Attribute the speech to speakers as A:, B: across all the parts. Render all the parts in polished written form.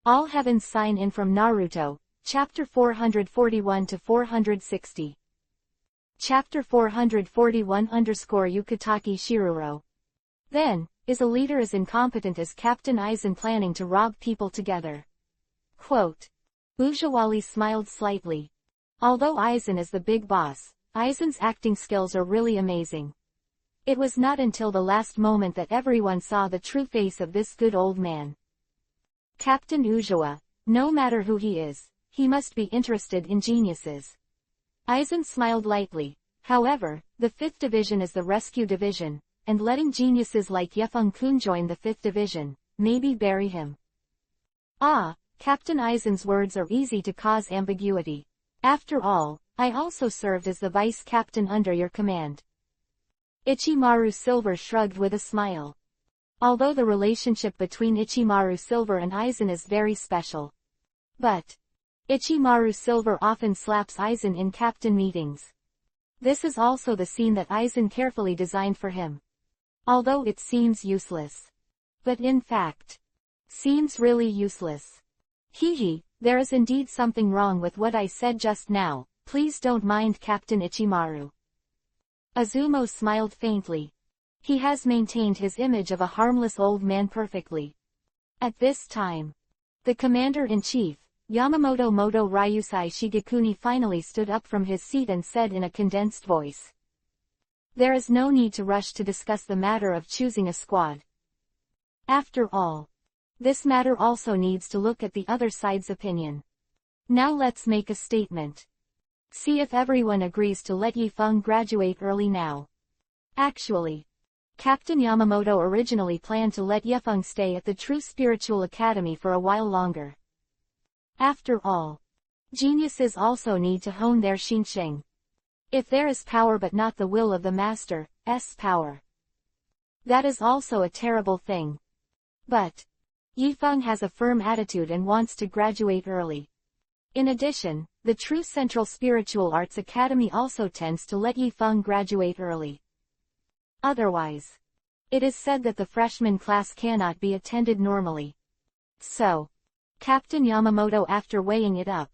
A: All heavens sign in from Naruto, Chapter 441 to 460. Chapter 441 Yukataki Shiruro. Then, is a leader as incompetent as Captain Aizen planning to rob people together? Quote. Ujawali smiled slightly. Although Aizen is the big boss, Aizen's acting skills are really amazing. It was not until the last moment that everyone saw the true face of this good old man. Captain Ujawa, no matter who he is, he must be interested in geniuses. Aizen smiled lightly. However, the 5th Division is the rescue division, and letting geniuses like Yefeng-kun join the 5th Division, maybe bury him. Ah, Captain Aizen's words are easy to cause ambiguity. After all, I also served as the vice captain under your command. Ichimaru Silver shrugged with a smile. Although the relationship between Ichimaru Silver and Aizen is very special. But Ichimaru Silver often slaps Aizen in captain meetings. This is also the scene that Aizen carefully designed for him. Although it seems useless. But in fact, seems really useless. Hehe, there is indeed something wrong with what I said just now, please don't mind Captain Ichimaru. Azumo smiled faintly. He has maintained his image of a harmless old man perfectly. At this time, the commander-in-chief, Yamamoto Moto Ryusai Shigekuni finally stood up from his seat and said in a condensed voice. There is no need to rush to discuss the matter of choosing a squad. After all, this matter also needs to look at the other side's opinion. Now let's make a statement. See if everyone agrees to let Yifeng graduate early now. Actually, Captain Yamamoto originally planned to let Yefeng stay at the True Spiritual Academy for a while longer. After all, geniuses also need to hone their Xinsheng. If there is power but not the will of the master's power, that is also a terrible thing. But Yifeng has a firm attitude and wants to graduate early. In addition, the True Central Spiritual Arts Academy also tends to let Yifeng graduate early. Otherwise, it is said that the freshman class cannot be attended normally. So, Captain Yamamoto, after weighing it up,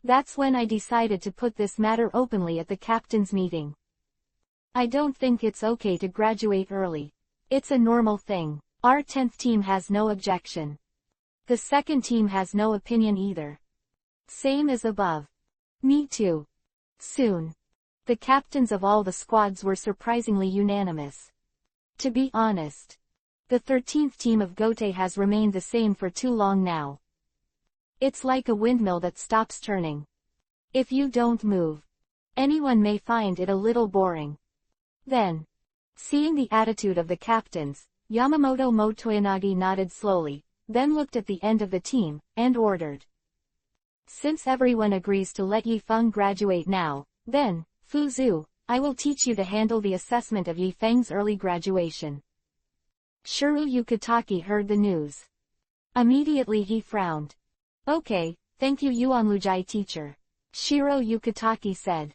A: that's when I decided to put this matter openly at the captain's meeting. I don't think it's okay to graduate early. It's a normal thing. Our 10th team has no objection. The second team has no opinion either. Same as above. Me too. Soon, the captains of all the squads were surprisingly unanimous. To be honest, the 13th team of Gote has remained the same for too long now. It's like a windmill that stops turning. If you don't move, anyone may find it a little boring. Then, seeing the attitude of the captains, Yamamoto Motoyanagi nodded slowly, then looked at the end of the team, and ordered. Since everyone agrees to let Yifeng graduate now, then, Fuzu, I will teach you to handle the assessment of Yifeng's early graduation. Shiro Yukataki heard the news. Immediately he frowned. Okay, thank you Yuanlujai teacher. Shiro Yukataki said.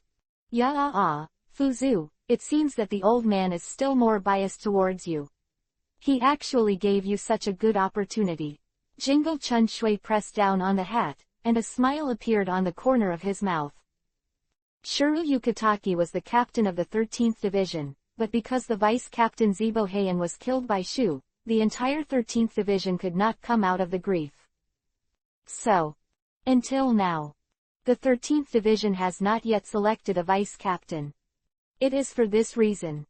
A: Fuzu, it seems that the old man is still more biased towards you. He actually gave you such a good opportunity. Jingle Chun Shui pressed down on the hat, and a smile appeared on the corner of his mouth. Shiro Yukataki was the captain of the 13th Division, but because the vice-captain Zibo Heian was killed by Shu, the entire 13th Division could not come out of the grief. So, until now, the 13th Division has not yet selected a vice-captain. It is for this reason.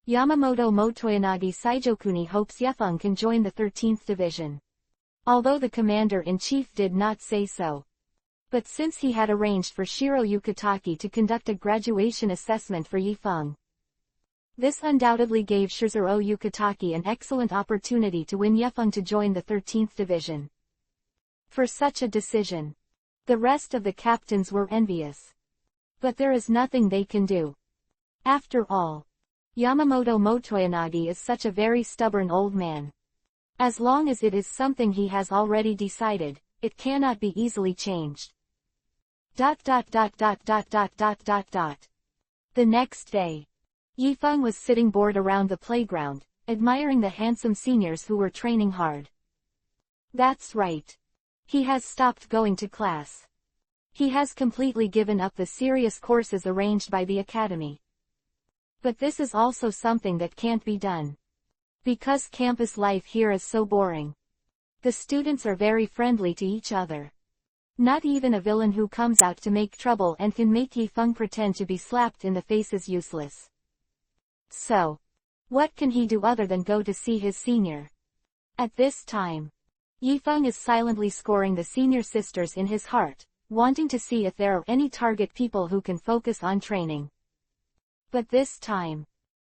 A: Yamamoto Motoyanagi Saijokuni hopes Yefeng can join the 13th Division. Although the commander-in-chief did not say so. But since he had arranged for Shiro Yukataki to conduct a graduation assessment for Yifeng, this undoubtedly gave Shizuru Yukataki an excellent opportunity to win Yefeng to join the 13th Division. For such a decision, the rest of the captains were envious. But there is nothing they can do. After all, Yamamoto Motoyanagi is such a very stubborn old man. As long as it is something he has already decided, it cannot be easily changed. The next day, Yifeng was sitting bored around the playground, admiring the handsome seniors who were training hard. That's right. He has stopped going to class. He has completely given up the serious courses arranged by the academy. But this is also something that can't be done. Because campus life here is so boring. The students are very friendly to each other. Not even a villain who comes out to make trouble and can make Yifeng pretend to be slapped in the face is useless. So, what can he do other than go to see his senior? At this time, Yifeng is silently scoring the senior sisters in his heart, wanting to see if there are any target people who can focus on training. But this time,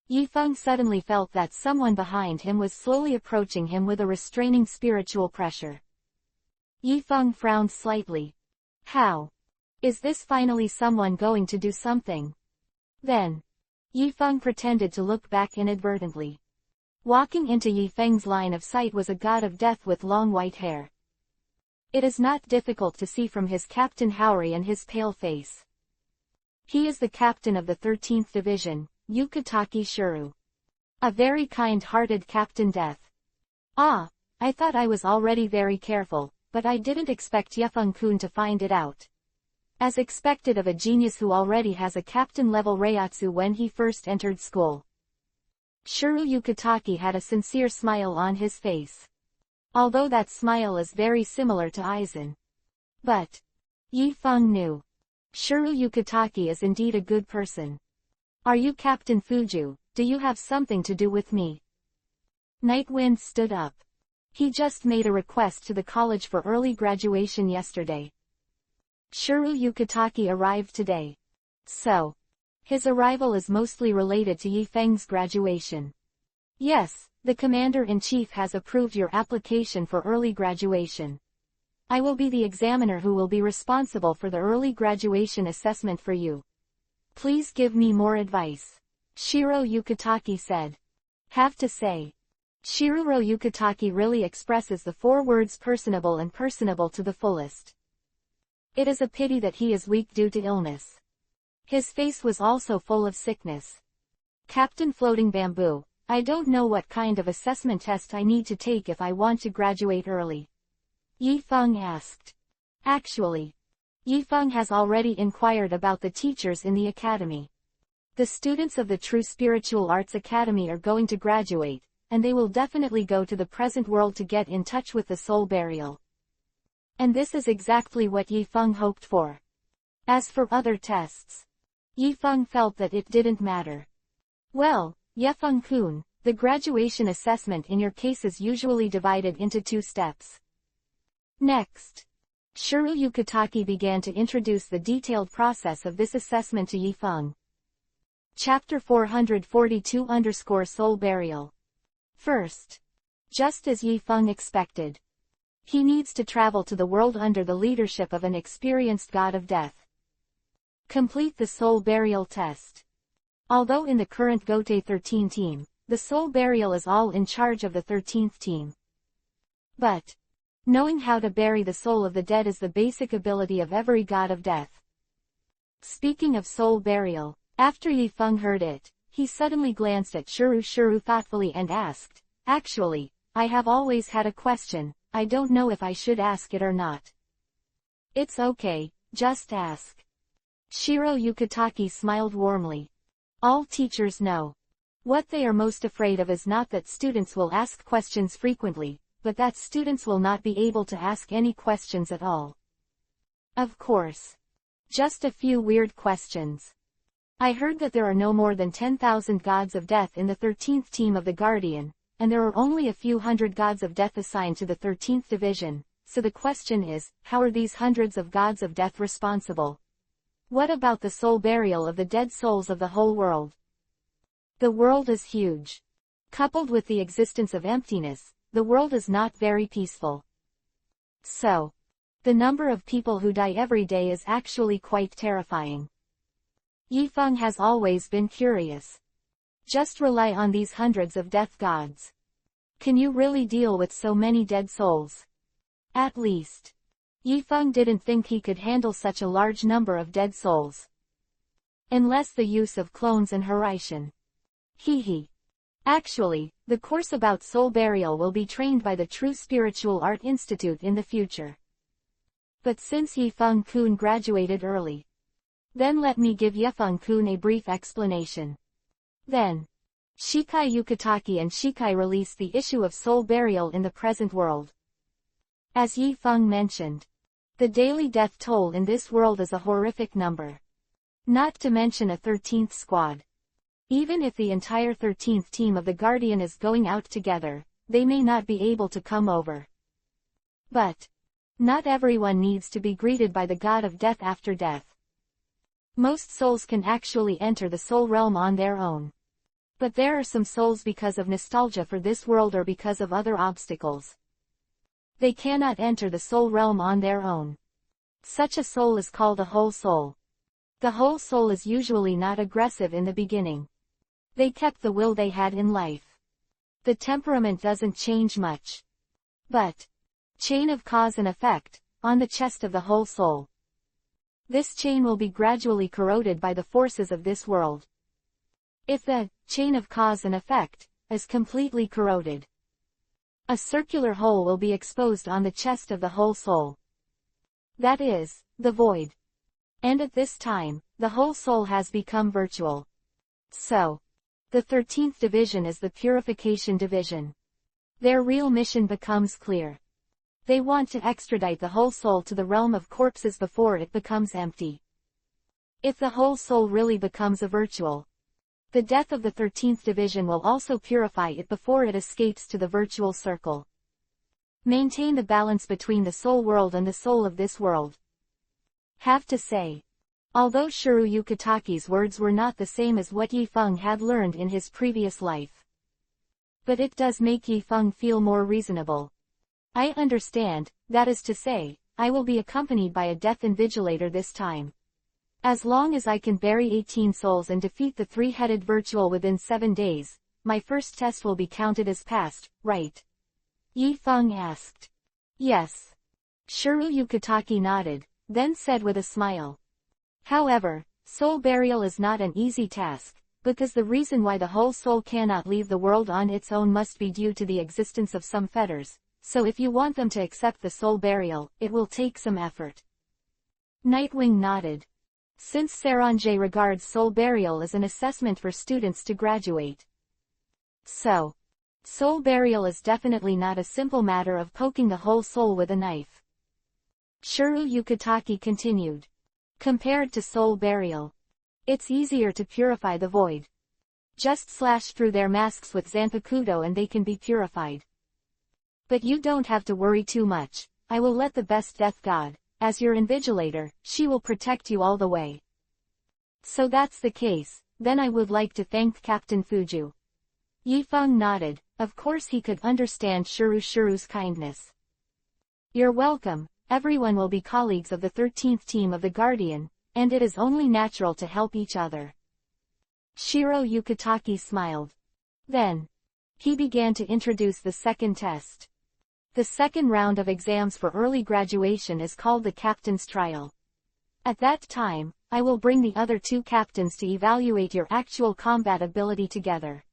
A: Yifeng suddenly felt that someone behind him was slowly approaching him with a restraining spiritual pressure. Yifeng frowned slightly. How? Is this finally someone going to do something? Then, Yifeng pretended to look back inadvertently. Walking into Yifeng's line of sight was a god of death with long white hair. It is not difficult to see from his Captain Houri and his pale face. He is the captain of the 13th Division, Yukatake Shuru. A very kind-hearted Captain Death. Ah, I thought I was already very careful, but I didn't expect Yifeng-kun to find it out. As expected of a genius who already has a captain-level Reiatsu when he first entered school. Shuru Yukatake had a sincere smile on his face. Although that smile is very similar to Aizen. But Yifeng knew. Shuru Yukatake is indeed a good person. Are you Captain Fuju? Do you have something to do with me? Nightwind stood up. He just made a request to the college for early graduation yesterday. Shuru Yukatake arrived today. So, his arrival is mostly related to Yifeng's graduation. Yes, the Commander-in-Chief has approved your application for early graduation. I will be the examiner who will be responsible for the early graduation assessment for you. Please give me more advice. Shiro Yukatake said. Have to say, Shiruro Yukatake really expresses the 4 words personable and personable to the fullest. It is a pity that he is weak due to illness. His face was also full of sickness. Captain Floating Bamboo, I don't know what kind of assessment test I need to take if I want to graduate early. Yifeng asked. Actually, Yifeng has already inquired about the teachers in the academy. The students of the True Spiritual Arts Academy are going to graduate, and they will definitely go to the present world to get in touch with the soul burial. And this is exactly what Yifeng hoped for. As for other tests, Yifeng felt that it didn't matter. Well, Yifeng-kun, the graduation assessment in your case is usually divided into 2 steps. Next, Shuru Yukatake began to introduce the detailed process of this assessment to Yifeng. Chapter 442_Soul Burial. First, just as Yifeng expected, he needs to travel to the world under the leadership of an experienced god of death. Complete the soul burial test. Although in the current Gotei 13 team, the soul burial is all in charge of the 13th team. But, knowing how to bury the soul of the dead is the basic ability of every god of death. Speaking of soul burial, after Yifeng heard it, he suddenly glanced at Shuru thoughtfully and asked, Actually, I have always had a question, I don't know if I should ask it or not. It's okay, just ask. Shiro Yukatake smiled warmly. All teachers know. What they are most afraid of is not that students will ask questions frequently, but that students will not be able to ask any questions at all. Of course. Just a few weird questions. I heard that there are no more than 10,000 gods of death in the 13th team of the Guardian, and there are only a few hundred gods of death assigned to the 13th division, so the question is, how are these hundreds of gods of death responsible? What about the soul burial of the dead souls of the whole world? The world is huge. Coupled with the existence of emptiness, the world is not very peaceful. So, the number of people who die every day is actually quite terrifying. Yifeng has always been curious. Just rely on these hundreds of death gods. Can you really deal with so many dead souls? At least, Yifeng didn't think he could handle such a large number of dead souls. Unless the use of clones and Hiraishin. Hehe. Actually, the course about soul burial will be trained by the True Spiritual Art Institute in the future. But since Yifeng-kun graduated early, then let me give Yifeng-kun a brief explanation. Then, Shikai Yukitake and Shikai release the issue of soul burial in the present world. As Yifeng mentioned, the daily death toll in this world is a horrific number. Not to mention a 13th squad. Even if the entire 13th team of the Guardian is going out together, they may not be able to come over. But not everyone needs to be greeted by the god of death after death. Most souls can actually enter the soul realm on their own. But there are some souls because of nostalgia for this world or because of other obstacles. They cannot enter the soul realm on their own. Such a soul is called a whole soul. The whole soul is usually not aggressive in the beginning. They kept the will they had in life. The temperament doesn't change much. But chain of cause and effect, on the chest of the whole soul. This chain will be gradually corroded by the forces of this world. If the chain of cause and effect is completely corroded, a circular hole will be exposed on the chest of the whole soul. That is, the void. And at this time, the whole soul has become virtual. So, the 13th division is the purification division. Their real mission becomes clear. They want to extradite the whole soul to the realm of corpses before it becomes empty. If the whole soul really becomes a virtual, the death of the 13th division will also purify it before it escapes to the virtual circle. Maintain the balance between the soul world and the soul of this world. Have to say, although Shuru Yukitake's words were not the same as what Yifeng had learned in his previous life, but it does make Yifeng feel more reasonable. I understand, that is to say, I will be accompanied by a death invigilator this time. As long as I can bury 18 souls and defeat the three-headed virtual within 7 days, my first test will be counted as passed, right? Yifeng asked. Yes. Shuru Yukitake nodded, then said with a smile. However, soul burial is not an easy task, because the reason why the whole soul cannot leave the world on its own must be due to the existence of some fetters. So if you want them to accept the soul burial, it will take some effort. Nightwing nodded. Since Saranjay regards soul burial as an assessment for students to graduate, so soul burial is definitely not a simple matter of poking the whole soul with a knife. Shuru Yukitake continued. Compared to soul burial, it's easier to purify the void. Just slash through their masks with Zanpakuto and they can be purified. But you don't have to worry too much. I will let the best death god, as your invigilator, she will protect you all the way. So that's the case, then I would like to thank Captain Fuju. Yifeng nodded, of course he could understand Shuru's kindness. You're welcome, everyone will be colleagues of the 13th team of the Guardian, and it is only natural to help each other. Shiro Yukitake smiled. Then, he began to introduce the second test. The second round of exams for early graduation is called the Captain's Trial. At that time, I will bring the other two captains to evaluate your actual combat ability together.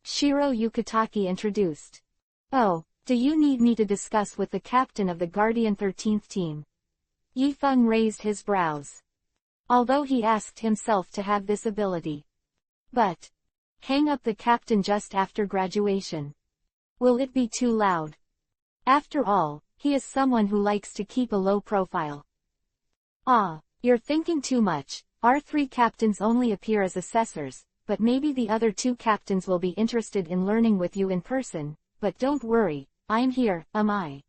A: Shiro Yukitake introduced. Oh, do you need me to discuss with the captain of the Guardian 13th team? Yifeng raised his brows. Although he asked himself to have this ability. But hang up the captain just after graduation. Will it be too loud? After all, he is someone who likes to keep a low profile. Ah, you're thinking too much. Our 3 captains only appear as assessors, but maybe the other 2 captains will be interested in learning with you in person, but don't worry, I'm here, am I?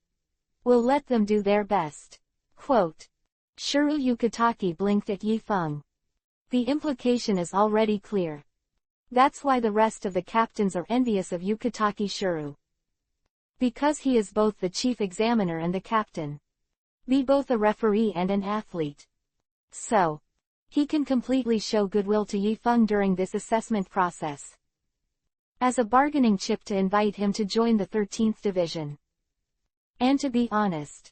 A: We'll let them do their best. Quote. Shuru Yukitake blinked at Yifeng. The implication is already clear. That's why the rest of the captains are envious of Yukitake Shuru. Because he is both the chief examiner and the captain. Be both a referee and an athlete. So, he can completely show goodwill to Yifeng during this assessment process. As a bargaining chip to invite him to join the 13th division. And to be honest,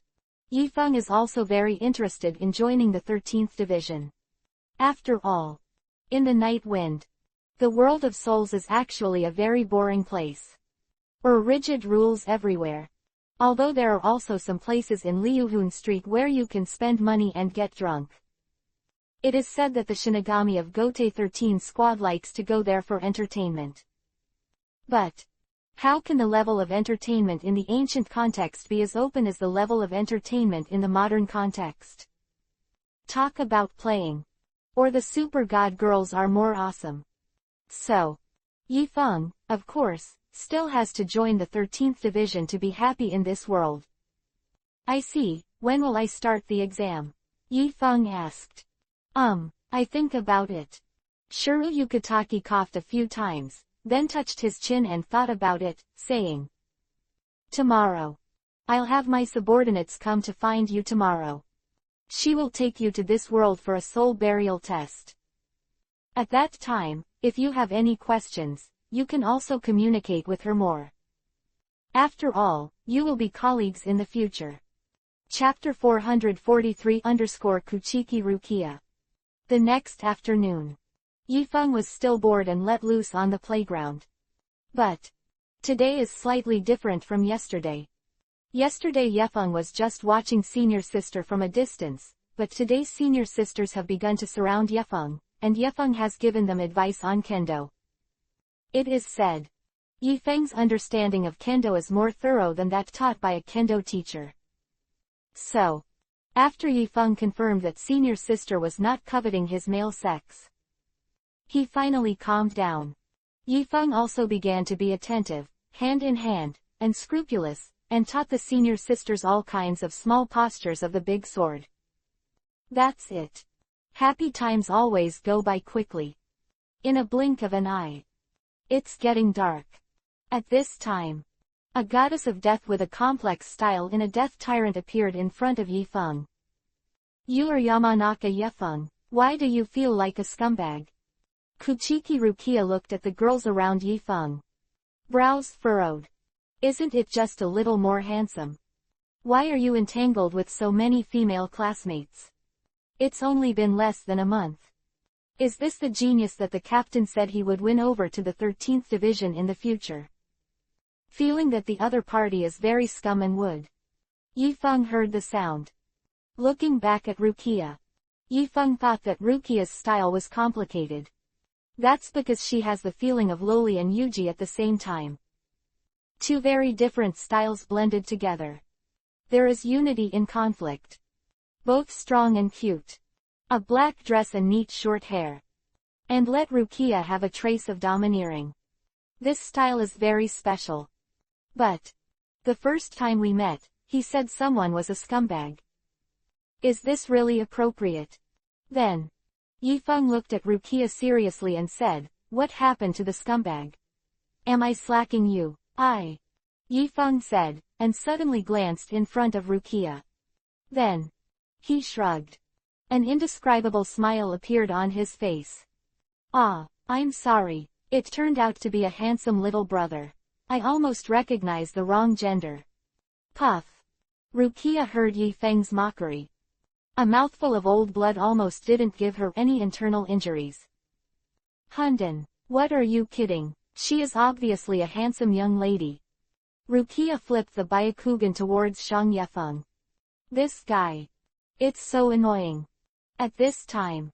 A: Yifeng is also very interested in joining the 13th division. After all, in the Night Wind, the world of souls is actually a very boring place. Rigid rules everywhere. Although there are also some places in Liuhun Street where you can spend money and get drunk. It is said that the Shinigami of Gote 13 squad likes to go there for entertainment. But how can the level of entertainment in the ancient context be as open as the level of entertainment in the modern context? Talk about playing. Or the super god girls are more awesome. So, Yifeng, of course, still has to join the 13th division to be happy in this world. I see, when will I start the exam? Yifeng asked. I think about it. Shuru Yukitaki coughed a few times, then touched his chin and thought about it, saying, Tomorrow. I'll have my subordinates come to find you tomorrow. She will take you to this world for a soul burial test. At that time, if you have any questions, you can also communicate with her more. After all, you will be colleagues in the future. Chapter 443 Kuchiki Rukia. The next afternoon. Yifeng was still bored and let loose on the playground. But today is slightly different from yesterday. Yesterday Yifeng was just watching Senior Sister from a distance, but today Senior Sisters have begun to surround Yifeng, and Yifeng has given them advice on Kendo. It is said, Yifeng's understanding of Kendo is more thorough than that taught by a Kendo teacher. So, after Yifeng confirmed that Senior Sister was not coveting his male sex, he finally calmed down. Yifeng also began to be attentive, hand in hand, and scrupulous, and taught the Senior Sisters all kinds of small postures of the big sword. That's it. Happy times always go by quickly. In a blink of an eye. It's getting dark. At this time, a goddess of death with a complex style in a death tyrant appeared in front of Yifeng. You are Yamanaka Yifeng, why do you feel like a scumbag? Kuchiki Rukia looked at the girls around Yifeng. Brows furrowed. Isn't it just a little more handsome? Why are you entangled with so many female classmates? It's only been less than a month. Is this the genius that the captain said he would win over to the 13th division in the future? Feeling that the other party is very scum and would. Yifeng heard the sound. Looking back at Rukia. Yifeng thought that Rukia's style was complicated. That's because she has the feeling of Loli and Yuji at the same time. Two very different styles blended together. There is unity in conflict. Both strong and cute. A black dress and neat short hair. And let Rukia have a trace of domineering. This style is very special. But the first time we met, he said someone was a scumbag. Is this really appropriate? Then Yifeng looked at Rukia seriously and said, what happened to the scumbag? Am I slacking you? Yifeng said, and suddenly glanced in front of Rukia. Then he shrugged. An indescribable smile appeared on his face. I'm sorry, it turned out to be a handsome little brother. I almost recognized the wrong gender. Puff. Rukia heard Yifeng's mockery. A mouthful of old blood almost didn't give her any internal injuries. Hunden, what are you kidding? She is obviously a handsome young lady. Rukia flipped the Byakugan towards Shang Yifeng. This guy. It's so annoying. At this time,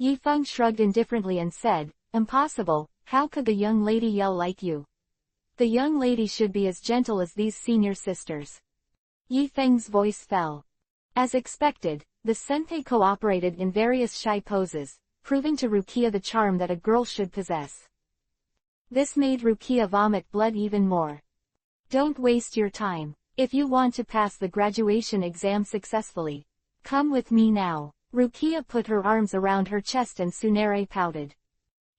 A: Yifeng shrugged indifferently and said, impossible, how could the young lady yell like you? The young lady should be as gentle as these Senior Sisters. Yifeng's voice fell. As expected, the senpai cooperated in various shy poses, proving to Rukia the charm that a girl should possess. This made Rukia vomit blood even more. Don't waste your time. If you want to pass the graduation exam successfully, come with me now. Rukia put her arms around her chest and Tsunere pouted.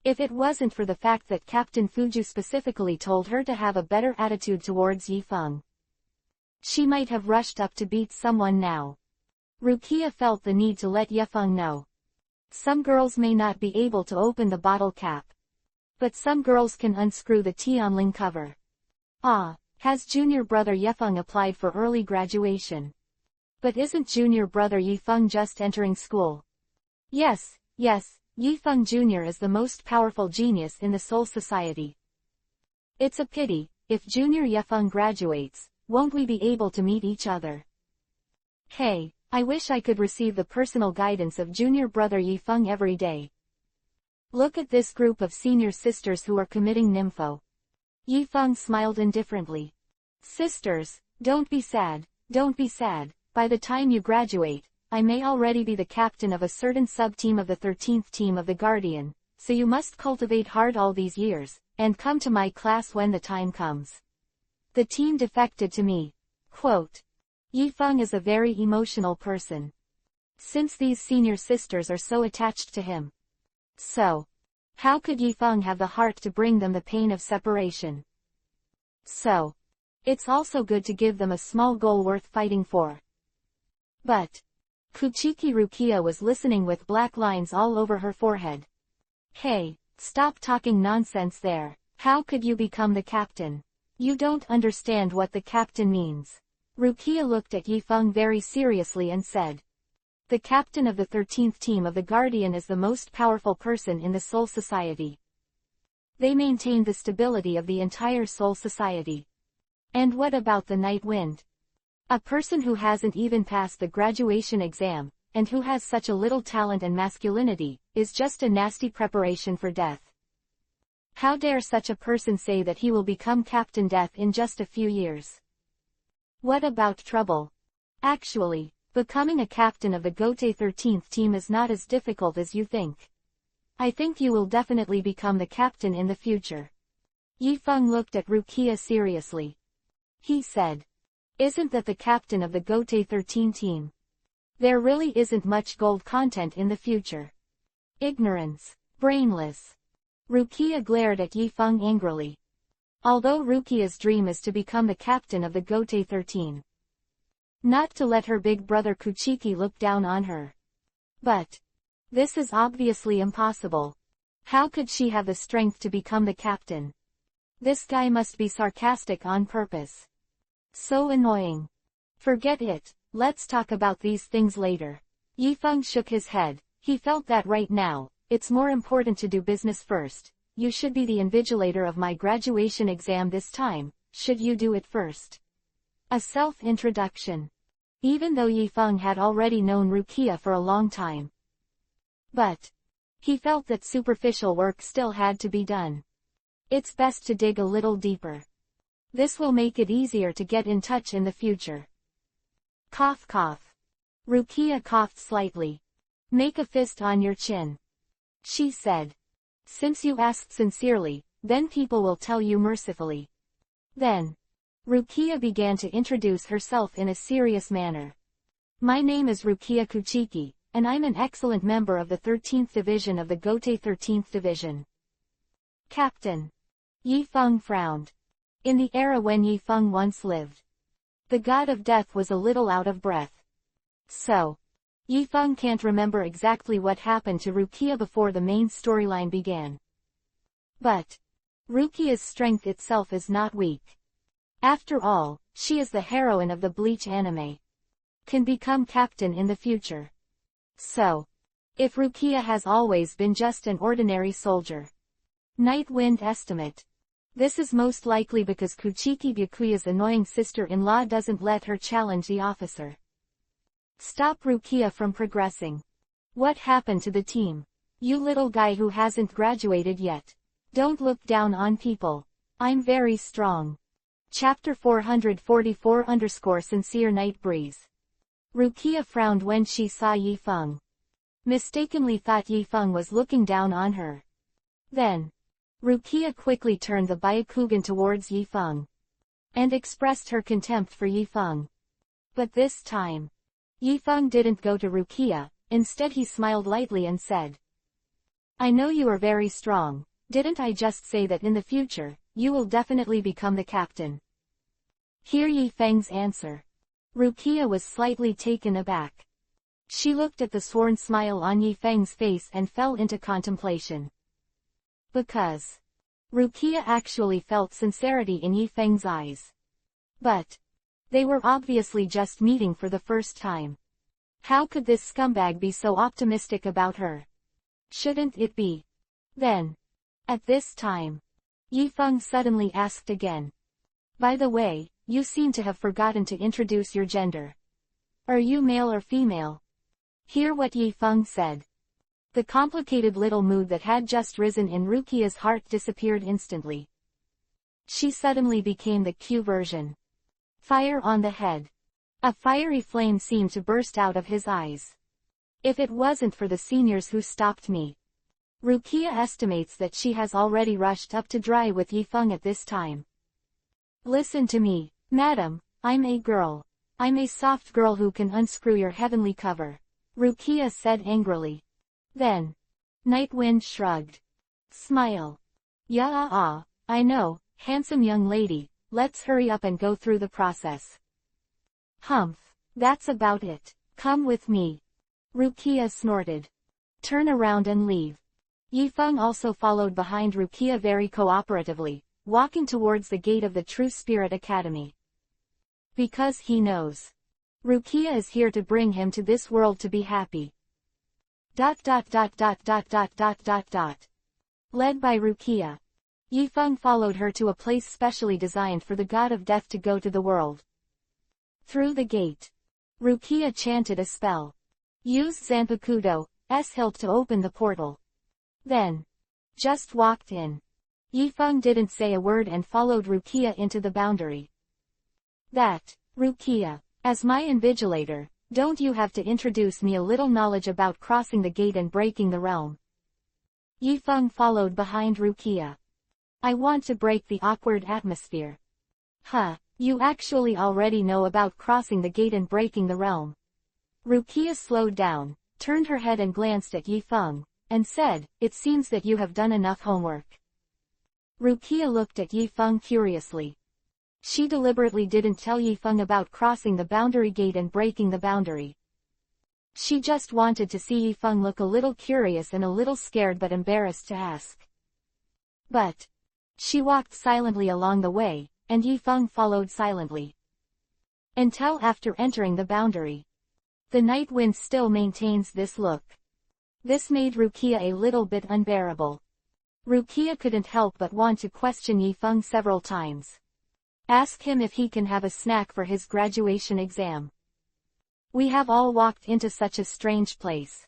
A: If it wasn't for the fact that Captain Fuju specifically told her to have a better attitude towards Yifeng, she might have rushed up to beat someone now. Rukia felt the need to let Yifeng know. Some girls may not be able to open the bottle cap. But some girls can unscrew the Tianling cover. Has junior brother Yifeng applied for early graduation? But isn't junior brother Yifeng just entering school? Yes, Yifeng Jr. is the most powerful genius in the Soul Society. It's a pity, if junior Yifeng graduates, won't we be able to meet each other? Hey, I wish I could receive the personal guidance of junior brother Yifeng every day. Look at this group of senior sisters who are committing nympho. Yifeng smiled indifferently. Sisters, don't be sad, don't be sad. By the time you graduate, I may already be the captain of a certain sub-team of the 13th team of the Guardian, so you must cultivate hard all these years, and come to my class when the time comes. The team defected to me. Quote. Yifeng is a very emotional person. Since these senior sisters are so attached to him. So, how could Yifeng have the heart to bring them the pain of separation? So, it's also good to give them a small goal worth fighting for. But, Kuchiki Rukia was listening with black lines all over her forehead. Hey, stop talking nonsense there. How could you become the captain? You don't understand what the captain means. Rukia looked at Yifeng very seriously and said. The captain of the 13th team of the Guardian is the most powerful person in the Soul Society. They maintain the stability of the entire Soul Society. And what about the Night Wind? A person who hasn't even passed the graduation exam, and who has such a little talent and masculinity, is just a nasty preparation for death. How dare such a person say that he will become Captain Death in just a few years? What about trouble? Actually, becoming a captain of the Gotei 13th team is not as difficult as you think. I think you will definitely become the captain in the future. Yifeng looked at Rukia seriously. He said. Isn't that the captain of the Gotei 13 team? There really isn't much gold content in the future. Ignorance. Brainless. Rukia glared at Yifeng angrily. Although Rukia's dream is to become the captain of the Gotei 13. Not to let her big brother Kuchiki look down on her. But this is obviously impossible. How could she have the strength to become the captain? This guy must be sarcastic on purpose. So annoying. Forget it, let's talk about these things later. Yifeng shook his head. He felt that right now, it's more important to do business first. You should be the invigilator of my graduation exam this time, should you do it first? A self-introduction. Even though Yifeng had already known Rukia for a long time. But he felt that superficial work still had to be done. It's best to dig a little deeper. This will make it easier to get in touch in the future. Cough cough. Rukia coughed slightly. Make a fist on your chin. She said. Since you asked sincerely, then people will tell you mercifully. Then, Rukia began to introduce herself in a serious manner. My name is Rukia Kuchiki, and I'm an excellent member of the 13th Division of the Gotei 13th Division. Captain. Yifeng frowned. In the era when Yifeng once lived, the god of death was a little out of breath. So, Yifeng can't remember exactly what happened to Rukia before the main storyline began. But Rukia's strength itself is not weak. After all, she is the heroine of the Bleach anime. Can become captain in the future. So, if Rukia has always been just an ordinary soldier. Night Wind estimate. This is most likely because Kuchiki Byakuya's annoying sister-in-law doesn't let her challenge the officer. Stop Rukia from progressing. What happened to the team? You little guy who hasn't graduated yet. Don't look down on people. I'm very strong. Chapter 444 Sincere Night Breeze. Rukia frowned when she saw Yifeng. Mistakenly thought Yifeng was looking down on her. Then, Rukia quickly turned the Byakugan towards Yifeng. And expressed her contempt for Yifeng. But this time, Yifeng didn't go to Rukia, instead he smiled lightly and said. I know you are very strong, didn't I just say that in the future, you will definitely become the captain? Hear Yifeng's answer. Rukia was slightly taken aback. She looked at the sworn smile on Yifeng's face and fell into contemplation. Because Rukia actually felt sincerity in Yifeng's eyes. But they were obviously just meeting for the first time. How could this scumbag be so optimistic about her? Shouldn't it be? Then, at this time, Yifeng suddenly asked again. By the way, you seem to have forgotten to introduce your gender. Are you male or female? Hear what Yifeng said. The complicated little mood that had just risen in Rukia's heart disappeared instantly. She suddenly became the Q version. Fire on the head. A fiery flame seemed to burst out of his eyes. If it wasn't for the seniors who stopped me. Rukia estimates that she has already rushed up to dry with Yifeng at this time. Listen to me, madam, I'm a girl. I'm a soft girl who can unscrew your heavenly cover, Rukia said angrily. Then, Nightwind shrugged. Smile. Yeah, I know, handsome young lady, let's hurry up and go through the process. Humph, that's about it, come with me. Rukia snorted. Turn around and leave. Yifeng also followed behind Rukia very cooperatively, walking towards the gate of the True Spirit Academy. Because he knows. Rukia is here to bring him to this world to be happy. Led by Rukia. Yifeng followed her to a place specially designed for the god of death to go to the world. Through the gate. Rukia chanted a spell. Used Zanpakudo's hilt to open the portal. Then. Just walked in. Yifeng didn't say a word and followed Rukia into the boundary. That, Rukia, as my invigilator, don't you have to introduce me a little knowledge about crossing the gate and breaking the realm? Yifeng followed behind Rukia. I want to break the awkward atmosphere. Huh, you actually already know about crossing the gate and breaking the realm. Rukia slowed down, turned her head and glanced at Yifeng, and said, it seems that you have done enough homework. Rukia looked at Yifeng curiously. She deliberately didn't tell Yifeng about crossing the boundary gate and breaking the boundary. She just wanted to see Yifeng look a little curious and a little scared but embarrassed to ask. But she walked silently along the way, and Yifeng followed silently. Until after entering the boundary. The night wind still maintains this look. This made Rukia a little bit unbearable. Rukia couldn't help but want to question Yifeng several times. Ask him if he can have a snack for his graduation exam. We have all walked into such a strange place.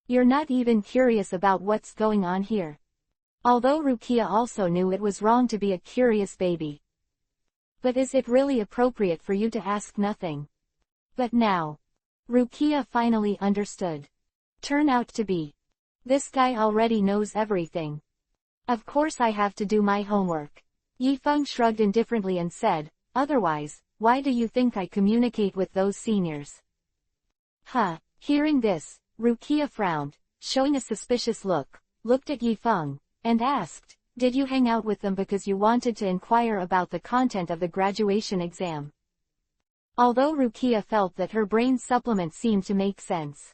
A: You're not even curious about what's going on here. Although Rukia also knew it was wrong to be a curious baby. But is it really appropriate for you to ask nothing? But now. Rukia finally understood. Turn out to be. This guy already knows everything. Of course I have to do my homework. Yifeng shrugged indifferently and said, otherwise, why do you think I communicate with those seniors? Huh, hearing this, Rukia frowned, showing a suspicious look, looked at Yifeng, and asked, did you hang out with them because you wanted to inquire about the content of the graduation exam? Although Rukia felt that her brain supplement seemed to make sense.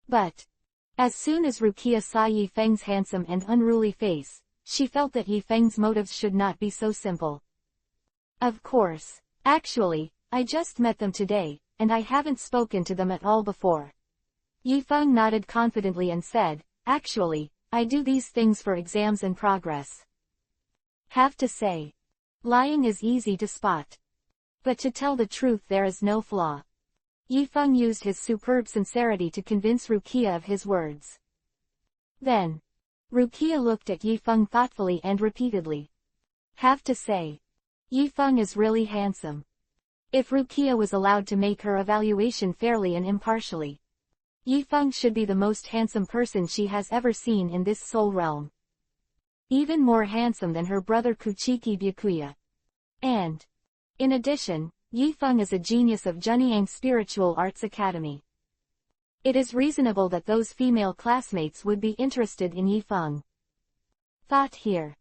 A: But, as soon as Rukia saw Yifeng's handsome and unruly face, she felt that Yifeng's motives should not be so simple. Of course. Actually, I just met them today, and I haven't spoken to them at all before. Yifeng nodded confidently and said, actually, I do these things for exams and progress. Have to say. Lying is easy to spot. But to tell the truth there is no flaw. Yifeng used his superb sincerity to convince Rukia of his words. Then. Rukia looked at Yifeng thoughtfully and repeatedly. Have to say. Yifeng is really handsome. If Rukia was allowed to make her evaluation fairly and impartially. Yifeng should be the most handsome person she has ever seen in this soul realm. Even more handsome than her brother Kuchiki Byakuya. And. In addition, Yifeng is a genius of Junyang Spiritual Arts Academy. It is reasonable that those female classmates would be interested in Yifeng. Thought here.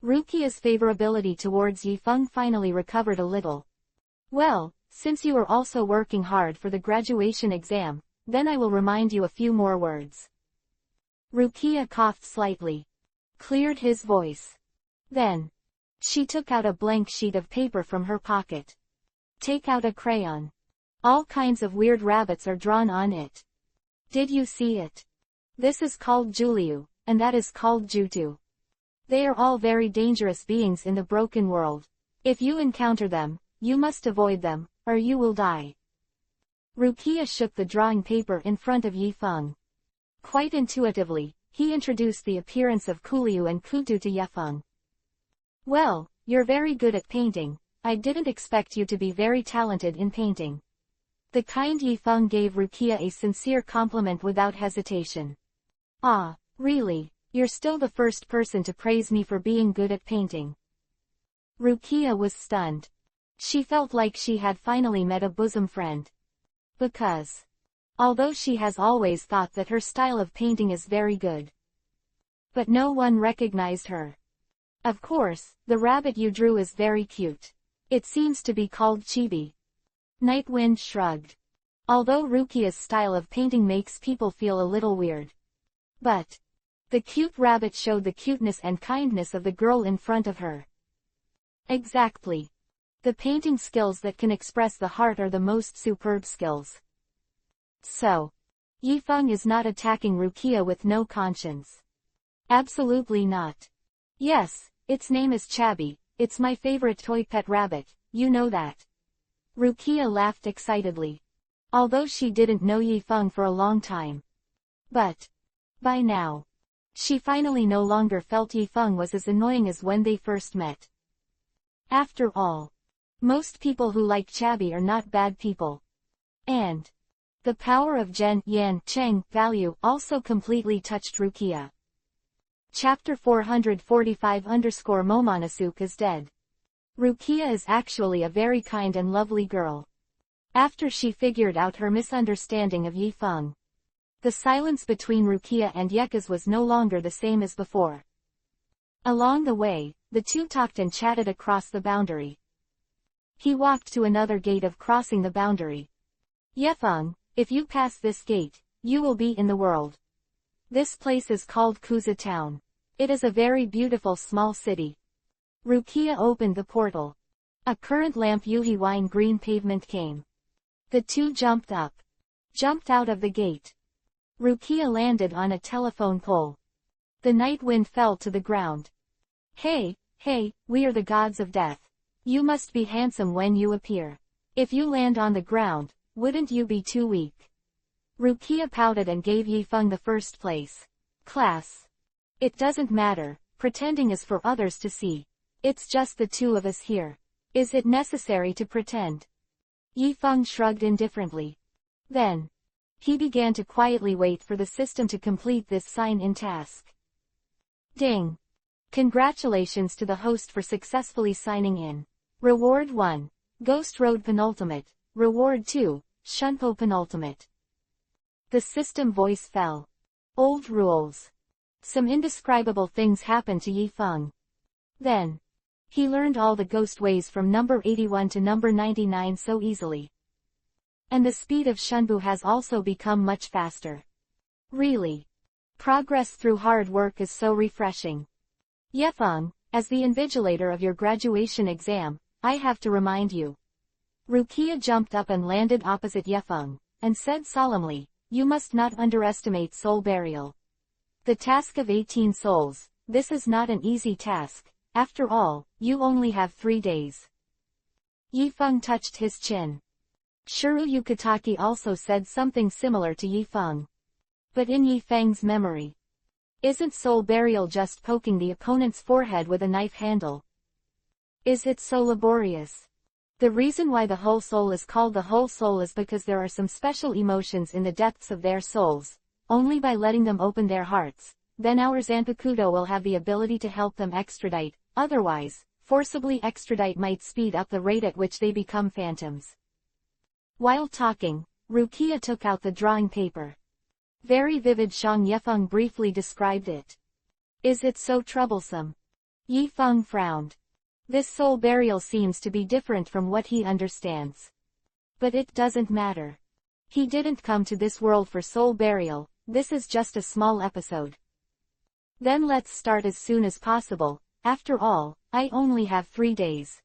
A: Rukia's favorability towards Yifeng finally recovered a little. Well, since you are also working hard for the graduation exam, then I will remind you a few more words. Rukia coughed slightly. Cleared his voice. Then. She took out a blank sheet of paper from her pocket. Take out a crayon. All kinds of weird rabbits are drawn on it. Did you see it? This is called Juliu, and that is called Jutu. They are all very dangerous beings in the broken world. If you encounter them, you must avoid them, or you will die. Rukia shook the drawing paper in front of Yifeng. Quite intuitively, he introduced the appearance of Kuliu and Kutu to Yifeng. Well, you're very good at painting. I didn't expect you to be very talented in painting. The kind Yifeng gave Rukia a sincere compliment without hesitation. Ah, really, you're still the first person to praise me for being good at painting. Rukia was stunned. She felt like she had finally met a bosom friend. Because, although she has always thought that her style of painting is very good, but no one recognized her. Of course, the rabbit you drew is very cute. It seems to be called Chibi. Nightwind shrugged. Although Rukia's style of painting makes people feel a little weird. But the cute rabbit showed the cuteness and kindness of the girl in front of her. Exactly. The painting skills that can express the heart are the most superb skills. So, Yifeng is not attacking Rukia with no conscience. Absolutely not. Yes, its name is Chabi. It's my favorite toy pet rabbit, you know that. Rukia laughed excitedly. Although she didn't know Yifeng for a long time. But, by now, she finally no longer felt Yifeng was as annoying as when they first met. After all, most people who like Chabi are not bad people. And the power of Zhen, Yan, Cheng value also completely touched Rukia. Chapter 445_Momonosuke is dead. Rukia is actually a very kind and lovely girl. After she figured out her misunderstanding of Yifeng, the silence between Rukia and Yekaz was no longer the same as before. Along the way, the two talked and chatted across the boundary. He walked to another gate of crossing the boundary. Yifeng, if you pass this gate, you will be in the world. This place is called Kuza Town. It is a very beautiful small city. Rukia opened the portal. A current lamp Yuhi wine green pavement came. The two jumped out of the gate. Rukia landed on a telephone pole. The night wind fell to the ground. Hey, we are the gods of death. You must be handsome when you appear. If you land on the ground, wouldn't you be too weak? Rukia pouted and gave Yifeng the first place. Class. It doesn't matter, pretending is for others to see. It's just the two of us here. Is it necessary to pretend? Yifeng shrugged indifferently. Then, he began to quietly wait for the system to complete this sign-in task. Ding! Congratulations to the host for successfully signing in. Reward 1. Ghost Road Penultimate. Reward 2. Shunpo Penultimate. The system voice fell. Old rules. Some indescribable things happened to Yifeng. Then, he learned all the ghost ways from number 81 to number 99 so easily. And the speed of Shunbu has also become much faster. Really. Progress through hard work is so refreshing. Yifeng, as the invigilator of your graduation exam, I have to remind you. Rukia jumped up and landed opposite Yifeng, and said solemnly, you must not underestimate soul burial. The task of 18 souls, this is not an easy task, after all, you only have 3 days. Yifeng touched his chin. Shuru Yukitaki also said something similar to Yifeng. But in Yifeng's memory, isn't soul burial just poking the opponent's forehead with a knife handle? Is it so laborious? The reason why the whole soul is called the whole soul is because there are some special emotions in the depths of their souls. Only by letting them open their hearts, then our Zanpakuto will have the ability to help them extradite, otherwise, forcibly extradite might speed up the rate at which they become phantoms. While talking, Rukia took out the drawing paper. Very vivid. Shang Yifeng briefly described it. Is it so troublesome? Yifeng frowned. This soul burial seems to be different from what he understands. But it doesn't matter. He didn't come to this world for soul burial, this is just a small episode. Then let's start as soon as possible, after all, I only have 3 days.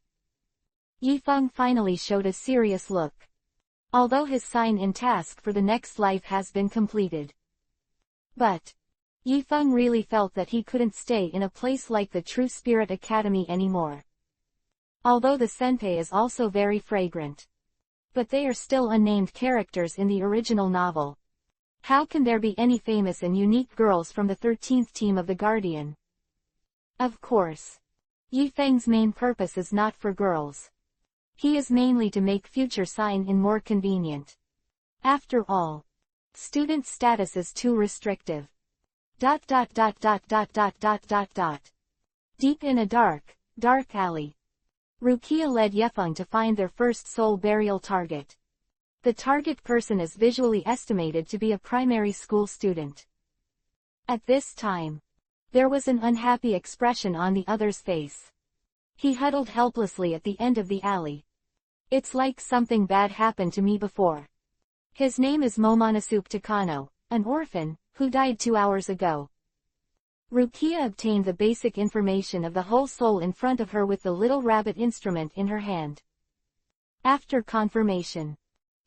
A: Yifeng finally showed a serious look. Although his sign-in task for the next life has been completed. But Yifeng really felt that he couldn't stay in a place like the True Spirit Academy anymore. Although the senpai is also very fragrant. But they are still unnamed characters in the original novel. How can there be any famous and unique girls from the 13th team of the Guardian? Of course. Yifeng's main purpose is not for girls. He is mainly to make future sign-in more convenient. After all, student status is too restrictive. Deep in a dark alley, Rukia led Yefeng to find their first soul burial target. The target person is visually estimated to be a primary school student. At this time, there was an unhappy expression on the other's face. He huddled helplessly at the end of the alley. It's like something bad happened to me before. His name is Momonosuke Takano, an orphan, who died 2 hours ago. Rukia obtained the basic information of the whole soul in front of her with the little rabbit instrument in her hand. After confirmation,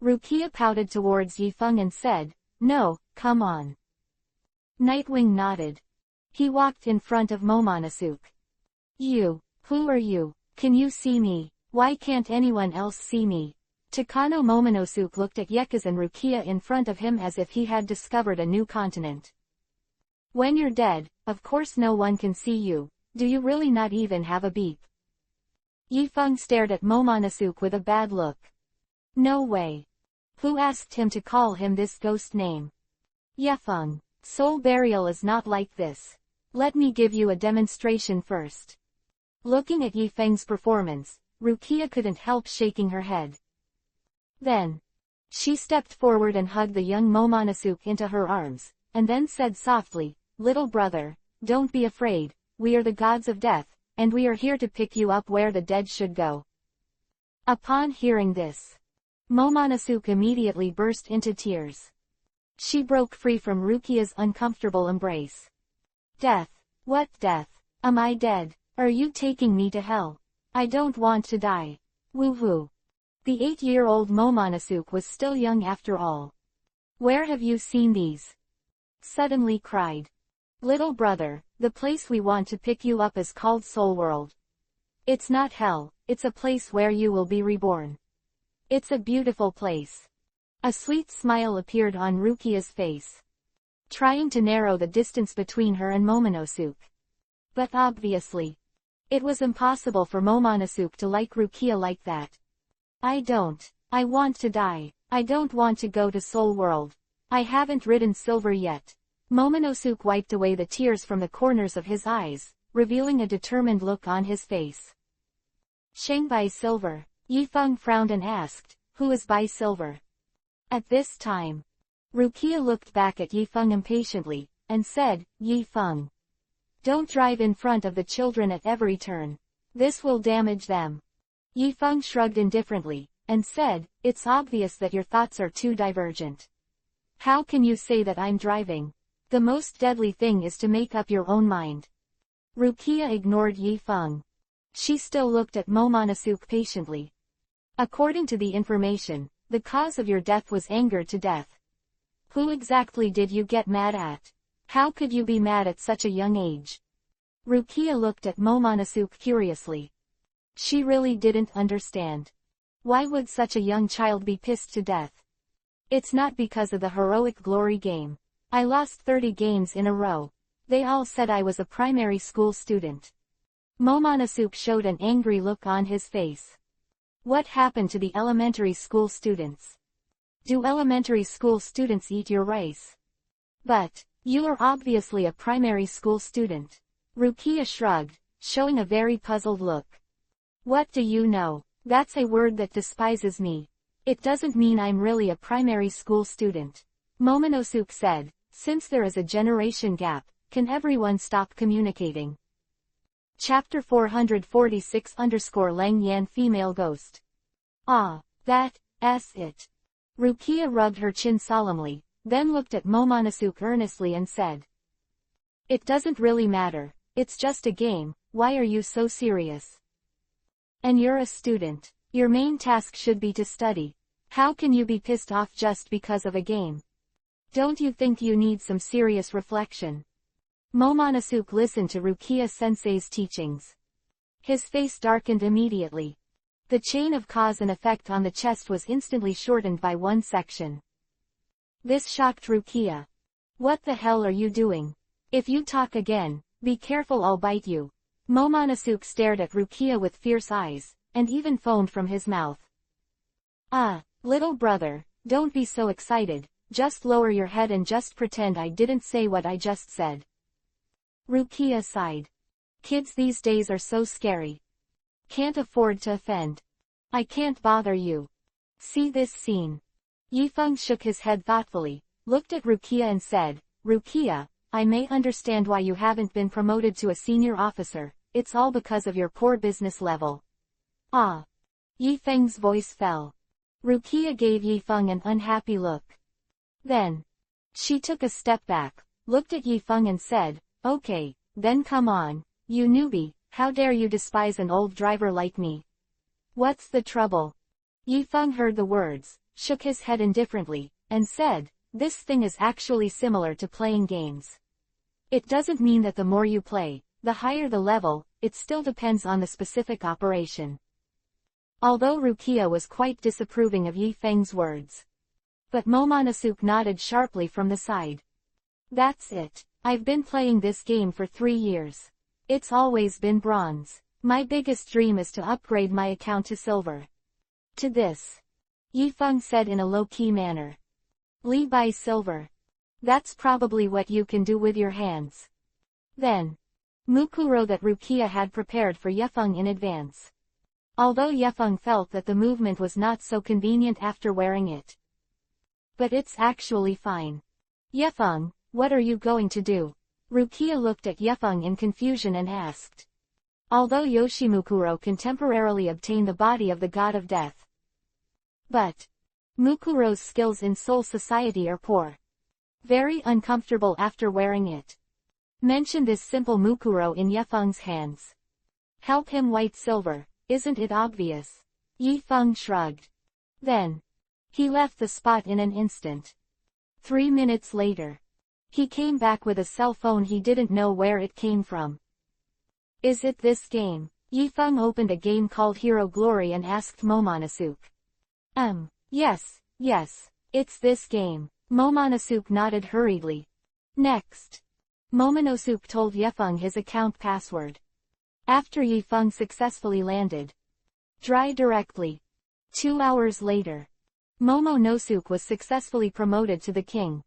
A: Rukia pouted towards Yifeng and said, "No, come on." Nightwing nodded. He walked in front of Momonosuke. Who are you? Can you see me? Why can't anyone else see me?" Takano Momonosuke looked at Yakuza and Rukia in front of him as if he had discovered a new continent. "When you're dead, of course no one can see you. Do you really not even have a beep?" Yifeng stared at Momonosuke with a bad look. "No way. Who asked him to call him this ghost name?" "Yefeng, soul burial is not like this. Let me give you a demonstration first." Looking at Yifeng's performance, Rukia couldn't help shaking her head. Then, she stepped forward and hugged the young Momonosuke into her arms, and then said softly, "Little brother, don't be afraid, we are the gods of death, and we are here to pick you up where the dead should go." Upon hearing this, Momonosuke immediately burst into tears. She broke free from Rukia's uncomfortable embrace. "Death? What death? Am I dead? Are you taking me to hell? I don't want to die. Woo-hoo." The 8-year-old Momonosuke was still young after all. "Where have you seen these?" suddenly cried. "Little brother, the place we want to pick you up is called Soul World. It's not hell, it's a place where you will be reborn. It's a beautiful place." A sweet smile appeared on Rukia's face, trying to narrow the distance between her and Momonosuke. But obviously, it was impossible for Momonosuke to like Rukia like that. I want to die. I don't want to go to Soul World. I haven't ridden Silver yet." Momonosuke wiped away the tears from the corners of his eyes, revealing a determined look on his face. "Shanghai Silver." Yifeng frowned and asked, "Who is Bai Silver?" At this time, Rukia looked back at Yifeng impatiently, and said, "Yifeng, don't drive in front of the children at every turn. This will damage them." Yifeng shrugged indifferently, and said, "It's obvious that your thoughts are too divergent. How can you say that I'm driving? The most deadly thing is to make up your own mind." Rukia ignored Yifeng. She still looked at Momonosuke patiently. "According to the information, the cause of your death was anger to death. Who exactly did you get mad at? How could you be mad at such a young age?" Rukia looked at Momonosuke curiously. She really didn't understand. Why would such a young child be pissed to death? "It's not because of the heroic glory game. I lost 30 games in a row. They all said I was a primary school student." Momonosuke showed an angry look on his face. "What happened to the elementary school students? Do elementary school students eat your rice?" "But, you are obviously a primary school student." Rukia shrugged, showing a very puzzled look. "What do you know? That's a word that despises me. It doesn't mean I'm really a primary school student." Momonosuke said, "Since there is a generation gap, can everyone stop communicating?" Chapter 446_Lang Yan Female Ghost. "Ah, that's it." Rukia rubbed her chin solemnly, then looked at Momonosuke earnestly and said, "It doesn't really matter, it's just a game, why are you so serious? And you're a student. Your main task should be to study. How can you be pissed off just because of a game? Don't you think you need some serious reflection?" Momonosuke listened to Rukia-sensei's teachings. His face darkened immediately. The chain of cause and effect on the chest was instantly shortened by one section. This shocked Rukia. What the hell are you doing? If you talk again, be careful, I'll bite you. Momonosuke stared at Rukia with fierce eyes, and even foamed from his mouth. Ah, little brother, don't be so excited, just lower your head and just pretend I didn't say what I just said. Rukia sighed. Kids these days are so scary. Can't afford to offend. I can't bother you. See this scene. Yifeng shook his head thoughtfully, looked at Rukia and said, Rukia, I may understand why you haven't been promoted to a senior officer, it's all because of your poor business level. Ah. Yifeng's voice fell. Rukia gave Yifeng an unhappy look. Then, she took a step back, looked at Yifeng and said, okay, then come on, you newbie, how dare you despise an old driver like me? What's the trouble? Yifeng heard the words, shook his head indifferently, and said, this thing is actually similar to playing games. It doesn't mean that the more you play, the higher the level, it still depends on the specific operation. Although Rukia was quite disapproving of Yifeng's words. But Momonosuke nodded sharply from the side. That's it. I've been playing this game for 3 years. It's always been bronze. My biggest dream is to upgrade my account to silver. To this, Yifeng said in a low-key manner. Li buy silver. That's probably what you can do with your hands. Then, Mukuro that Rukia had prepared for Yifeng in advance. Although Yifeng felt that the movement was not so convenient after wearing it. But it's actually fine. Yifeng, what are you going to do? Rukia looked at Yifeng in confusion and asked. Although Yoshimukuro can temporarily obtain the body of the god of death. But Mukuro's skills in Soul Society are poor. Very uncomfortable after wearing it. Mention this simple Mukuro in Yifeng's hands. Help him white silver, isn't it obvious? Yifeng shrugged. Then, he left the spot in an instant. 3 minutes later, he came back with a cell phone he didn't know where it came from. Is it this game? Yifeng opened a game called Hero Glory and asked Momonosuke. Yes, it's this game. Momonosuke nodded hurriedly. Next, Momonosuke told Yifeng his account password. After Yifeng successfully landed. Dry directly. 2 hours later, Momonosuke was successfully promoted to the king.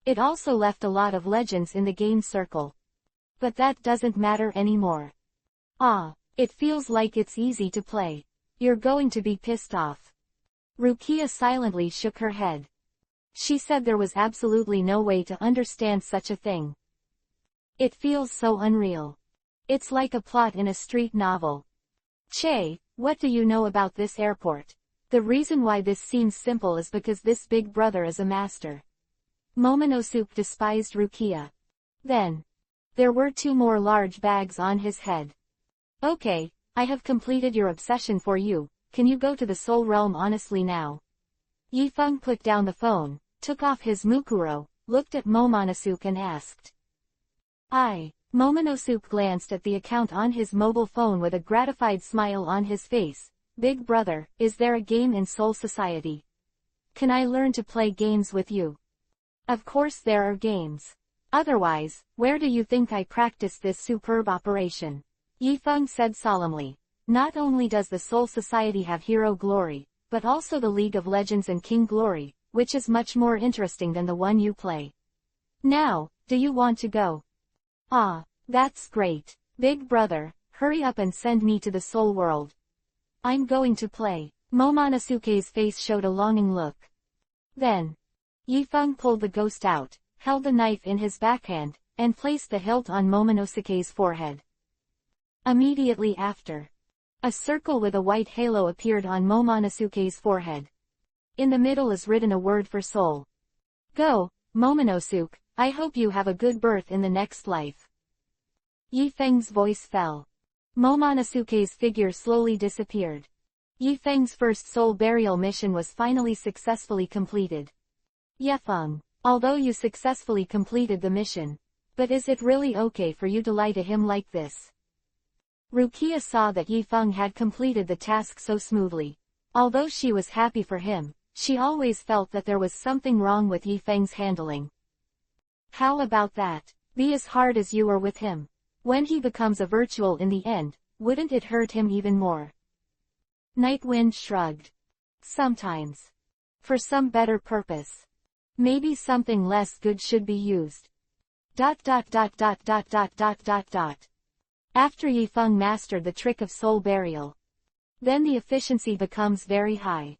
A: It also left a lot of legends in the game circle. But that doesn't matter anymore. Ah, it feels like it's easy to play. You're going to be pissed off. Rukia silently shook her head. She said there was absolutely no way to understand such a thing. It feels so unreal. It's like a plot in a street novel. Che, what do you know about this airport? The reason why this seems simple is because this big brother is a master. Momonosuke despised Rukia. Then, there were 2 more large bags on his head. Okay, I have completed your obsession for you, can you go to the Soul Realm honestly now? Yifeng put down the phone, took off his Mukuro, looked at Momonosuke and asked. Momonosuke glanced at the account on his mobile phone with a gratified smile on his face. Big brother, is there a game in Soul Society? Can I learn to play games with you? Of course there are games. Otherwise, where do you think I practice this superb operation? Yifeng said solemnly. Not only does the Soul Society have Hero Glory, but also the League of Legends and King Glory, which is much more interesting than the one you play. Now, do you want to go? Ah, that's great. Big brother, hurry up and send me to the Soul World. I'm going to play. Momonosuke's face showed a longing look. Then, Yifeng pulled the ghost out, held the knife in his backhand, and placed the hilt on Momonosuke's forehead. Immediately after, a circle with a white halo appeared on Momonosuke's forehead. In the middle is written a word for soul. Go, Momonosuke, I hope you have a good birth in the next life. Yifeng's voice fell. Momonosuke's figure slowly disappeared. Yifeng's first soul burial mission was finally successfully completed. Yifeng, although you successfully completed the mission, but is it really okay for you to lie to him like this? Rukia saw that Yifeng had completed the task so smoothly. Although she was happy for him, she always felt that there was something wrong with Yifeng's handling. How about that? Be as hard as you were with him. When he becomes a virtual in the end, wouldn't it hurt him even more? Nightwind shrugged. Sometimes. For some better purpose. Maybe something less good should be used. ... After Yifeng mastered the trick of soul burial. Then the efficiency becomes very high.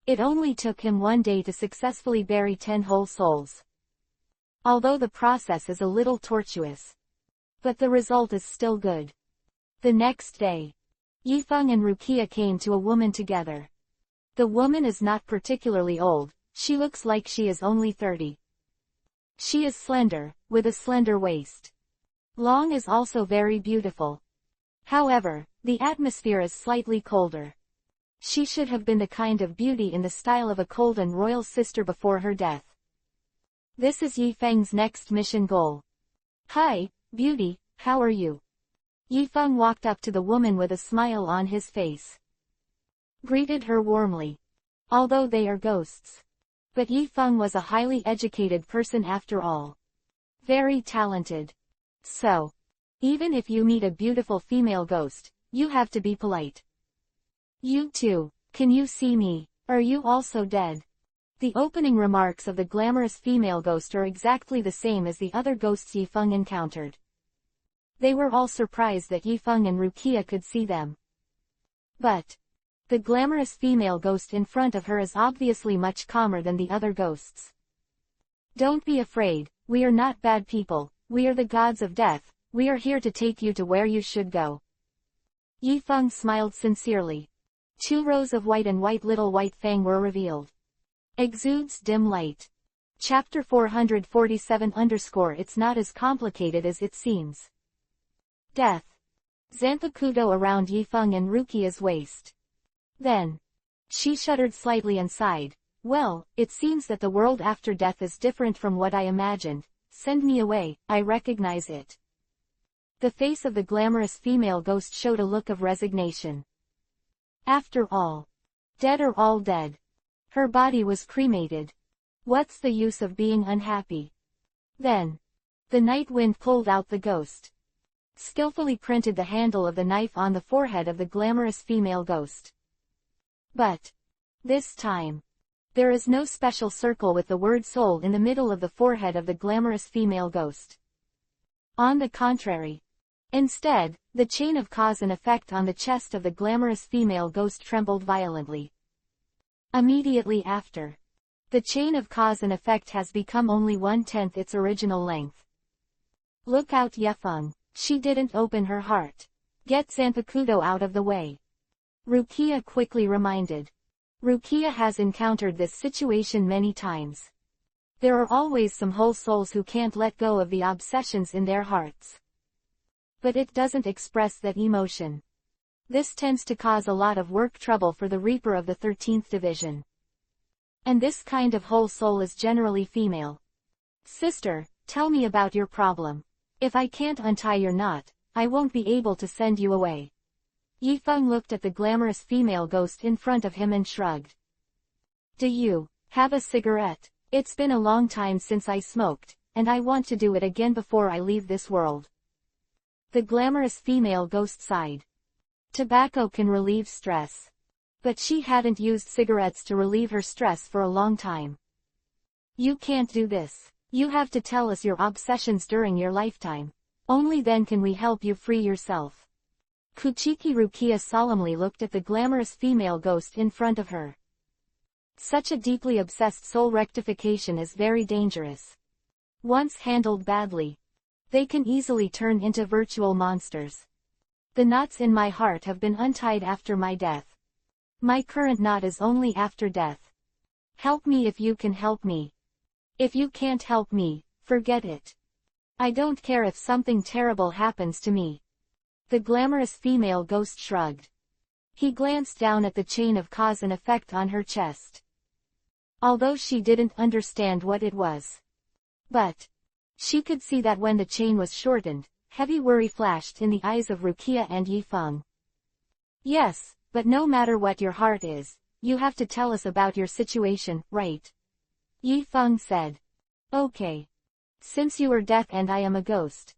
A: It only took him 1 day to successfully bury 10 whole souls. Although the process is a little tortuous. But the result is still good. The next day, Yifeng and Rukia came to a woman together. The woman is not particularly old, she looks like she is only 30. She is slender, with a slender waist. Long is also very beautiful. However, the atmosphere is slightly colder. She should have been the kind of beauty in the style of a cold and royal sister before her death. This is Yifeng's next mission goal. Hi, beauty, how are you? Yifeng walked up to the woman with a smile on his face. Greeted her warmly. Although they are ghosts. But Yifeng was a highly educated person after all. Very talented. So, even if you meet a beautiful female ghost, you have to be polite. You too, can you see me? Are you also dead? The opening remarks of the glamorous female ghost are exactly the same as the other ghosts Yifeng encountered. They were all surprised that Yifeng and Rukia could see them. But the glamorous female ghost in front of her is obviously much calmer than the other ghosts. Don't be afraid, we are not bad people, we are the gods of death, we are here to take you to where you should go. Yifeng smiled sincerely. 2 rows of white and white little white fang were revealed. Exudes dim light. Chapter 447 _ It's not as complicated as it seems. Death. Zanpakuto around Yifeng and Rukia's waist. Then. She shuddered slightly and sighed. Well, it seems that the world after death is different from what I imagined. Send me away, I recognize it. The face of the glamorous female ghost showed a look of resignation. After all. Dead are all dead. Her body was cremated. What's the use of being unhappy? Then. The night wind pulled out the ghost. Skillfully printed the handle of the knife on the forehead of the glamorous female ghost. But. This time. There is no special circle with the word soul in the middle of the forehead of the glamorous female ghost. On the contrary. Instead, the chain of cause and effect on the chest of the glamorous female ghost trembled violently. Immediately after. The chain of cause and effect has become only 1/10 its original length. Look out Yifeng, she didn't open her heart. Get Zanpakuto out of the way. Rukia quickly reminded. Rukia has encountered this situation many times. There are always some whole souls who can't let go of the obsessions in their hearts. But it doesn't express that emotion. This tends to cause a lot of work trouble for the Reaper of the 13th Division. And this kind of whole soul is generally female. Sister, tell me about your problem. If I can't untie your knot, I won't be able to send you away. Yifeng looked at the glamorous female ghost in front of him and shrugged. Do you have a cigarette? It's been a long time since I smoked, and I want to do it again before I leave this world. The glamorous female ghost sighed. Tobacco can relieve stress. But she hadn't used cigarettes to relieve her stress for a long time. You can't do this. You have to tell us your obsessions during your lifetime. Only then can we help you free yourself. Kuchiki Rukia solemnly looked at the glamorous female ghost in front of her. Such a deeply obsessed soul rectification is very dangerous. Once handled badly, they can easily turn into virtual monsters. The knots in my heart have been untied after my death. My current knot is only after death. Help me if you can help me. If you can't help me, forget it. I don't care if something terrible happens to me. The glamorous female ghost shrugged. He glanced down at the chain of cause and effect on her chest. Although she didn't understand what it was. But she could see that when the chain was shortened, Heavy worry flashed in the eyes of Rukia and Yifeng. Yes, but no matter what your heart is, you have to tell us about your situation, right? Yifeng said. Okay. Since you are deaf and I am a ghost,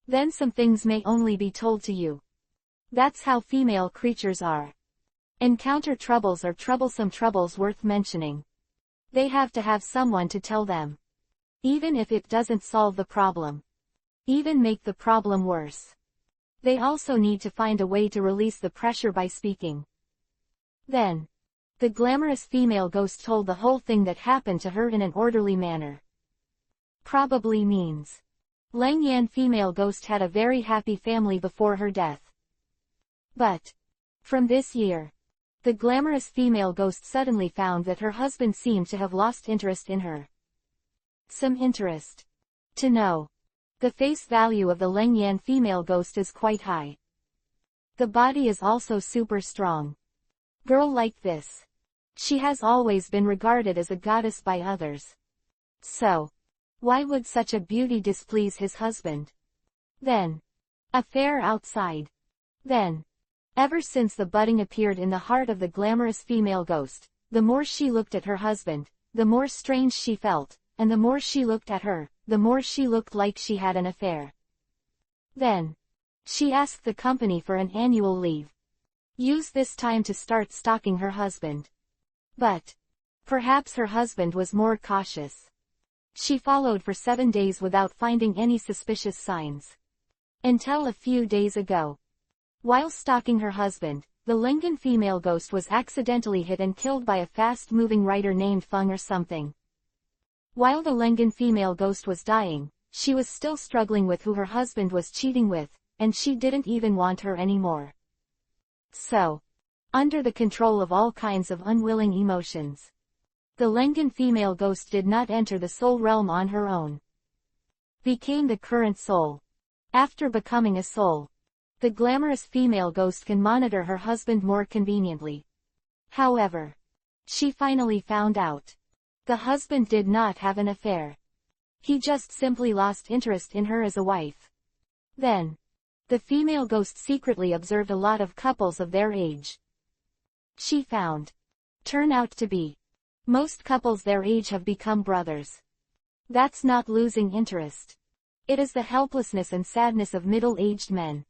A: then some things may only be told to you. That's how female creatures are. Encounter troubles or troublesome troubles worth mentioning. They have to have someone to tell them. Even if it doesn't solve the problem. Even make the problem worse. They also need to find a way to release the pressure by speaking. Then, the glamorous female ghost told the whole thing that happened to her in an orderly manner. Probably means Lang Yan female ghost had a very happy family before her death. But, from this year, the glamorous female ghost suddenly found that her husband seemed to have lost interest in her. Some interest. To know. The face value of the Lang Yan female ghost is quite high. The body is also super strong. Girl like this. She has always been regarded as a goddess by others. So, why would such a beauty displease his husband? Then, affair outside. Then, ever since the budding appeared in the heart of the glamorous female ghost, the more she looked at her husband, the more strange she felt, and the more she looked at her, the more she looked like she had an affair. Then, she asked the company for an annual leave. Use this time to start stalking her husband. But, perhaps her husband was more cautious. She followed for 7 days without finding any suspicious signs. Until a few days ago. While stalking her husband, the Lengan female ghost was accidentally hit and killed by a fast-moving rider named Feng or something. While the Lengan female ghost was dying, she was still struggling with who her husband was cheating with, and she didn't even want her anymore. So, under the control of all kinds of unwilling emotions, the Lengan female ghost did not enter the soul realm on her own. Became the current soul. After becoming a soul, the glamorous female ghost can monitor her husband more conveniently. However, she finally found out. The husband did not have an affair. He just simply lost interest in her as a wife. Then, the female ghost secretly observed a lot of couples of their age. She found. Turn out to be. Most couples their age have become brothers. That's not losing interest. It is the helplessness and sadness of middle-aged men.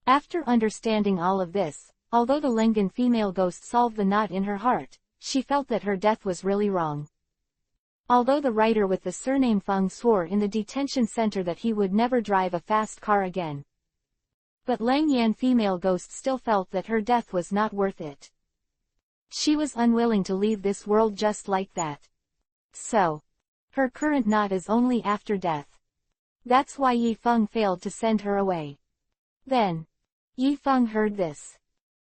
A: After understanding all of this, although the Lengan female ghost solved the knot in her heart, she felt that her death was really wrong. Although the writer with the surname Feng swore in the detention center that he would never drive a fast car again. But Lang Yan female ghost still felt that her death was not worth it. She was unwilling to leave this world just like that. So, her current knot is only after death. That's why Yifeng failed to send her away. Then, Yifeng heard this.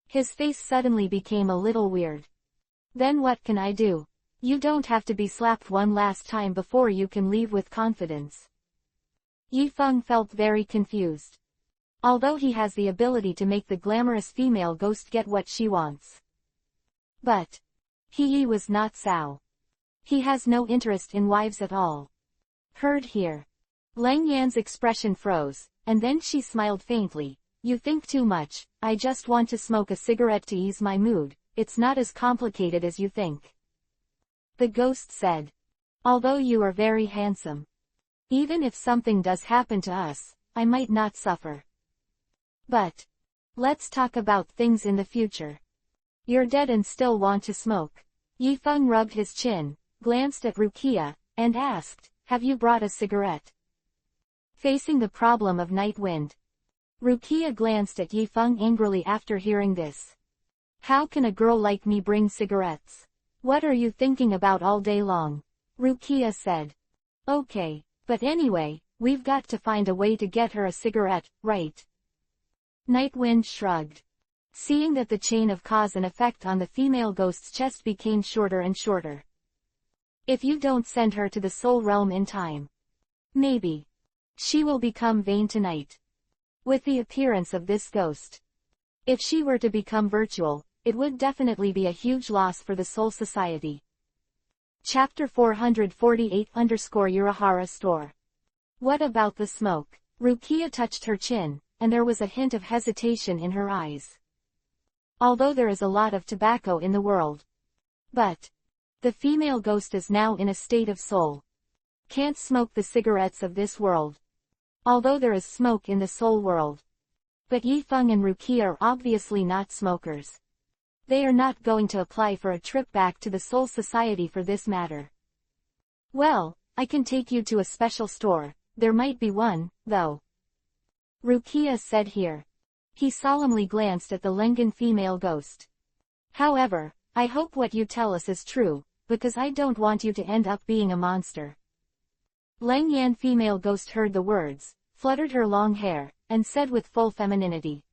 A: His face suddenly became a little weird. Then what can I do? You don't have to be slapped one last time before you can leave with confidence. Yifeng felt very confused. Although he has the ability to make the glamorous female ghost get what she wants. But, he was not Sao. He has no interest in wives at all. Heard here. Lang Yan's expression froze, and then she smiled faintly. You think too much, I just want to smoke a cigarette to ease my mood, it's not as complicated as you think. The ghost said. Although you are very handsome. Even if something does happen to us, I might not suffer. But, let's talk about things in the future. You're dead and still want to smoke. Yifeng rubbed his chin, glanced at Rukia, and asked, have you brought a cigarette? Facing the problem of night wind. Rukia glanced at Yifeng angrily after hearing this. How can a girl like me bring cigarettes? What are you thinking about all day long? Rukia said. Okay, but anyway, we've got to find a way to get her a cigarette, right? Nightwind shrugged. Seeing that the chain of cause and effect on the female ghost's chest became shorter and shorter. If you don't send her to the soul realm in time, maybe she will become vain tonight. With the appearance of this ghost. If she were to become virtual, it would definitely be a huge loss for the Soul Society. Chapter 448 _ Urahara Store. What about the smoke? Rukia touched her chin, and there was a hint of hesitation in her eyes. Although there is a lot of tobacco in the world. But the female ghost is now in a state of soul. Can't smoke the cigarettes of this world. Although there is smoke in the soul world. But Yifeng and Rukia are obviously not smokers. They are not going to apply for a trip back to the Soul Society for this matter. Well, I can take you to a special store, there might be one, though. Rukia said here. He solemnly glanced at the Lengan female ghost. However, I hope what you tell us is true, because I don't want you to end up being a monster. Leng Yan female ghost heard the words, fluttered her long hair, and said with full femininity.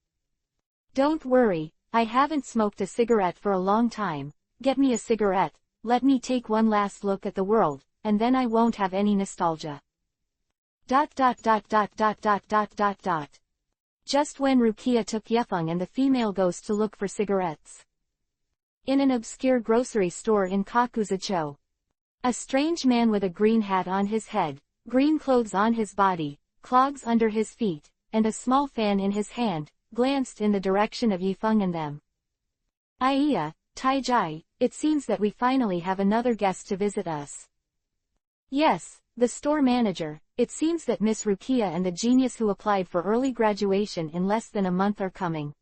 A: Don't worry, I haven't smoked a cigarette for a long time, get me a cigarette, let me take one last look at the world, and then I won't have any nostalgia. ... Just when Rukia took Yifeng and the female ghost to look for cigarettes. In an obscure grocery store in Kakuzucho. A strange man with a green hat on his head, green clothes on his body, clogs under his feet, and a small fan in his hand, glanced in the direction of Yifeng and them. Aiya, Taijai, it seems that we finally have another guest to visit us. Yes, the store manager, it seems that Miss Rukia and the genius who applied for early graduation in less than a month are coming.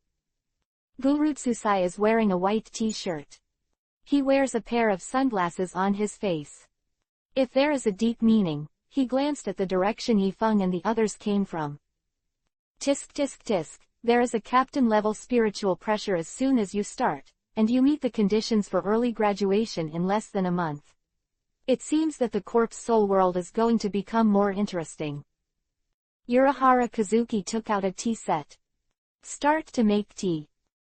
A: Gurutsusai is wearing a white t-shirt. He wears a pair of sunglasses on his face. If there is a deep meaning, he glanced at the direction Yifeng and the others came from. Tisk tisk tisk, there is a captain-level spiritual pressure as soon as you start, and you meet the conditions for early graduation in less than a month. It seems that the corpse soul world is going to become more interesting. Urahara Kazuki took out a tea set. Start to make tea.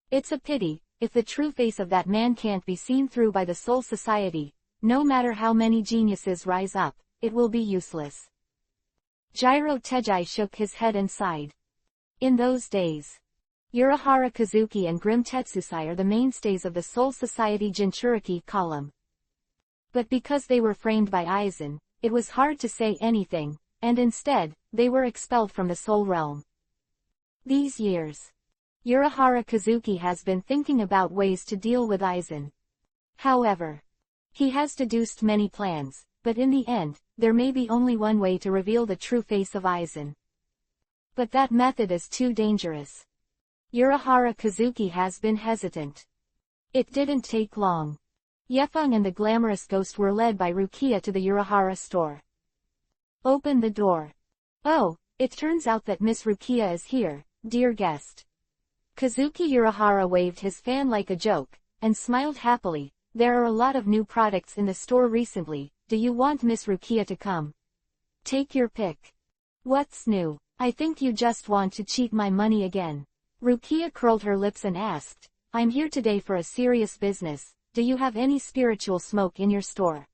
A: It's a pity, if the true face of that man can't be seen through by the Soul Society, no matter how many geniuses rise up, it will be useless. Jiro Tejai shook his head and sighed. In those days, Urahara Kazuki and Grim Tetsusai are the mainstays of the Soul Society Jinchuriki column. But because they were framed by Aizen, it was hard to say anything, and instead, they were expelled from the Soul Realm. These years, Urahara Kazuki has been thinking about ways to deal with Aizen. However, he has deduced many plans, but in the end, there may be only one way to reveal the true face of Aizen. But that method is too dangerous. Urahara Kazuki has been hesitant. It didn't take long. Yifeng and the glamorous ghost were led by Rukia to the Urahara store. Open the door. Oh, it turns out that Miss Rukia is here, dear guest. Kazuki Urahara waved his fan like a joke, and smiled happily. There are a lot of new products in the store recently, do you want Miss Rukia to come? Take your pick. What's new? I think you just want to cheat my money again. Rukia curled her lips and asked, I'm here today for a serious business. Do you have any spiritual smoke in your store?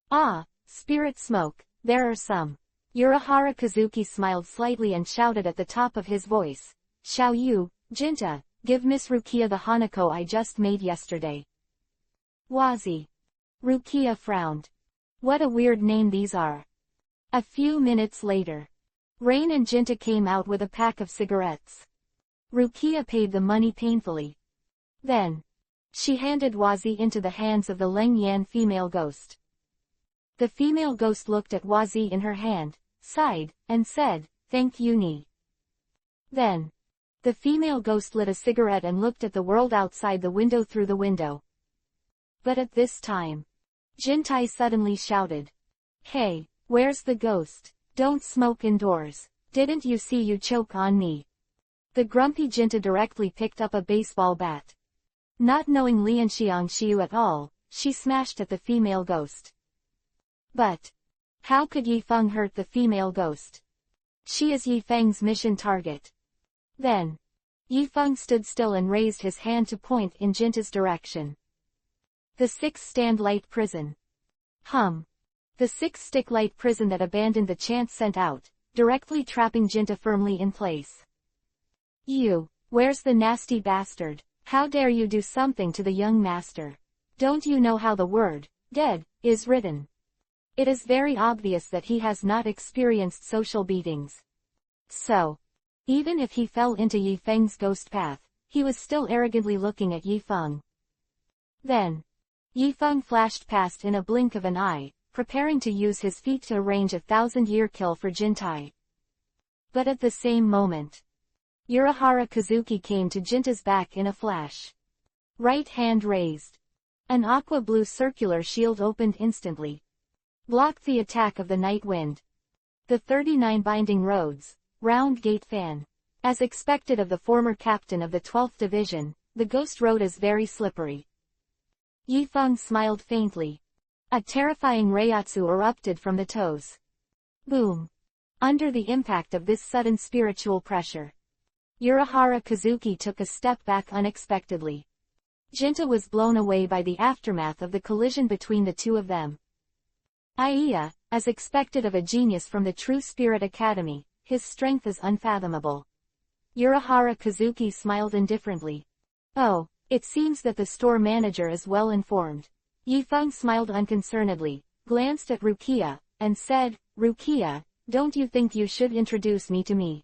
A: Ah, spirit smoke, there are some. Urahara Kazuki smiled slightly and shouted at the top of his voice. Xiao Yu, Jinta, give Miss Rukia the Hanako I just made yesterday. Wazi. Rukia frowned. What a weird name these are. A few minutes later, Rain and Jinta came out with a pack of cigarettes. Rukia paid the money painfully. Then, she handed Wazi into the hands of the Leng Yan female ghost. The female ghost looked at Wazi in her hand, sighed, and said, Thank you Ni. Then, the female ghost lit a cigarette and looked at the world outside the window through the window. But at this time, Jintai suddenly shouted. Hey, where's the ghost? Don't smoke indoors. Didn't you see you choke on me? The grumpy Jinta directly picked up a baseball bat. Not knowing Lianxiang Xiu at all, she smashed at the female ghost. But how could Yifeng hurt the female ghost? She is Yifeng's mission target. Then, Yifeng stood still and raised his hand to point in Jinta's direction. The 6-stand light prison. The 6-stick light prison that abandoned the chance sent out, directly trapping Jinta firmly in place. You, where's the nasty bastard? How dare you do something to the young master? Don't you know how the word, dead, is written? It is very obvious that he has not experienced social beatings. So, even if he fell into Yi Feng's ghost path, he was still arrogantly looking at Yi Feng. Then, Yi Feng flashed past in a blink of an eye, preparing to use his feet to arrange a 1,000-year kill for Jintai. But at the same moment, Urahara Kazuki came to Jinta's back in a flash. Right hand raised. An aqua-blue circular shield opened instantly. Blocked the attack of the night wind. The 39 binding roads, round gate fan. As expected of the former captain of the 12th Division, the ghost road is very slippery. Yi Feng smiled faintly. A terrifying reiatsu erupted from the toes. Boom. Under the impact of this sudden spiritual pressure, Urahara Kazuki took a step back unexpectedly. Jinta was blown away by the aftermath of the collision between the two of them. Aiya, as expected of a genius from the True Spirit Academy, his strength is unfathomable. Urahara Kazuki smiled indifferently. Oh, it seems that the store manager is well informed. Yi Feng smiled unconcernedly, glanced at Rukia, and said, Rukia, don't you think you should introduce me to me?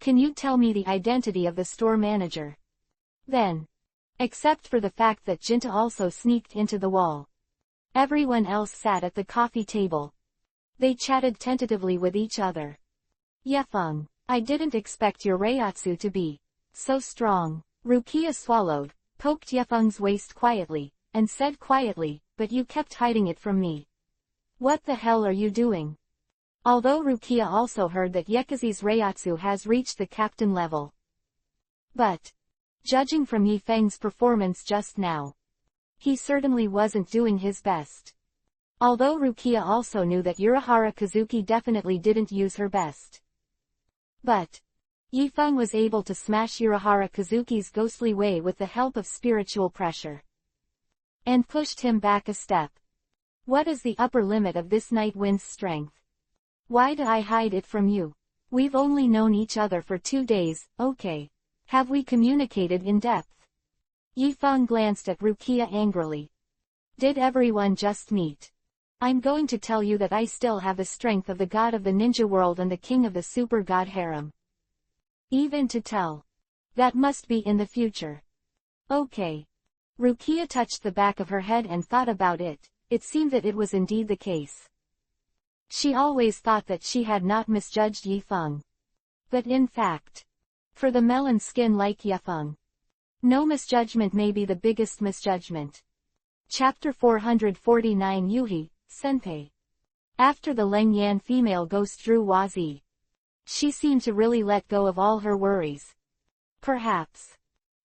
A: Can you tell me the identity of the store manager? Then, except for the fact that Jinta also sneaked into the wall, everyone else sat at the coffee table. They chatted tentatively with each other. Yefeng, I didn't expect your reiatsu to be so strong. Rukia swallowed, poked Yefeng's waist quietly, and said quietly, but you kept hiding it from me. What the hell are you doing? Although Rukia also heard that Yekazi's reiatsu has reached the captain level. But, judging from Yi Feng's performance just now, he certainly wasn't doing his best. Although Rukia also knew that Urahara Kazuki definitely didn't use her best. But, Yi Feng was able to smash Urahara Kazuki's ghostly way with the help of spiritual pressure. And pushed him back a step. What is the upper limit of this night wind's strength? Why do I hide it from you? We've only known each other for 2 days, okay. Have we communicated in depth? Yi Feng glanced at Rukia angrily. Did everyone just meet? I'm going to tell you that I still have the strength of the god of the ninja world and the king of the super god harem. Even to tell. That must be in the future. Okay. Rukia touched the back of her head and thought about it. It seemed that it was indeed the case. She always thought that she had not misjudged Yi Feng. But in fact, for the melon skin like Yefeng, no misjudgment may be the biggest misjudgment. Chapter 449 Yuhi, Senpei. After the Leng Yan female ghost drew Wazi, she seemed to really let go of all her worries. Perhaps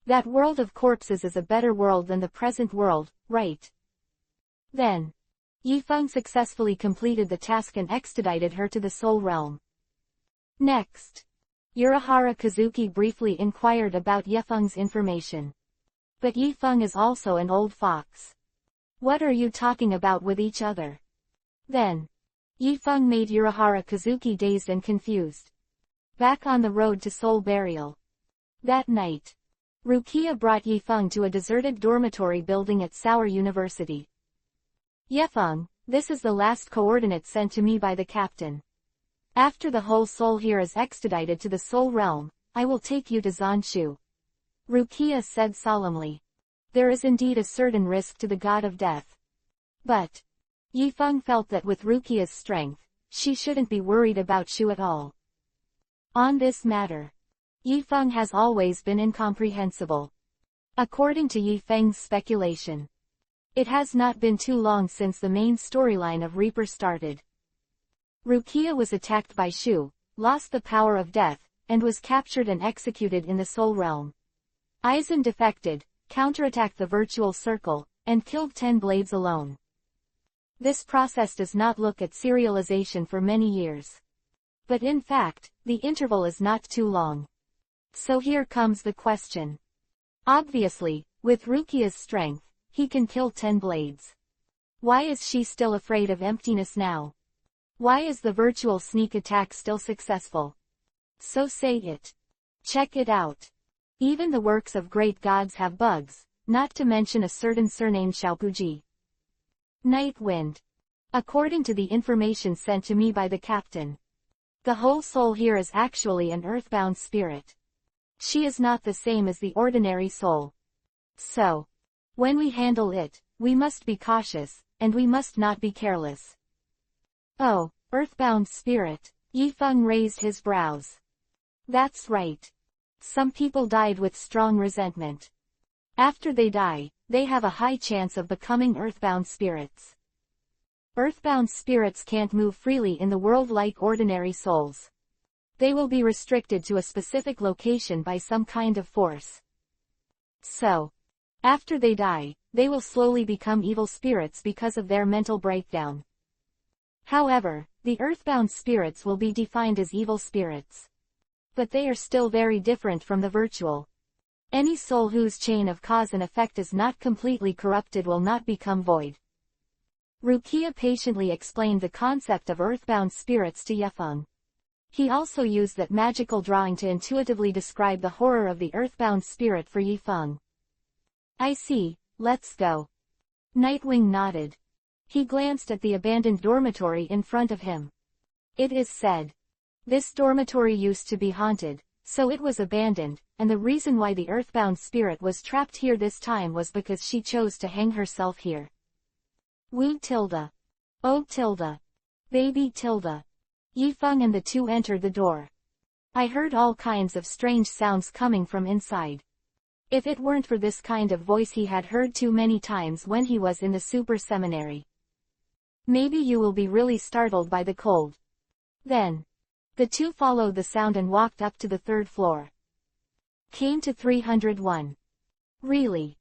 A: that world of corpses is a better world than the present world, right? Then, Yi Feng successfully completed the task and extradited her to the Soul Realm. Next, Urahara Kazuki briefly inquired about Yefeng's information. But Yi Feng is also an old fox. What are you talking about with each other? Then, Yi Feng made Urahara Kazuki dazed and confused. Back on the road to Soul Burial. That night, Rukia brought Yi Feng to a deserted dormitory building at Sour University. Yefeng, this is the last coordinate sent to me by the captain. After the whole soul here is extradited to the Soul Realm, I will take you to Zanshu. Rukia said solemnly. There is indeed a certain risk to the god of death. But, Yi Feng felt that with Rukia's strength, she shouldn't be worried about Shu at all. On this matter, Yi Feng has always been incomprehensible. According to Yi Feng's speculation, it has not been too long since the main storyline of Reaper started. Rukia was attacked by Shu, lost the power of death, and was captured and executed in the Soul Realm. Aizen defected, counterattacked the virtual circle, and killed 10 blades alone. This process does not look at serialization for many years. But in fact, the interval is not too long. So here comes the question. Obviously, with Rukia's strength, he can kill 10 blades. Why is she still afraid of emptiness now? Why is the virtual sneak attack still successful? So say it. Check it out. Even the works of great gods have bugs, not to mention a certain surnamed Xiaopuji. Night Wind. According to the information sent to me by the captain, The whole soul here is actually an earthbound spirit. She is not the same as the ordinary soul. So, when we handle it, we must be cautious, and we must not be careless. Oh, earthbound spirit. Yifeng raised his brows. That's right. Some people died with strong resentment. After they die, they have a high chance of becoming earthbound spirits. Earthbound spirits can't move freely in the world like ordinary souls. They will be restricted to a specific location by some kind of force. So, after they die, they will slowly become evil spirits because of their mental breakdown. However, the earthbound spirits will be defined as evil spirits. But they are still very different from the virtual. Any soul whose chain of cause and effect is not completely corrupted will not become void. Rukia patiently explained the concept of earthbound spirits to Yifeng. He also used that magical drawing to intuitively describe the horror of the earthbound spirit for Yifeng. I see, let's go. Nightwing nodded. He glanced at the abandoned dormitory in front of him. It is said. This dormitory used to be haunted, so it was abandoned, and the reason why the earthbound spirit was trapped here this time was because she chose to hang herself here. Woo Tilda. Oh Tilda. Baby Tilda. Yifeng and the two entered the door. I heard all kinds of strange sounds coming from inside. If it weren't for this kind of voice he had heard too many times when he was in the super seminary. Maybe you will be really startled by the cold. Then, the two followed the sound and walked up to the third floor. Came to 301. Really?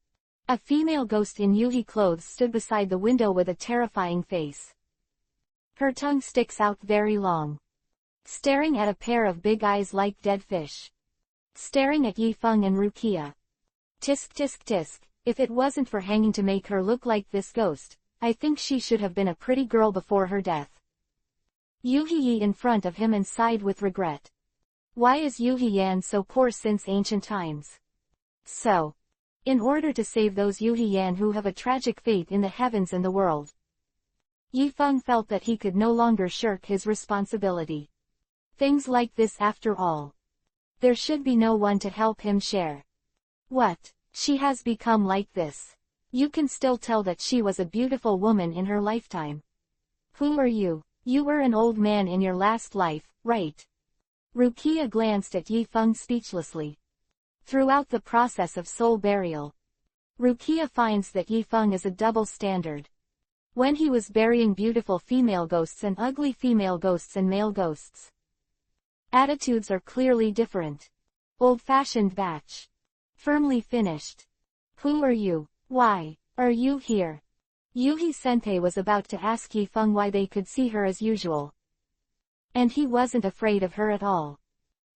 A: A female ghost in Yuhi clothes stood beside the window with a terrifying face. Her tongue sticks out very long. Staring at a pair of big eyes like dead fish. Staring at Yifeng and Rukia. Tisk tisk tisk, if it wasn't for hanging to make her look like this ghost, I think she should have been a pretty girl before her death. Yuhi in front of him and sighed with regret. Why is Yuhi Yan so poor since ancient times? So, in order to save those Yuhi Yan who have a tragic fate in the heavens and the world, Yifeng felt that he could no longer shirk his responsibility. Things like this after all. There should be no one to help him share. What? She has become like this. You can still tell that she was a beautiful woman in her lifetime. Who are you? You were an old man in your last life, right? Rukia glanced at Yifeng speechlessly. Throughout the process of soul burial, Rukia finds that Yifeng is a double standard. When he was burying beautiful female ghosts and ugly female ghosts and male ghosts, attitudes are clearly different. Old-fashioned batch. Firmly finished. Who are you? Why are you here? Yuhi Senpei was about to ask Yifeng why they could see her as usual. And he wasn't afraid of her at all.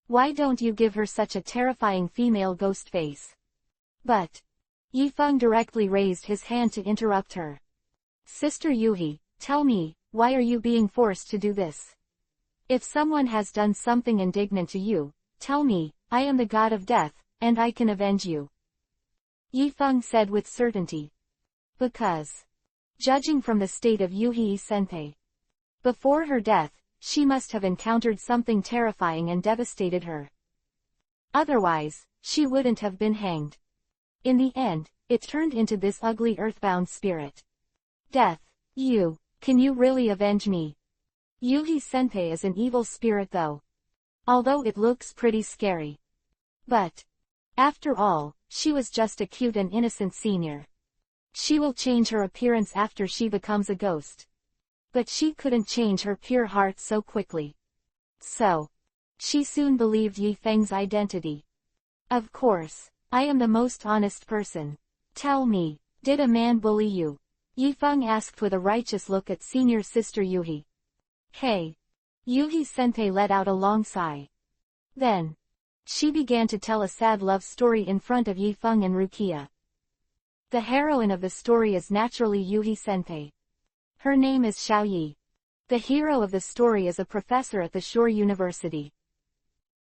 A: Why don't you give her such a terrifying female ghost face? But Yifeng directly raised his hand to interrupt her. Sister Yuhi, tell me, why are you being forced to do this? If someone has done something indignant to you, tell me, I am the god of death, and I can avenge you. Yifeng said with certainty. Because, judging from the state of Yuhi Senpei, before her death, she must have encountered something terrifying and devastated her. Otherwise, she wouldn't have been hanged. In the end, it turned into this ugly earthbound spirit. Death, can you really avenge me? Yuhi Senpei is an evil spirit though. Although it looks pretty scary. But, after all, she was just a cute and innocent senior. She will change her appearance after she becomes a ghost. But she couldn't change her pure heart so quickly. So, she soon believed Yifeng's identity. Of course, I am the most honest person. Tell me, did a man bully you? Yifeng asked with a righteous look at senior sister Yuhi. Hey. Yuhi Senpei let out a long sigh. Then, she began to tell a sad love story in front of Yifeng and Rukia. The heroine of the story is naturally Yuhi Senpei. Her name is Xiaoyi. The hero of the story is a professor at the Shore University.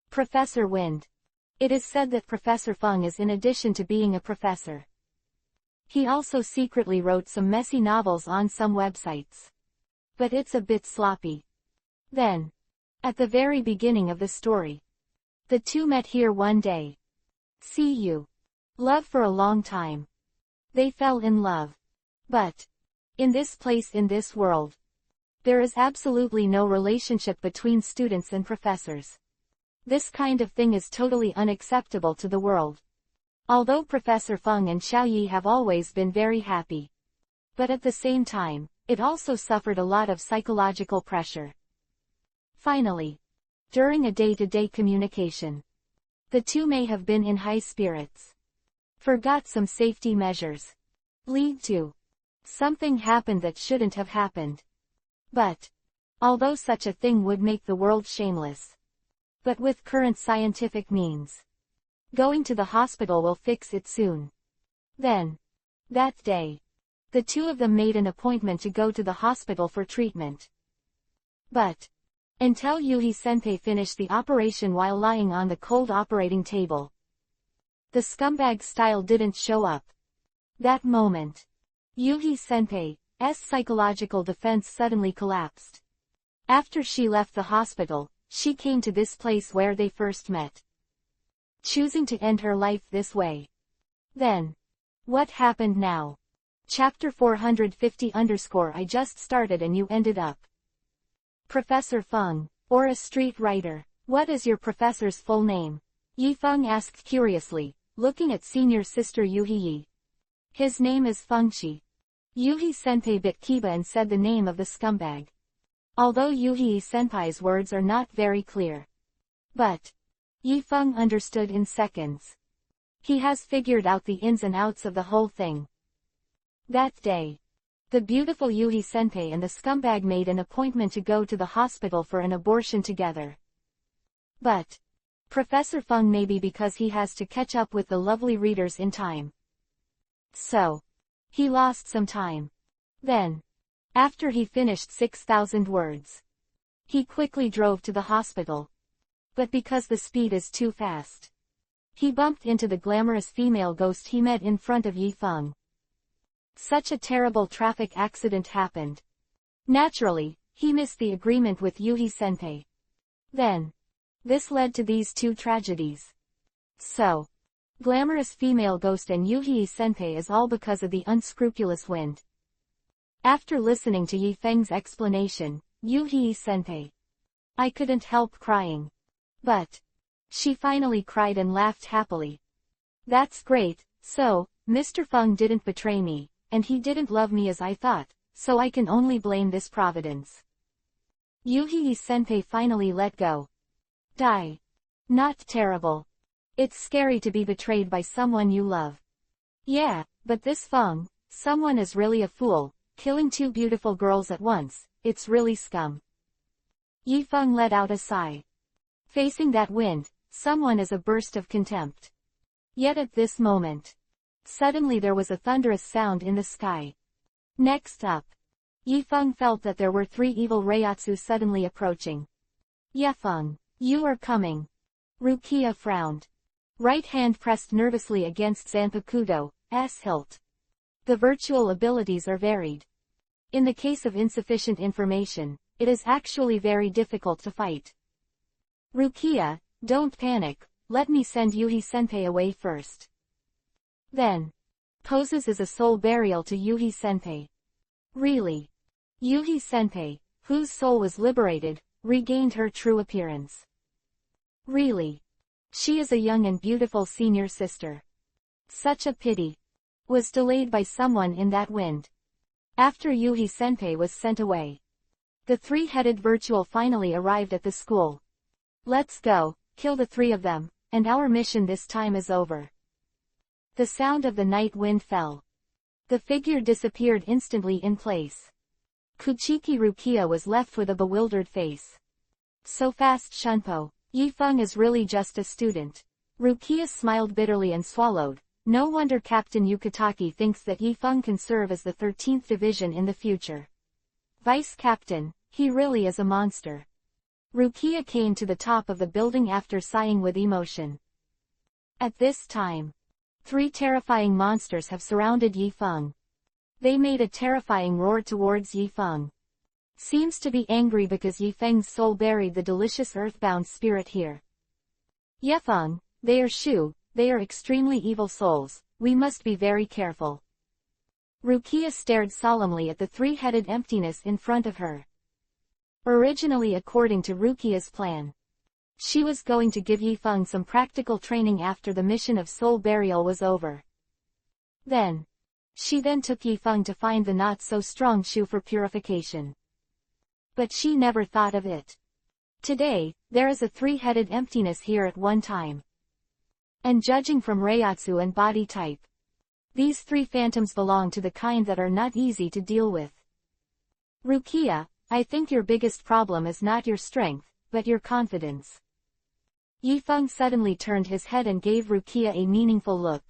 A: Professor Wind. It is said that Professor Feng is in addition to being a professor. He also secretly wrote some messy novels on some websites. But it's a bit sloppy. Then, At the very beginning of the story, the two met here one day. See you. Love for a long time. They fell in love. But in this place, in this world, there is absolutely no relationship between students and professors. This kind of thing is totally unacceptable to the world. Although Professor Feng and Xiao Yi have always been very happy, but at the same time, it also suffered a lot of psychological pressure. Finally, during a day-to-day communication, the two may have been in high spirits, forgot some safety measures, lead to something happened that shouldn't have happened. But although such a thing would make the world shameless, but with current scientific means, going to the hospital will fix it soon. Then, that day, the two of them made an appointment to go to the hospital for treatment. But until Yuhi-senpai finished the operation while lying on the cold operating table, the scumbag style didn't show up. That moment, Yuhi-senpai's psychological defense suddenly collapsed. After she left the hospital, she came to this place where they first met, choosing to end her life this way. Then, what happened now? Chapter 450_I just started and you ended up. Professor Feng, or a street writer. What is your professor's full name? Yi Feng asked curiously, looking at senior sister Yuhi Yi. His name is Fengqi. Yuhi-senpai bit Kiba and said the name of the scumbag. Although Yuhi-senpai's words are not very clear, but Yi Feng understood in seconds. He has figured out the ins and outs of the whole thing. That day, the beautiful Yuhi-senpai and the scumbag made an appointment to go to the hospital for an abortion together. But Professor Feng, maybe because he has to catch up with the lovely readers in time, so he lost some time. Then, after he finished 6,000 words, he quickly drove to the hospital. But because the speed is too fast, he bumped into the glamorous female ghost he met in front of Yi Feng. Such a terrible traffic accident happened. Naturally, he missed the agreement with Yuhi-senpai. Then, this led to these two tragedies. So, glamorous female ghost and Yuhi-senpai is all because of the unscrupulous wind. After listening to Yi Feng's explanation, Yuhi-senpai, I couldn't help crying. But she finally cried and laughed happily. That's great. So, Mr. Feng didn't betray me, and he didn't love me as I thought, so I can only blame this providence. Yuhi-senpai finally let go. Die. Not terrible. It's scary to be betrayed by someone you love. Yeah, but this Feng, someone is really a fool, killing two beautiful girls at once, it's really scum. Yi Feng let out a sigh. Facing that wind, someone is a burst of contempt. Yet at this moment, suddenly there was a thunderous sound in the sky. Next up, Yi Feng felt that there were three evil Reiatsu suddenly approaching. Ye Feng, you are coming. Rukia frowned. Right hand pressed nervously against Zanpakudo's hilt. The virtual abilities are varied. In the case of insufficient information, it is actually very difficult to fight. Rukia, don't panic, let me send Yuhi-senpai away first. Then, poses as a soul burial to Yuhi-senpai. Really? Yuhi-senpai, whose soul was liberated, regained her true appearance. Really? She is a young and beautiful senior sister. Such a pity. Was delayed by someone in that wind. After Yuhi-senpai was sent away, the three-headed virtual finally arrived at the school. Let's go, kill the three of them, and our mission this time is over. The sound of the night wind fell. The figure disappeared instantly in place. Kuchiki Rukia was left with a bewildered face. So fast, Shunpo. Yi Feng is really just a student. Rukia smiled bitterly and swallowed. No wonder Captain Yukitaki thinks that Yi Feng can serve as the 13th division in the future. Vice Captain, he really is a monster. Rukia came to the top of the building after sighing with emotion. At this time, three terrifying monsters have surrounded Yi Feng. They made a terrifying roar towards Yi Feng. Seems to be angry because Yifeng's soul buried the delicious earthbound spirit here. Yifeng, they are Shu, they are extremely evil souls, we must be very careful. Rukia stared solemnly at the three-headed emptiness in front of her. Originally, according to Rukia's plan, she was going to give Yifeng some practical training after the mission of soul burial was over. She then took Yifeng to find the not-so-strong Shu for purification. But she never thought of it. Today, there is a three-headed emptiness here at one time. And judging from Reiatsu and body type, these three phantoms belong to the kind that are not easy to deal with. Rukia, I think your biggest problem is not your strength, but your confidence. Yifeng suddenly turned his head and gave Rukia a meaningful look.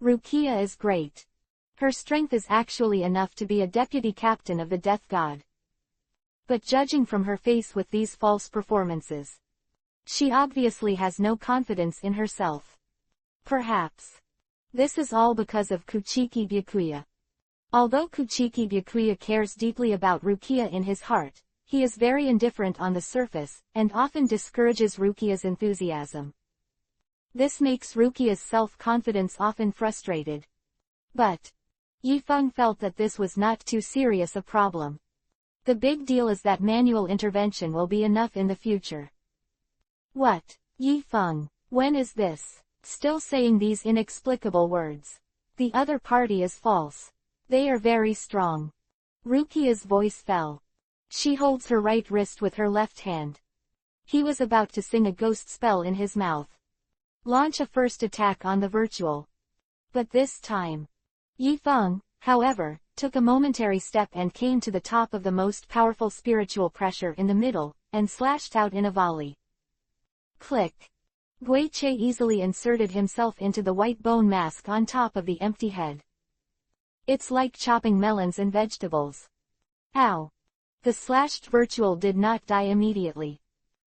A: Rukia is great. Her strength is actually enough to be a deputy captain of the death god. But judging from her face with these false performances, she obviously has no confidence in herself. Perhaps this is all because of Kuchiki Byakuya. Although Kuchiki Byakuya cares deeply about Rukia in his heart, he is very indifferent on the surface, and often discourages Rukia's enthusiasm. This makes Rukia's self-confidence often frustrated. But Yifeng felt that this was not too serious a problem. The big deal is that manual intervention will be enough in the future. What? Yifeng, when is this? Still saying these inexplicable words. The other party is false. They are very strong. Rukia's voice fell. She holds her right wrist with her left hand. He was about to sing a ghost spell in his mouth. Launch a first attack on the virtual. But this time, Yifeng, however, took a momentary step and came to the top of the most powerful spiritual pressure in the middle, and slashed out in a volley. Click. Guiche easily inserted himself into the white bone mask on top of the empty head. It's like chopping melons and vegetables. Ow. The slashed virtual did not die immediately.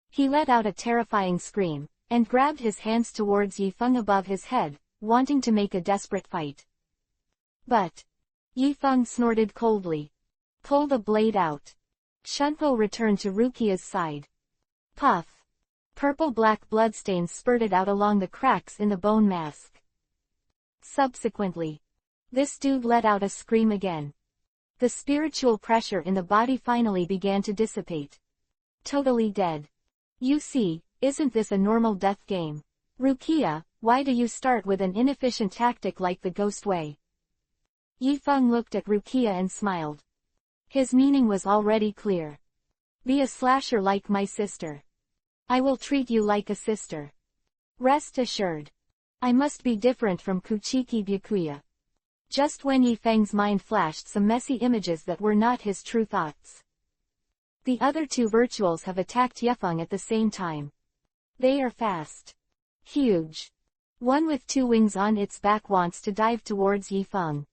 A: He let out a terrifying scream, and grabbed his hands towards Yifeng above his head, wanting to make a desperate fight. But Yifeng snorted coldly. Pull the blade out. Shunpo returned to Rukia's side. Puff. Purple-black bloodstains spurted out along the cracks in the bone mask. Subsequently, this dude let out a scream again. The spiritual pressure in the body finally began to dissipate. Totally dead. You see, isn't this a normal death game? Rukia, why do you start with an inefficient tactic like the ghost way? Yifeng looked at Rukia and smiled. His meaning was already clear. Be a slasher like my sister. I will treat you like a sister. Rest assured. I must be different from Kuchiki Byakuya. Just when Yifeng's mind flashed some messy images that were not his true thoughts. The other two virtuals have attacked Yifeng at the same time. They are fast. Huge. One with two wings on its back wants to dive towards Yifeng.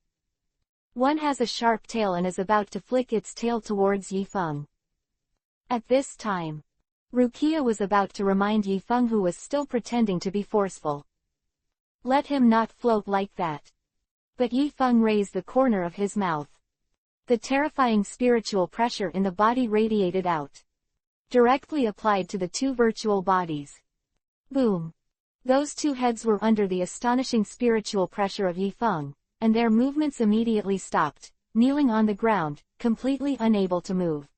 A: One has a sharp tail and is about to flick its tail towards Yifeng. At this time, Rukia was about to remind Yifeng, who was still pretending to be forceful. Let him not float like that. But Yifeng raised the corner of his mouth. The terrifying spiritual pressure in the body radiated out, directly applied to the two virtual bodies. Boom. Those two heads were under the astonishing spiritual pressure of Yifeng, and their movements immediately stopped, kneeling on the ground, completely unable to move.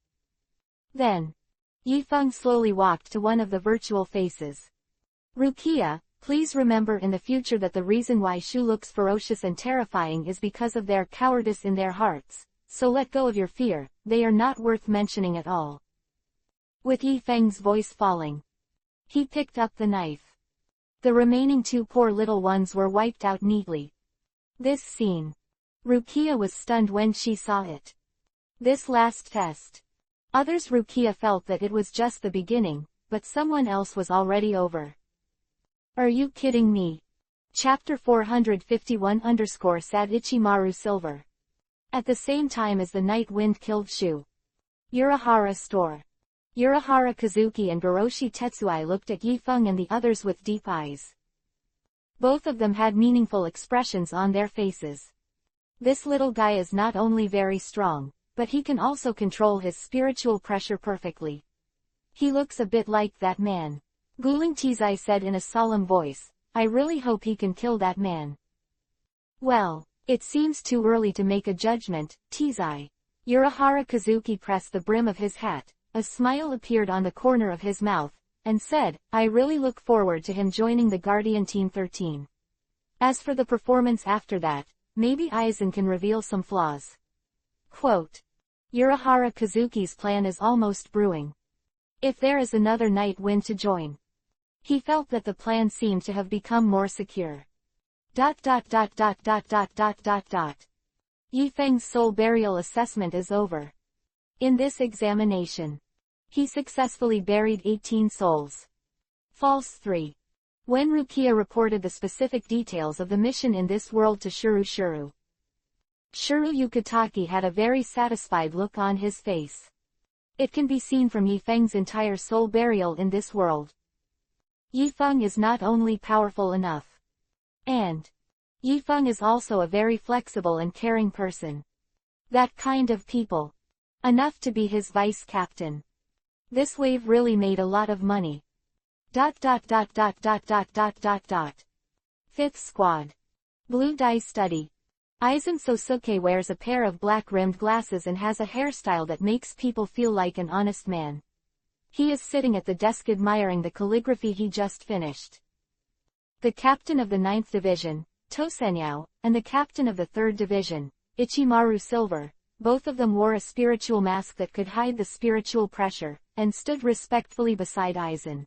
A: Then, Yifeng slowly walked to one of the virtual faces. Rukia, please remember in the future that the reason why Shu looks ferocious and terrifying is because of their cowardice in their hearts, so let go of your fear, they are not worth mentioning at all. With Yifeng's voice falling, he picked up the knife. The remaining two poor little ones were wiped out neatly. This scene. Rukia was stunned when she saw it. This last test. Others Rukia felt that it was just the beginning, but someone else was already over. Are you kidding me? Chapter 451_sad Ichimaru Silver. At the same time as the night wind killed Shu. Urahara store. Urahara Kazuki and Goroshi Tetsuai looked at Yifeng and the others with deep eyes. Both of them had meaningful expressions on their faces. This little guy is not only very strong, but he can also control his spiritual pressure perfectly. He looks a bit like that man. Guling Tizai said in a solemn voice, I really hope he can kill that man. Well, it seems too early to make a judgment, Tizai. Urahara Kazuki pressed the brim of his hat, a smile appeared on the corner of his mouth, and said, I really look forward to him joining the Guardian Team 13. As for the performance after that, maybe Aizen can reveal some flaws. Quote. Urahara Kazuki's plan is almost brewing. If there is another night wind to join. He felt that the plan seemed to have become more secure. Yifeng's soul burial assessment is over. In this examination, he successfully buried 18 souls. False 3. When Rukia reported the specific details of the mission in this world to Shuru Yukitaki had a very satisfied look on his face. It can be seen from Yifeng's entire soul burial in this world. Yifeng is not only powerful enough, and Yifeng is also a very flexible and caring person. That kind of people. Enough to be his vice captain. This wave really made a lot of money. Fifth Squad. Blue Dye Study. Aizen Sosuke wears a pair of black-rimmed glasses and has a hairstyle that makes people feel like an honest man. He is sitting at the desk admiring the calligraphy he just finished. The captain of the 9th Division, Tosenyao, and the captain of the 3rd Division, Ichimaru Silver, both of them wore a spiritual mask that could hide the spiritual pressure, and stood respectfully beside Aizen.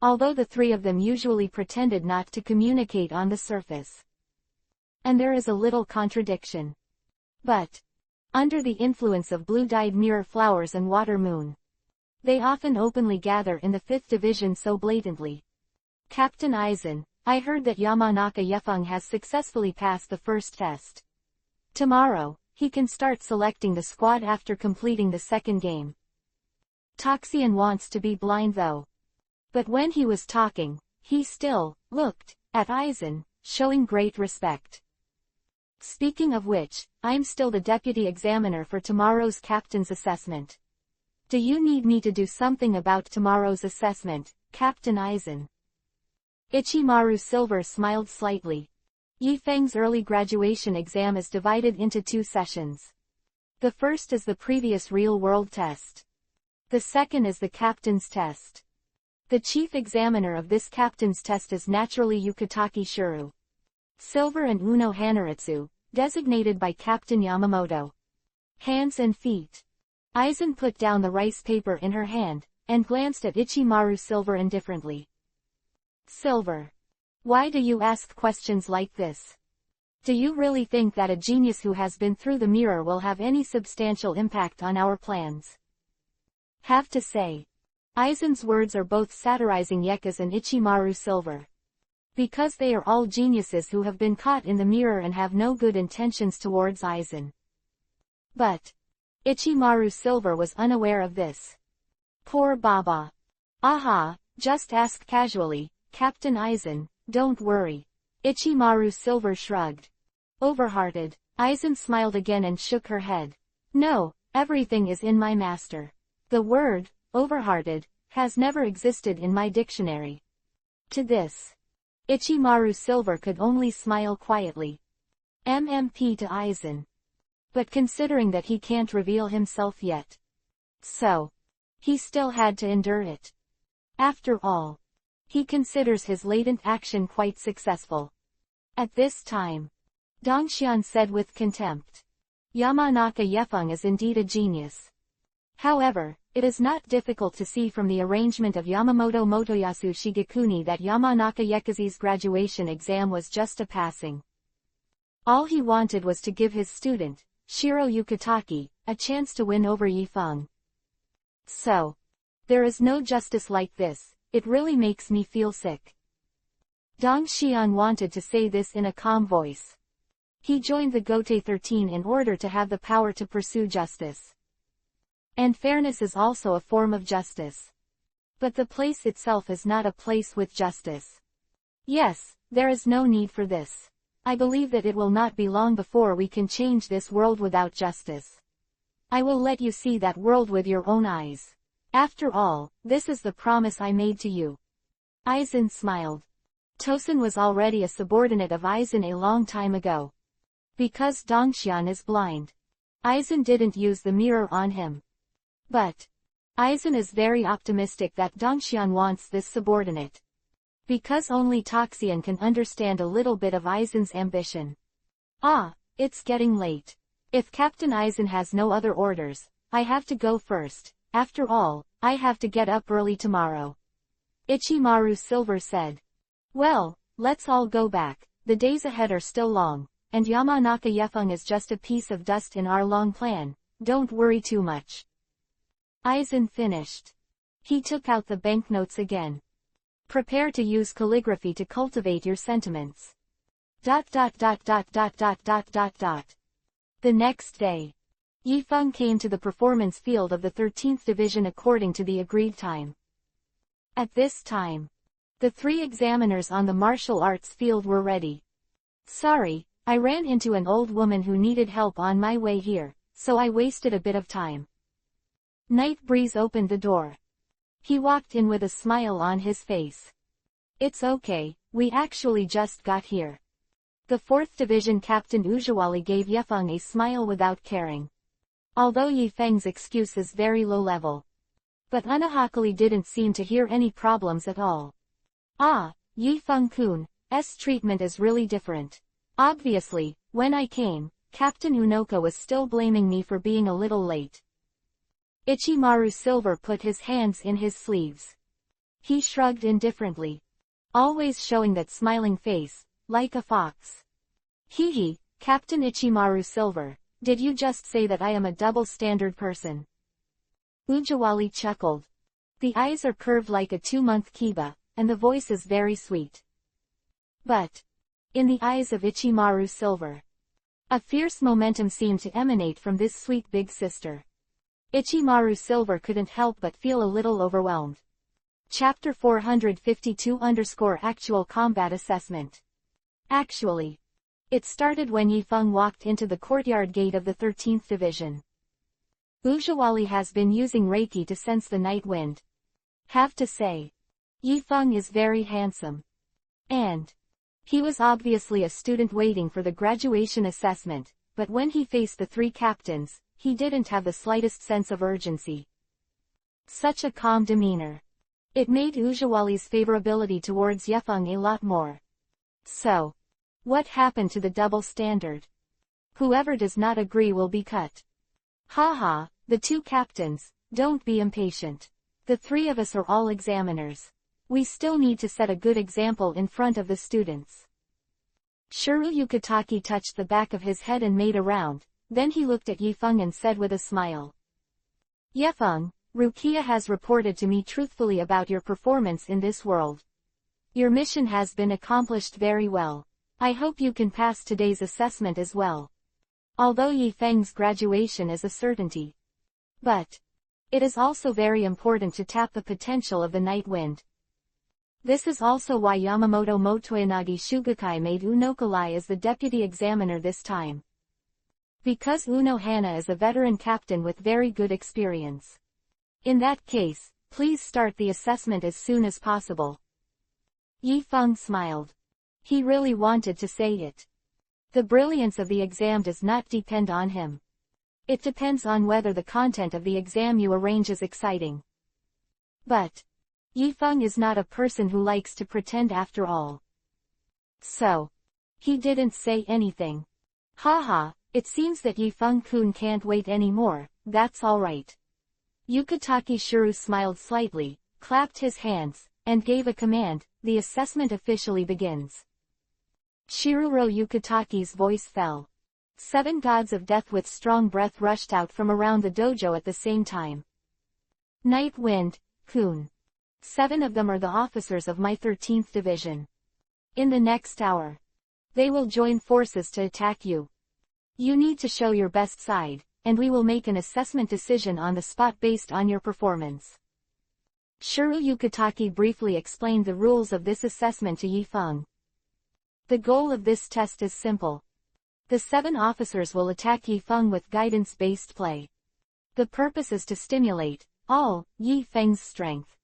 A: Although the three of them usually pretended not to communicate on the surface. And there is a little contradiction. But, under the influence of blue-dyed mirror flowers and water moon, they often openly gather in the 5th Division so blatantly. Captain Aizen, I heard that Yamanaka Yefeng has successfully passed the first test. Tomorrow, he can start selecting the squad after completing the second game. Toxian wants to be blind though. But when he was talking, he still looked at Aizen, showing great respect. Speaking of which, I'm still the deputy examiner for tomorrow's captain's assessment. Do you need me to do something about tomorrow's assessment, Captain Aizen? Ichimaru Silver smiled slightly. Yifeng's early graduation exam is divided into 2 sessions. The first is the previous real-world test. The second is the captain's test. The chief examiner of this captain's test is naturally Yukitaki Shuru Silver and Uno Hanaritsu, designated by Captain Yamamoto. Hands and feet. Aizen put down the rice paper in her hand, and glanced at Ichimaru Silver indifferently. Silver. Why do you ask questions like this? Do you really think that a genius who has been through the mirror will have any substantial impact on our plans? Have to say. Aizen's words are both satirizing Yekas and Ichimaru Silver. Because they are all geniuses who have been caught in the mirror and have no good intentions towards Aizen. But Ichimaru Silver was unaware of this. Poor Baba. Aha, just ask casually, Captain Aizen, don't worry. Ichimaru Silver shrugged. Overhearted. Aizen smiled again and shook her head. No, everything is in my master. The word, overhearted, has never existed in my dictionary. To this, Ichimaru Silver could only smile quietly. MMP to Aizen. But considering that he can't reveal himself yet. So, he still had to endure it. After all, he considers his latent action quite successful. At this time, Dongxian said with contempt. Yamanaka Yefeng is indeed a genius. However, it is not difficult to see from the arrangement of Yamamoto Motoyasu Shigekuni that Yamanaka Yekazi's graduation exam was just a passing. All he wanted was to give his student, Shiro Yukitaki, a chance to win over Yifeng. So, there is no justice like this, it really makes me feel sick. Dongxian wanted to say this in a calm voice. He joined the Gote 13 in order to have the power to pursue justice. And fairness is also a form of justice. But the place itself is not a place with justice. Yes, there is no need for this. I believe that it will not be long before we can change this world without justice. I will let you see that world with your own eyes. After all, this is the promise I made to you. Aizen smiled. Tosin was already a subordinate of Aizen a long time ago. Because Dongxian is blind, Aizen didn't use the mirror on him. But Aizen is very optimistic that Dongxian wants this subordinate. Because only Toxian can understand a little bit of Aizen's ambition. Ah, it's getting late. If Captain Aizen has no other orders, I have to go first. After all, I have to get up early tomorrow. Ichimaru Silver said. Well, let's all go back. The days ahead are still long, and Yamanaka Yefeng is just a piece of dust in our long plan. Don't worry too much. Aizen finished. He took out the banknotes again. Prepare to use calligraphy to cultivate your sentiments. ... The next day, Yifeng came to the performance field of the 13th Division according to the agreed time. At this time, the 3 examiners on the martial arts field were ready. Sorry, I ran into an old woman who needed help on my way here, so I wasted a bit of time. Night Breeze opened the door. He walked in with a smile on his face. It's okay, we actually just got here. The 4th Division Captain Ujawali gave Yefeng a smile without caring. Although Yifeng's excuse is very low level. But Unahakali didn't seem to hear any problems at all. Ah, Yifeng-kun's treatment is really different. Obviously, when I came, Captain Unoka was still blaming me for being a little late. Ichimaru Silver put his hands in his sleeves. He shrugged indifferently. Always showing that smiling face, like a fox. Hee, Captain Ichimaru Silver, did you just say that I am a double-standard person? Ujawali chuckled. The eyes are curved like a 2-month kiba, and the voice is very sweet. But in the eyes of Ichimaru Silver, a fierce momentum seemed to emanate from this sweet big sister. Ichimaru Silver couldn't help but feel a little overwhelmed. Chapter 452_Actual Combat Assessment. Actually, it started when Yifeng walked into the courtyard gate of the 13th Division. Ujawali has been using Reiki to sense the night wind. Have to say, Yifeng is very handsome. And he was obviously a student waiting for the graduation assessment, but when he faced the 3 captains, he didn't have the slightest sense of urgency. Such a calm demeanor. It made Ujawali's favorability towards Yefeng a lot more. So, what happened to the double standard? Whoever does not agree will be cut. Haha, the 2 captains, don't be impatient. The 3 of us are all examiners. We still need to set a good example in front of the students. Shuru Yukitaki touched the back of his head and made a round, then he looked at Yifeng and said with a smile. Yefeng, Rukia has reported to me truthfully about your performance in this world. Your mission has been accomplished very well. I hope you can pass today's assessment as well. Although Yifeng's graduation is a certainty. But it is also very important to tap the potential of the night wind. This is also why Yamamoto Motoyanagi Shugakai made Unokalai as the deputy examiner this time. Because Uno Hana is a veteran captain with very good experience. In that case, please start the assessment as soon as possible. Yifeng smiled. He really wanted to say it. The brilliance of the exam does not depend on him. It depends on whether the content of the exam you arrange is exciting. But Yifeng is not a person who likes to pretend after all. So he didn't say anything. Haha, it seems that Yifeng-kun can't wait anymore, that's alright. Yukitaki Shuru smiled slightly, clapped his hands, and gave a command. The assessment officially begins. Shiruro Yukitaki's voice fell. 7 gods of death with strong breath rushed out from around the dojo at the same time. Night Wind, Kun. 7 of them are the officers of my 13th Division. In the next hour, they will join forces to attack you. You need to show your best side, and we will make an assessment decision on the spot based on your performance. Shuru Yukitaki briefly explained the rules of this assessment to Yifeng. The goal of this test is simple. The 7 officers will attack Yifeng with guidance-based play. The purpose is to stimulate all Yi Feng's strength.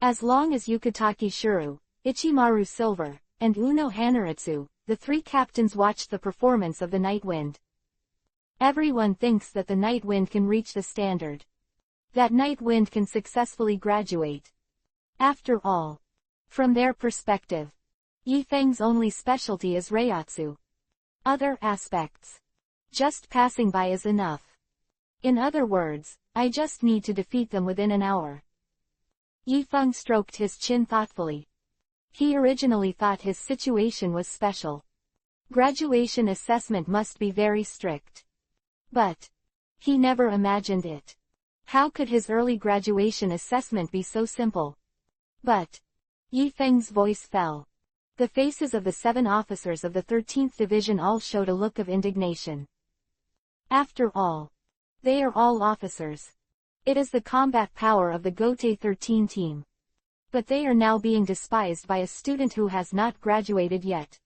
A: As long as Yukitake Shuru, Ichimaru Silver, and Uno Hanaritsu, the three captains watched the performance of the Night Wind. Everyone thinks that the Night Wind can reach the standard. That Night Wind can successfully graduate. After all, from their perspective, Yi Feng's only specialty is Reiatsu. Other aspects, just passing by is enough. In other words, I just need to defeat them within an hour. Yi Feng stroked his chin thoughtfully. He originally thought his situation was special. Graduation assessment must be very strict. But he never imagined it. How could his early graduation assessment be so simple? But Yi Feng's voice fell. The faces of the 7 officers of the 13th Division all showed a look of indignation. After all, they are all officers. It is the combat power of the Gotei 13 team. But they are now being despised by a student who has not graduated yet.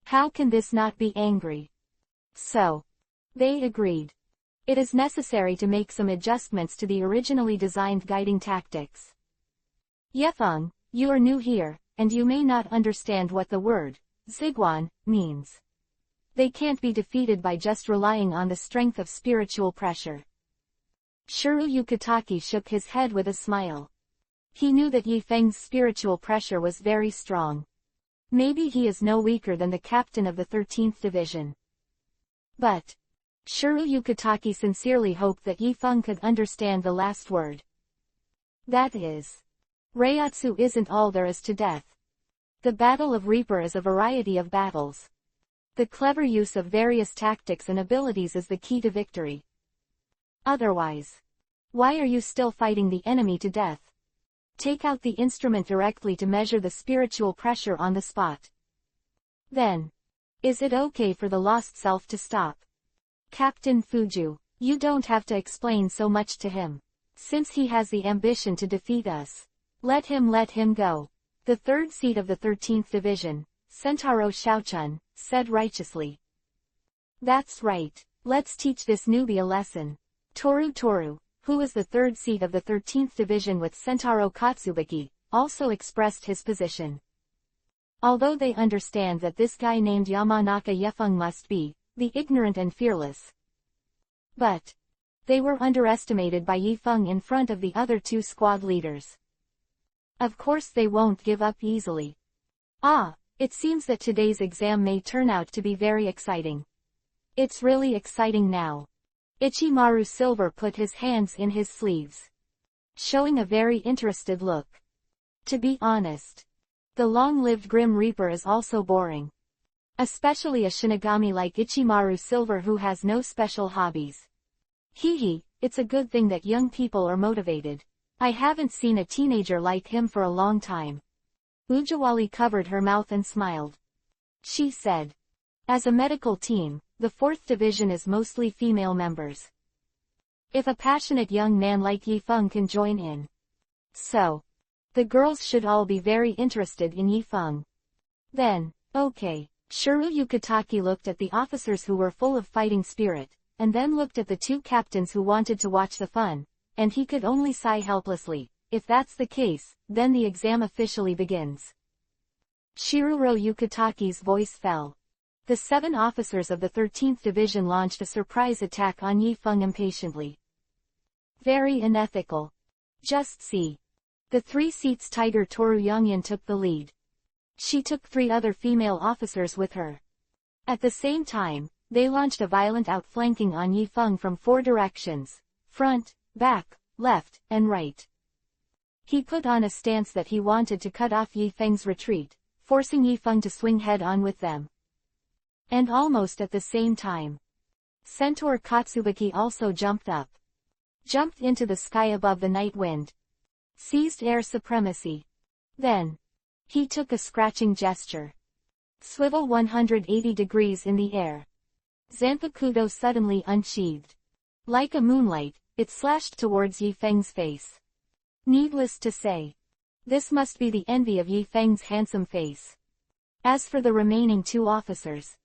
A: How can this not be angry? So, they agreed. It is necessary to make some adjustments to the originally designed guiding tactics. Yefeng, you are new here, and you may not understand what the word, Ziguan, means. They can't be defeated by just relying on the strength of spiritual pressure. Shuru Yukitake shook his head with a smile. He knew that Yi Feng's spiritual pressure was very strong. Maybe he is no weaker than the captain of the 13th Division. But Shuru Yukitake sincerely hoped that Yi Feng could understand the last word. That is, Reiatsu isn't all there is to death. The Battle of Reaper is a variety of battles. The clever use of various tactics and abilities is the key to victory. Otherwise, why are you still fighting the enemy to death? Take out the instrument directly to measure the spiritual pressure on the spot. Then, is it okay for the lost self to stop? Captain Fuju, you don't have to explain so much to him. Since he has the ambition to defeat us, let him go. The 3rd seat of the 13th Division, Sentaro Shaochun, said righteously. That's right, let's teach this newbie a lesson. Toru, who was the 3rd seat of the 13th Division with Sentaro Katsubuki, also expressed his position. Although they understand that this guy named Yamanaka Yefeng must be the ignorant and fearless. But they were underestimated by Yi Feng in front of the other 2 squad leaders. Of course they won't give up easily. It seems that today's exam may turn out to be very exciting. It's really exciting now. Ichimaru Silver put his hands in his sleeves, showing a very interested look. To be honest, the long-lived Grim Reaper is also boring. Especially a Shinigami like Ichimaru Silver who has no special hobbies. It's a good thing that young people are motivated. I haven't seen a teenager like him for a long time. Ujawali covered her mouth and smiled. She said, as a medical team, the 4th Division is mostly female members. If a passionate young man like Yi Feng can join in. So, the girls should all be very interested in Yi Feng. Then, okay. Shuru Yukitake looked at the officers who were full of fighting spirit, and then looked at the 2 captains who wanted to watch the fun, and he could only sigh helplessly. If that's the case, then the exam officially begins. Shiruro Yukitake's voice fell. The 7 officers of the 13th Division launched a surprise attack on Yi Feng impatiently. Very unethical. Just see. The 3 seats Tiger Toru Yongyan took the lead. She took 3 other female officers with her. At the same time, they launched a violent outflanking on Yi Feng from 4 directions: front, back, left, and right. He put on a stance that he wanted to cut off Yi Feng's retreat, forcing Yi Feng to swing head-on with them. And almost at the same time, Centaur Katsubuki also jumped into the sky above the Night Wind, seized air supremacy. Then, he took a scratching gesture. Swivel 180 degrees in the air. Zanpakudo suddenly unsheathed. Like a moonlight, it slashed towards Yi Feng's face. Needless to say, this must be the envy of Yi Feng's handsome face. As for the remaining 2 officers,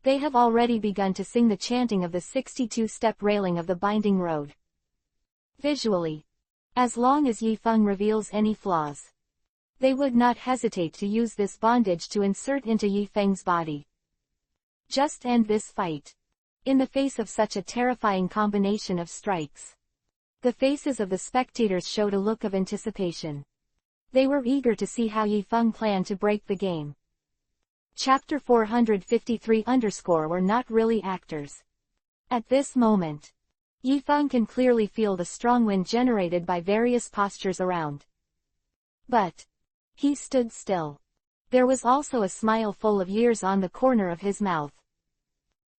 A: they have already begun to sing the chanting of the 62-step railing of the binding road. Visually. As long as Yi Feng reveals any flaws, they would not hesitate to use this bondage to insert into Yi Feng's body. Just end this fight. In the face of such a terrifying combination of strikes, the faces of the spectators showed a look of anticipation. They were eager to see how Yi Feng planned to break the game. Chapter 453 Were not really actors. At this moment, Yi Feng can clearly feel the strong wind generated by various postures around. But he stood still. There was also a smile full of years on the corner of his mouth.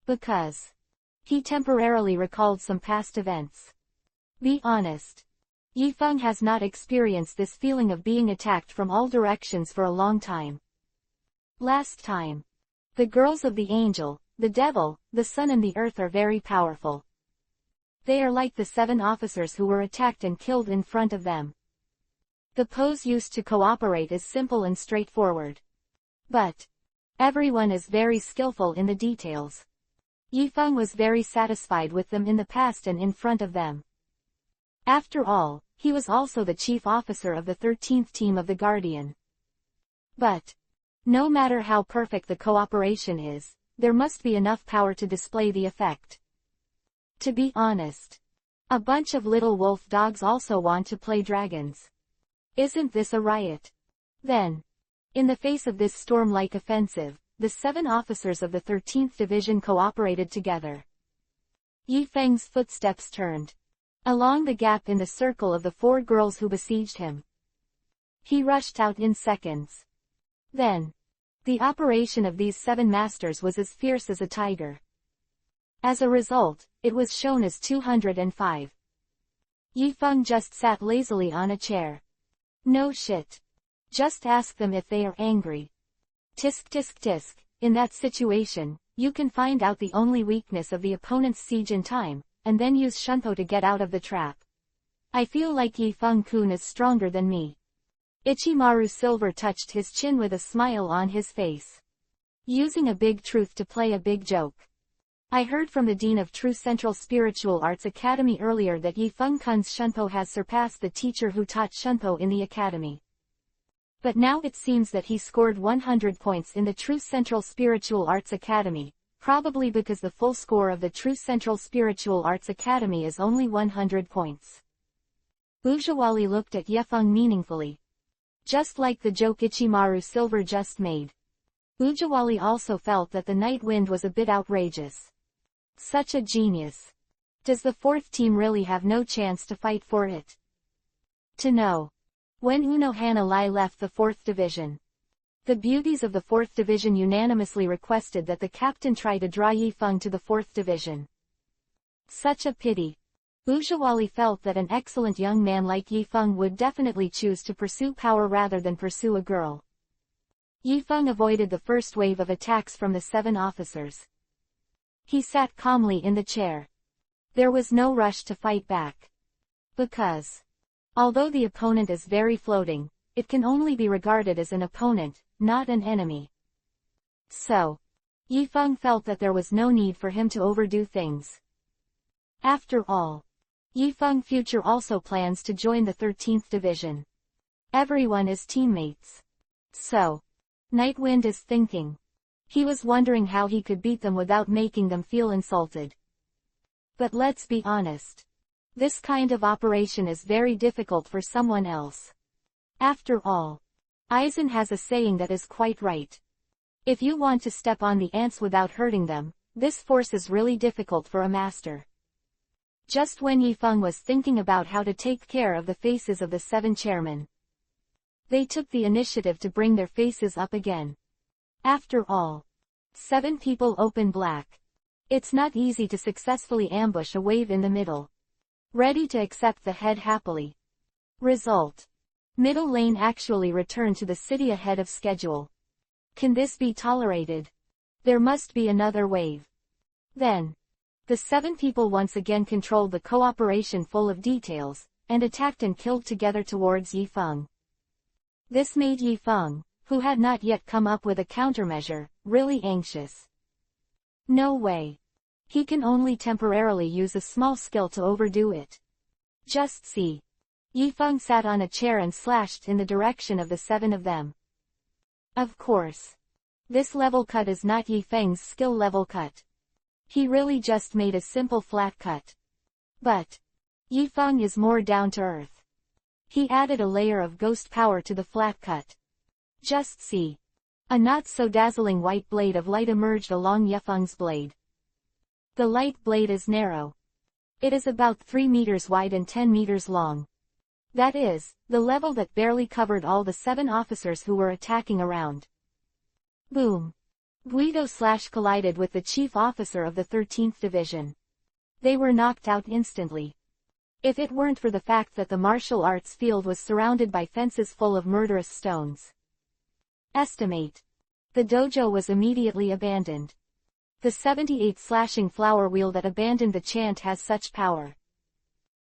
A: Because he temporarily recalled some past events. Be honest. Yi Feng has not experienced this feeling of being attacked from all directions for a long time. Last time. The girls of the angel, the devil, the sun and the earth are very powerful. They are like the 7 officers who were attacked and killed in front of them. The pose used to cooperate is simple and straightforward. But everyone is very skillful in the details. Yi Feng was very satisfied with them in the past and in front of them. After all, he was also the chief officer of the 13th team of the Guardian. But no matter how perfect the cooperation is, there must be enough power to display the effect. To be honest, a bunch of little wolf dogs also want to play dragons. Isn't this a riot? Then, in the face of this storm-like offensive, the 7 officers of the 13th Division cooperated together. Yi Feng's footsteps turned along the gap in the circle of the 4 girls who besieged him. He rushed out in seconds. Then, the operation of these 7 masters was as fierce as a tiger. As a result, it was shown as 205. Yi Feng just sat lazily on a chair. No shit. Just ask them if they are angry. Tisk tisk tisk. In that situation, you can find out the only weakness of the opponent's siege in time, and then use Shunpo to get out of the trap. I feel like Yi Feng-kun is stronger than me. Ichimaru Silver touched his chin with a smile on his face. Using a big truth to play a big joke. I heard from the Dean of True Central Spiritual Arts Academy earlier that Yi Feng-kun's Shunpo has surpassed the teacher who taught Shunpo in the academy. But now it seems that he scored 100 points in the True Central Spiritual Arts Academy, probably because the full score of the True Central Spiritual Arts Academy is only 100 points. Ujawali looked at Yi Feng meaningfully. Just like the joke Ichimaru Silver just made. Ujawali also felt that the night wind was a bit outrageous. Such a genius. Does the 4th team really have no chance to fight for it? To know. When Uno Hanalei left the 4th Division, the beauties of the 4th Division unanimously requested that the captain try to draw Yi Feng to the 4th Division. Such a pity. Ujawali felt that an excellent young man like Yi Feng would definitely choose to pursue power rather than pursue a girl. Yi Feng avoided the first wave of attacks from the 7 officers. He sat calmly in the chair. There was no rush to fight back. Because, although the opponent is very floating, it can only be regarded as an opponent, not an enemy. So, Yi Feng felt that there was no need for him to overdo things. After all, Yi Feng future also plans to join the 13th Division. Everyone is teammates. So, Nightwind is thinking. He was wondering how he could beat them without making them feel insulted. But let's be honest. This kind of operation is very difficult for someone else. After all, Aizen has a saying that is quite right. If you want to step on the ants without hurting them, this force is really difficult for a master. Just when Yi Feng was thinking about how to take care of the faces of the 7 chairmen, they took the initiative to bring their faces up again. After all, 7 people open black. It's not easy to successfully ambush a wave in the middle. Ready to accept the head happily. Result. Middle lane actually returned to the city ahead of schedule. Can this be tolerated? There must be another wave. Then, the 7 people once again controlled the cooperation full of details, and attacked and killed together towards Yi Feng. This made Yi Feng, who had not yet come up with a countermeasure, really anxious. No way. He can only temporarily use a small skill to overdo it. Just see. Yifeng sat on a chair and slashed in the direction of the 7 of them. Of course. This level cut is not Yifeng's skill level cut. He really just made a simple flat cut. But Yifeng is more down to earth. He added a layer of ghost power to the flat cut. Just see. A not-so-dazzling white blade of light emerged along Yifeng's blade. The light blade is narrow. It is about 3 meters wide and 10 meters long. That is, the level that barely covered all the 7 officers who were attacking around. Boom. Guido collided with the chief officer of the 13th Division. They were knocked out instantly. If it weren't for the fact that the martial arts field was surrounded by fences full of murderous stones. Estimate. The dojo was immediately abandoned. The 78 slashing flower wheel that abandoned the chant has such power.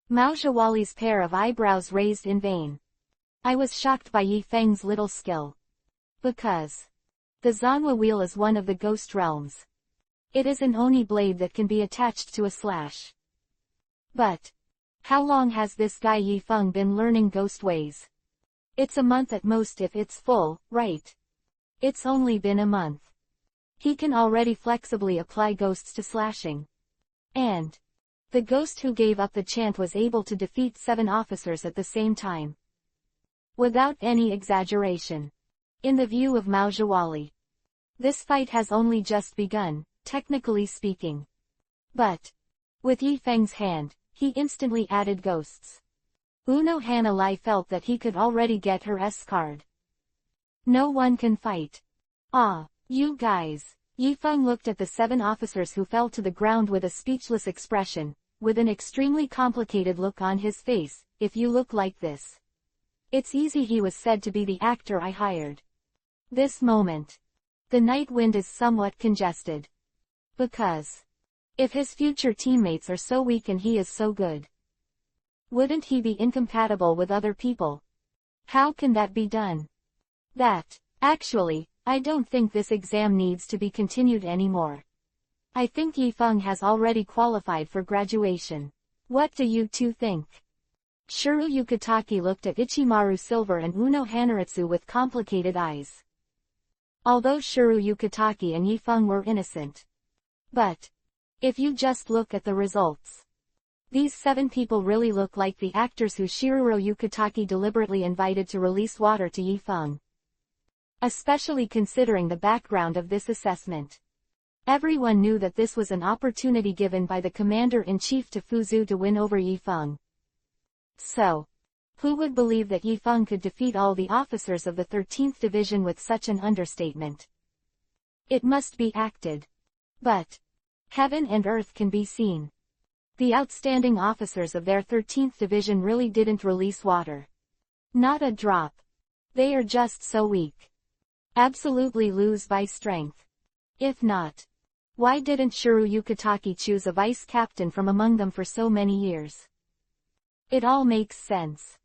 A: Mao Zhawali's pair of eyebrows raised in vain. I was shocked by Yifeng's little skill. Because the Zanwa wheel is one of the ghost realms. It is an Oni blade that can be attached to a slash. But how long has this guy Yifeng been learning ghost ways? It's a month at most if it's full, right? It's only been a month. He can already flexibly apply ghosts to slashing. And the ghost who gave up the chant was able to defeat 7 officers at the same time. Without any exaggeration. In the view of Mao Zhawali, this fight has only just begun, technically speaking. But with Yifeng's hand, he instantly added ghosts. Uno Hanalai felt that he could already get her S card. No one can fight. Ah, you guys. Yifeng looked at the 7 officers who fell to the ground with a speechless expression, with an extremely complicated look on his face. If you look like this, it's easy. He was said to be the actor I hired. This moment, the night wind is somewhat congested. Because if his future teammates are so weak and he is so good, wouldn't he be incompatible with other people? How can that be done? Actually, I don't think this exam needs to be continued anymore. I think Yifeng has already qualified for graduation. What do you two think? Shuru Yukitake looked at Ichimaru Silver and Uno Hanaritsu with complicated eyes. Although Shuru Yukitake and Yifeng were innocent. But if you just look at the results, these 7 people really look like the actors who Shiruro Yukitake deliberately invited to release water to Yifeng. Especially considering the background of this assessment. Everyone knew that this was an opportunity given by the commander-in-chief to Fuzu to win over Yifeng. So, who would believe that Yifeng could defeat all the officers of the 13th Division with such an understatement? It must be acted. But heaven and earth can be seen. The outstanding officers of their 13th Division really didn't release water. Not a drop. They are just so weak. Absolutely lose by strength. If not, why didn't Shuru Yukitake choose a vice captain from among them for so many years? It all makes sense.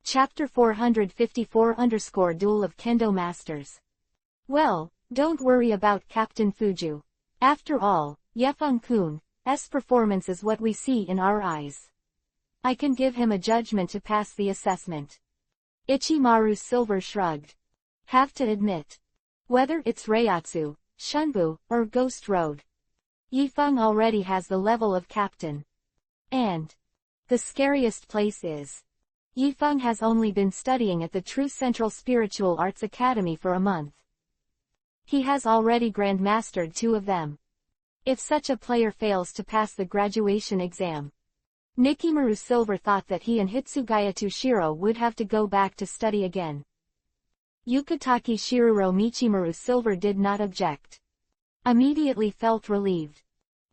A: Chapter 454 Duel of Kendo Masters. Well, don't worry about Captain Fuju. After all, Yifeng-kun's performance is what we see in our eyes. I can give him a judgment to pass the assessment. Ichimaru Silver shrugged. Have to admit, whether it's Reiatsu, Shunbu, or Ghost Road, Yifeng already has the level of captain. And the scariest place is, Yifeng has only been studying at the True Central Spiritual Arts Academy for a month. He has already grandmastered 2 of them. If such a player fails to pass the graduation exam, Nikimaru Silver thought that he and Hitsugaya Tushiro would have to go back to study again. Yukitake Shiruro Michimaru Silver did not object. Immediately felt relieved.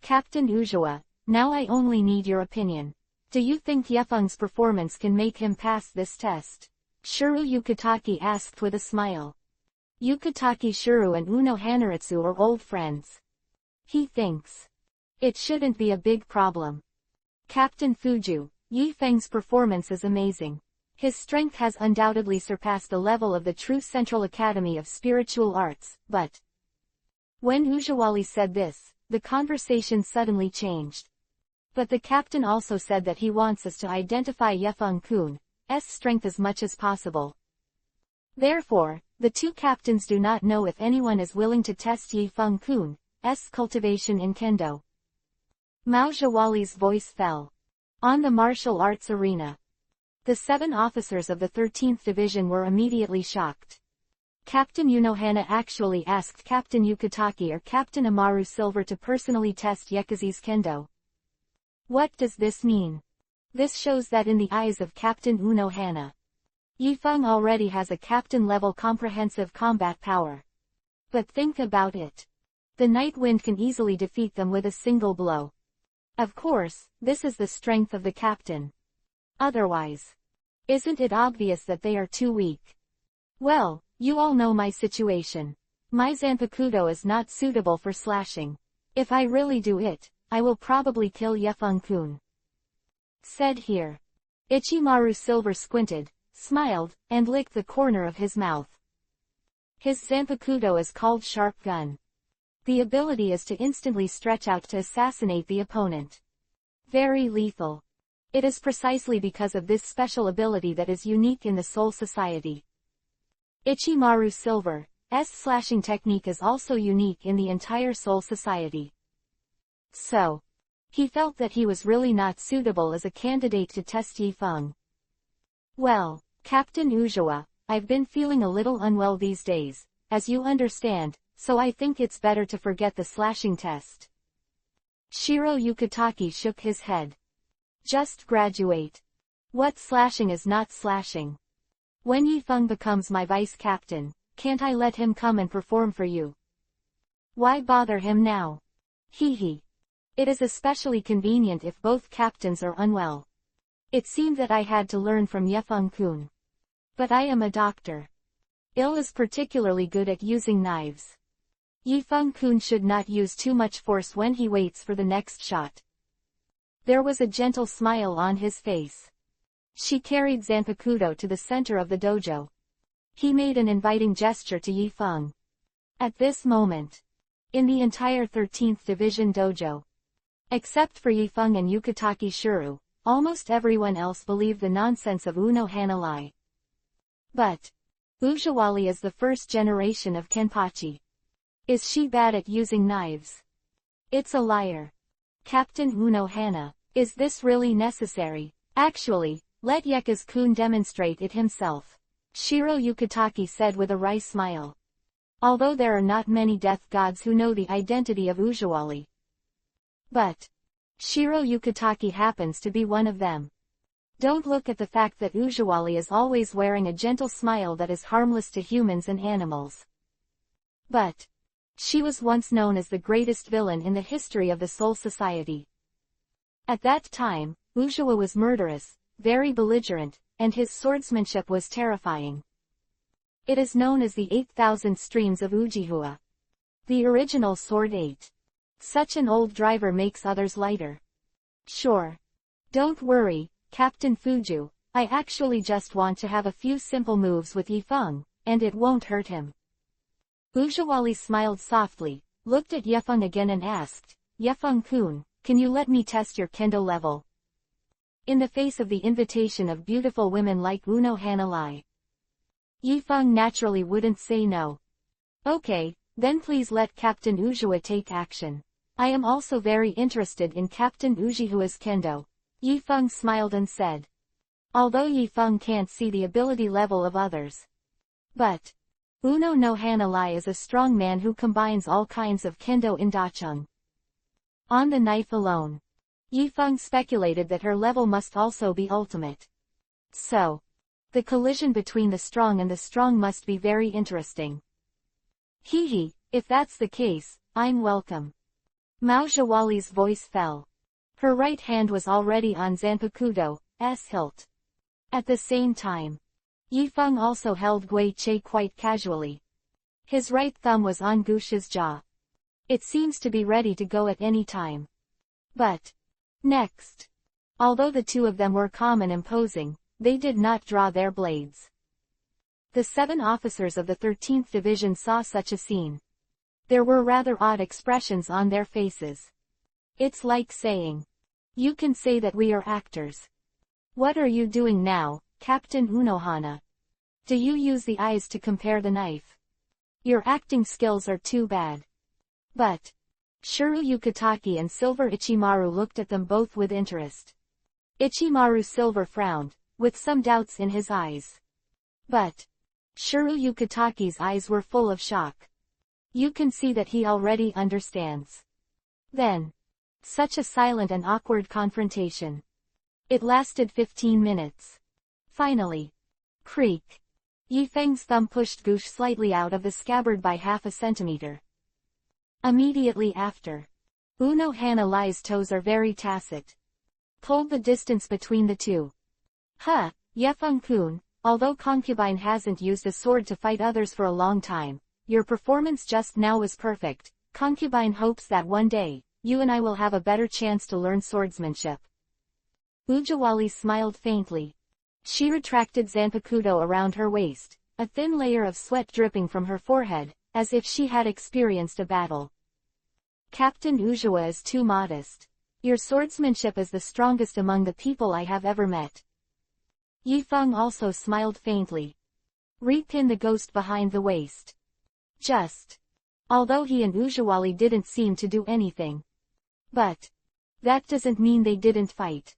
A: Captain Ujiwa, now I only need your opinion. Do you think Yifeng's performance can make him pass this test? Shuru Yukitake asked with a smile. Yukitake Shuru and Uno Hanaritsu are old friends. He thinks it shouldn't be a big problem. Captain Fuju, Yifeng's performance is amazing. His strength has undoubtedly surpassed the level of the True Central Academy of Spiritual Arts, but when Ujiwali said this, the conversation suddenly changed. But the captain also said that he wants us to identify Yefeng-kun's strength as much as possible. Therefore, the two captains do not know if anyone is willing to test Yefeng-kun's cultivation in kendo. Mao Zhawali's voice fell. On the martial arts arena, the 7 officers of the 13th Division were immediately shocked. Captain Unohana actually asked Captain Yukitaki or Captain Amaru Silver to personally test Yekazi's kendo. What does this mean? This shows that in the eyes of Captain Unohana, Yifeng already has a captain-level comprehensive combat power. But think about it. The Night Wind can easily defeat them with a single blow. Of course, this is the strength of the captain. Otherwise, isn't it obvious that they are too weak? Well, you all know my situation. My Zanpakuto is not suitable for slashing. If I really do it, I will probably kill Yefeng-kun. Said here. Ichimaru Silver squinted, smiled, and licked the corner of his mouth. His Zanpakuto is called Sharp Gun. The ability is to instantly stretch out to assassinate the opponent. Very lethal. It is precisely because of this special ability that is unique in the Soul Society. Ichimaru Silver's slashing technique is also unique in the entire Soul Society. So, he felt that he was really not suitable as a candidate to test Yifeng. Well, Captain Ujawa, I've been feeling a little unwell these days, as you understand, so I think it's better to forget the slashing test. Shiro Yukitaki shook his head. Just graduate. What slashing is not slashing? When Yifeng becomes my vice captain, can't I let him come and perform for you? Why bother him now? Hee. It is especially convenient if both captains are unwell. It seemed that I had to learn from Yefeng-kun. But I am a doctor. Il is particularly good at using knives. Yifeng-kun should not use too much force when he waits for the next shot. There was a gentle smile on his face. She carried Zanpakuto to the center of the dojo. He made an inviting gesture to Yifeng. At this moment, in the entire 13th Division dojo, except for Yifeng and Yukitaki Shuru, almost everyone else believed the nonsense of Unohana lie. But Ujawali is the first generation of Kenpachi. Is she bad at using knives? It's a liar. Captain Unohana, is this really necessary? Actually, let Yekaz-kun demonstrate it himself. Shiro Yukitaki said with a wry smile. Although there are not many death gods who know the identity of Ujawali. But Shiro Yukitaki happens to be one of them. Don't look at the fact that Ujawali is always wearing a gentle smile that is harmless to humans and animals. But she was once known as the greatest villain in the history of the Soul Society. At that time, Ujawa was murderous, very belligerent, and his swordsmanship was terrifying. It is known as the 8,000 streams of Ujihua. The original sword 8. Such an old driver makes others lighter. Sure. Don't worry, Captain Fuju, I actually just want to have a few simple moves with Yifeng, and it won't hurt him. Ujawali smiled softly, looked at Yifeng again and asked, Yefeng-kun, can you let me test your kendo level? In the face of the invitation of beautiful women like Unohana Lai, Yifeng naturally wouldn't say no. Okay, then please let Captain Ujawa take action. I am also very interested in Captain Ujihua's kendo. Yifeng smiled and said. Although Yifeng can't see the ability level of others. But Uno no Hanalai is a strong man who combines all kinds of kendo in Dacheng. On the knife alone, Yifeng speculated that her level must also be ultimate. So, the collision between the strong and the strong must be very interesting. Hee, if that's the case, I'm welcome. Mao Zhawali's voice fell. Her right hand was already on Zanpakuto's hilt. At the same time, Yifeng also held Gui Che quite casually. His right thumb was on Gush's jaw. It seems to be ready to go at any time. But next, although the two of them were calm and imposing, they did not draw their blades. The 7 officers of the 13th Division saw such a scene. There were rather odd expressions on their faces. It's like saying, You can say that we are actors. What are you doing now, Captain Unohana? Do you use the eyes to compare the knife? Your acting skills are too bad. But Shiro Yukitake and Silver Ichimaru looked at them both with interest. Ichimaru Silver frowned, with some doubts in his eyes. But Shiro Yukitake's eyes were full of shock. You can see that he already understands. Then, such a silent and awkward confrontation. It lasted 15 minutes. Finally, creak. Yifeng's thumb pushed Goosh slightly out of the scabbard by half a centimeter. Immediately after, Unohana-Lai's toes are very tacit. Pulled the distance between the two. Huh, Yefeng-kun, although concubine hasn't used a sword to fight others for a long time, your performance just now was perfect. Concubine hopes that one day, you and I will have a better chance to learn swordsmanship. Ujawali smiled faintly. She retracted Zanpakuto around her waist, a thin layer of sweat dripping from her forehead, as if she had experienced a battle. Captain Ujawa is too modest. Your swordsmanship is the strongest among the people I have ever met. Yifeng also smiled faintly. Repin the ghost behind the waist. Just. Although he and Ujawali didn't seem to do anything. But that doesn't mean they didn't fight.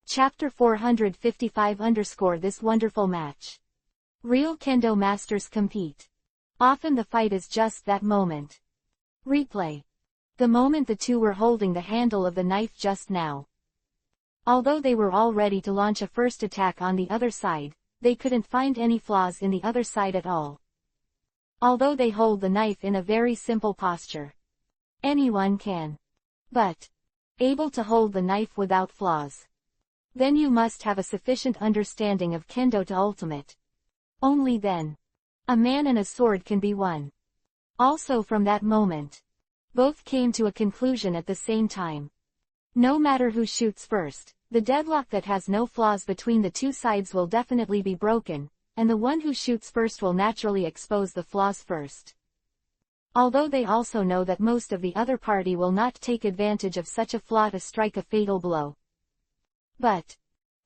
A: Chapter 455 _ This wonderful match. Real kendo masters compete. Often the fight is just that moment. Replay. The moment the two were holding the handle of the knife just now. Although they were all ready to launch a first attack on the other side, they couldn't find any flaws in the other side at all. Although they hold the knife in a very simple posture. Anyone can. But able to hold the knife without flaws. Then you must have a sufficient understanding of kendo to ultimate. Only then. A man and a sword can be one. Also from that moment. Both came to a conclusion at the same time. No matter who shoots first, the deadlock that has no flaws between the two sides will definitely be broken, and the one who shoots first will naturally expose the flaws first. Although they also know that most of the other party will not take advantage of such a flaw to strike a fatal blow. But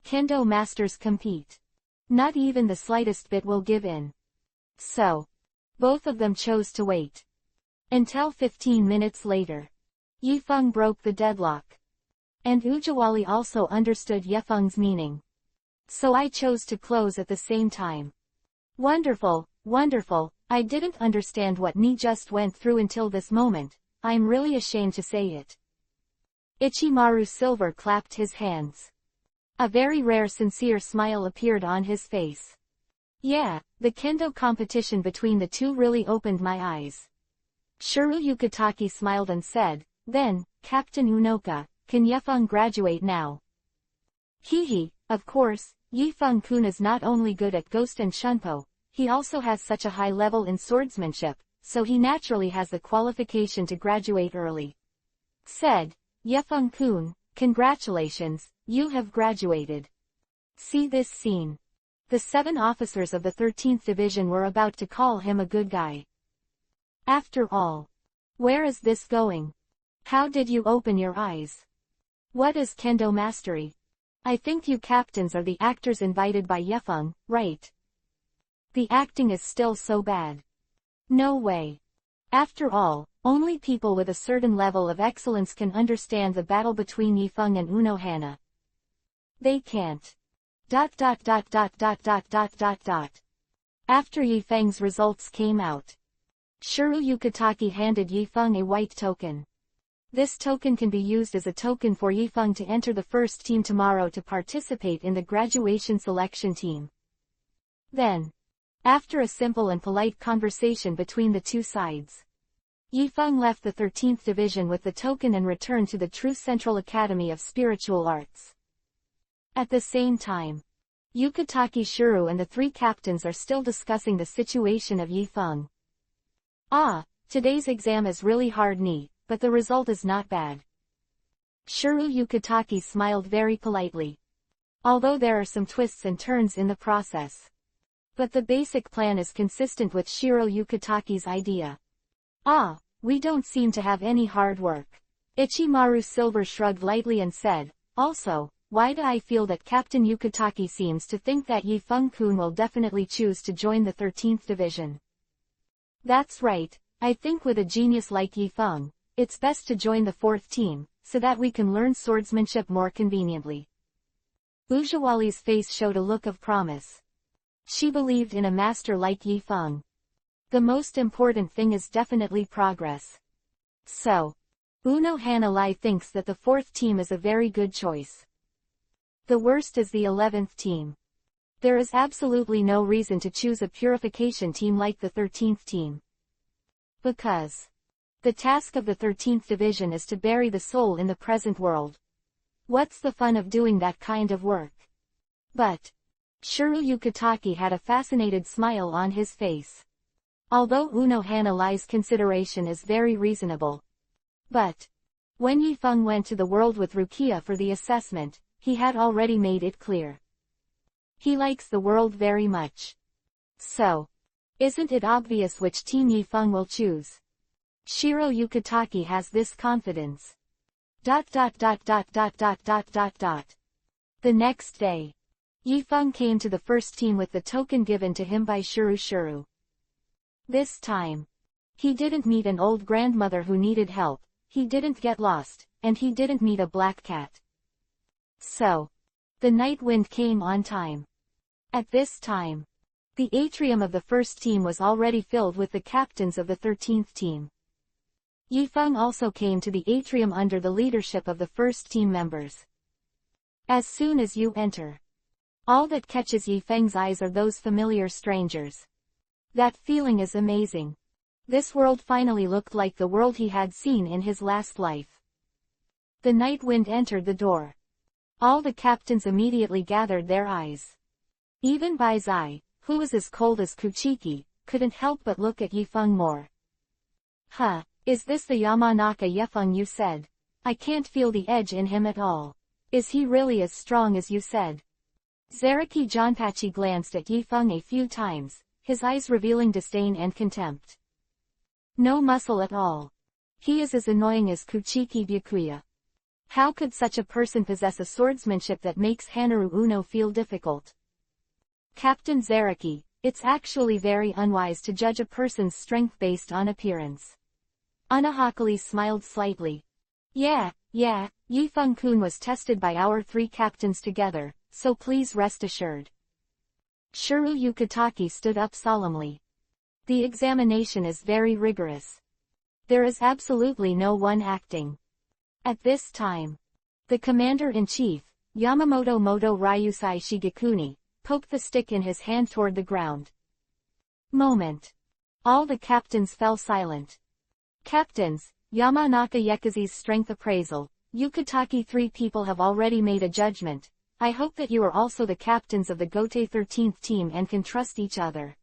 A: kendo masters compete. Not even the slightest bit will give in. So, both of them chose to wait. Until 15 minutes later. Yifeng broke the deadlock. And Ujawali also understood Yifeng's meaning. So I chose to close at the same time. Wonderful, wonderful, I didn't understand what Ni just went through until this moment, I'm really ashamed to say it. Ichimaru Silver clapped his hands. A very rare sincere smile appeared on his face. Yeah, the kendo competition between the two really opened my eyes. Shiro Yukitake smiled and said, then, Captain Unoka, can Yifeng graduate now? Hehe, of course, Yifeng-kun is not only good at Ghost and Shunpo, he also has such a high level in swordsmanship, so he naturally has the qualification to graduate early. Said, Yifeng-kun, congratulations, you have graduated. See this scene. The 7 officers of the 13th Division were about to call him a good guy. After all. Where is this going? How did you open your eyes? What is kendo mastery? I think you captains are the actors invited by Yifeng, right? The acting is still so bad. No way. After all, only people with a certain level of excellence can understand the battle between Yifeng and Unohana. They can't. ... After Yifeng's results came out, Shiro Yukitake handed Yifeng a white token. This token can be used as a token for Yifeng to enter the first team tomorrow to participate in the graduation selection team. Then, after a simple and polite conversation between the two sides, Yifeng left the 13th Division with the token and returned to the True Central Academy of Spiritual Arts. At the same time, Yukitake Shiro and the 3 captains are still discussing the situation of Yifeng. Today's exam is really hard, but the result is not bad. Shiro Yukitake smiled very politely. Although there are some twists and turns in the process. But the basic plan is consistent with Shiro Yukitake's idea. We don't seem to have any hard work. Ichimaru Silver shrugged lightly and said, Also, why do I feel that Captain Yukitaki seems to think that Yi-Feng-kun will definitely choose to join the 13th Division? That's right, I think with a genius like Yi-Feng, it's best to join the 4th team, so that we can learn swordsmanship more conveniently. Ujawali's face showed a look of promise. She believed in a master like Yi-Feng. The most important thing is definitely progress. So, Uno Hanalai thinks that the 4th team is a very good choice. The worst is the 11th team. There is absolutely no reason to choose a purification team like the 13th team. Because the task of the 13th division is to bury the soul in the present world. What's the fun of doing that kind of work? But Shuru Yukitaki had a fascinated smile on his face. Although Uno Hanalai's consideration is very reasonable. But when Yi-Feng went to the world with Rukia for the assessment, he had already made it clear. He likes the world very much. So, isn't it obvious which team Yi-Feng will choose? Shiro Yukitaki has this confidence. The next day, Yi-Feng came to the first team with the token given to him by Shuru. This time, he didn't meet an old grandmother who needed help, he didn't get lost, and he didn't meet a black cat. So, the night wind came on time. At this time, the atrium of the first team was already filled with the captains of the 13th team. Yi-Feng also came to the atrium under the leadership of the first team members. As soon as you enter, all that catches Yi-Feng's eyes are those familiar strangers. That feeling is amazing. This world finally looked like the world he had seen in his last life. The night wind entered the door. All the captains immediately gathered their eyes. Even Baizai, who was as cold as Kuchiki, couldn't help but look at Yi-Feng more. Huh, is this the Yamanaka Yi-Feng you said? I can't feel the edge in him at all. Is he really as strong as you said? Zaraki Jonpachi glanced at Yi-Feng a few times, his eyes revealing disdain and contempt. No muscle at all. He is as annoying as Kuchiki Byakuya. How could such a person possess a swordsmanship that makes Hanaru Uno feel difficult? Captain Zaraki, it's actually very unwise to judge a person's strength based on appearance. Unahakali smiled slightly. Yeah, Yi-Feng-kun was tested by our 3 captains together, so please rest assured. Shuru Yukitaki stood up solemnly. The examination is very rigorous. There is absolutely no one acting. At this time, the commander-in-chief, Yamamoto Moto Ryusai Shigekuni, poked the stick in his hand toward the ground. Moment. All the captains fell silent. Captains, Yamanaka Yekazi's strength appraisal, Yukitaki 3 people have already made a judgment. I hope that you are also the captains of the Gote 13th team and can trust each other.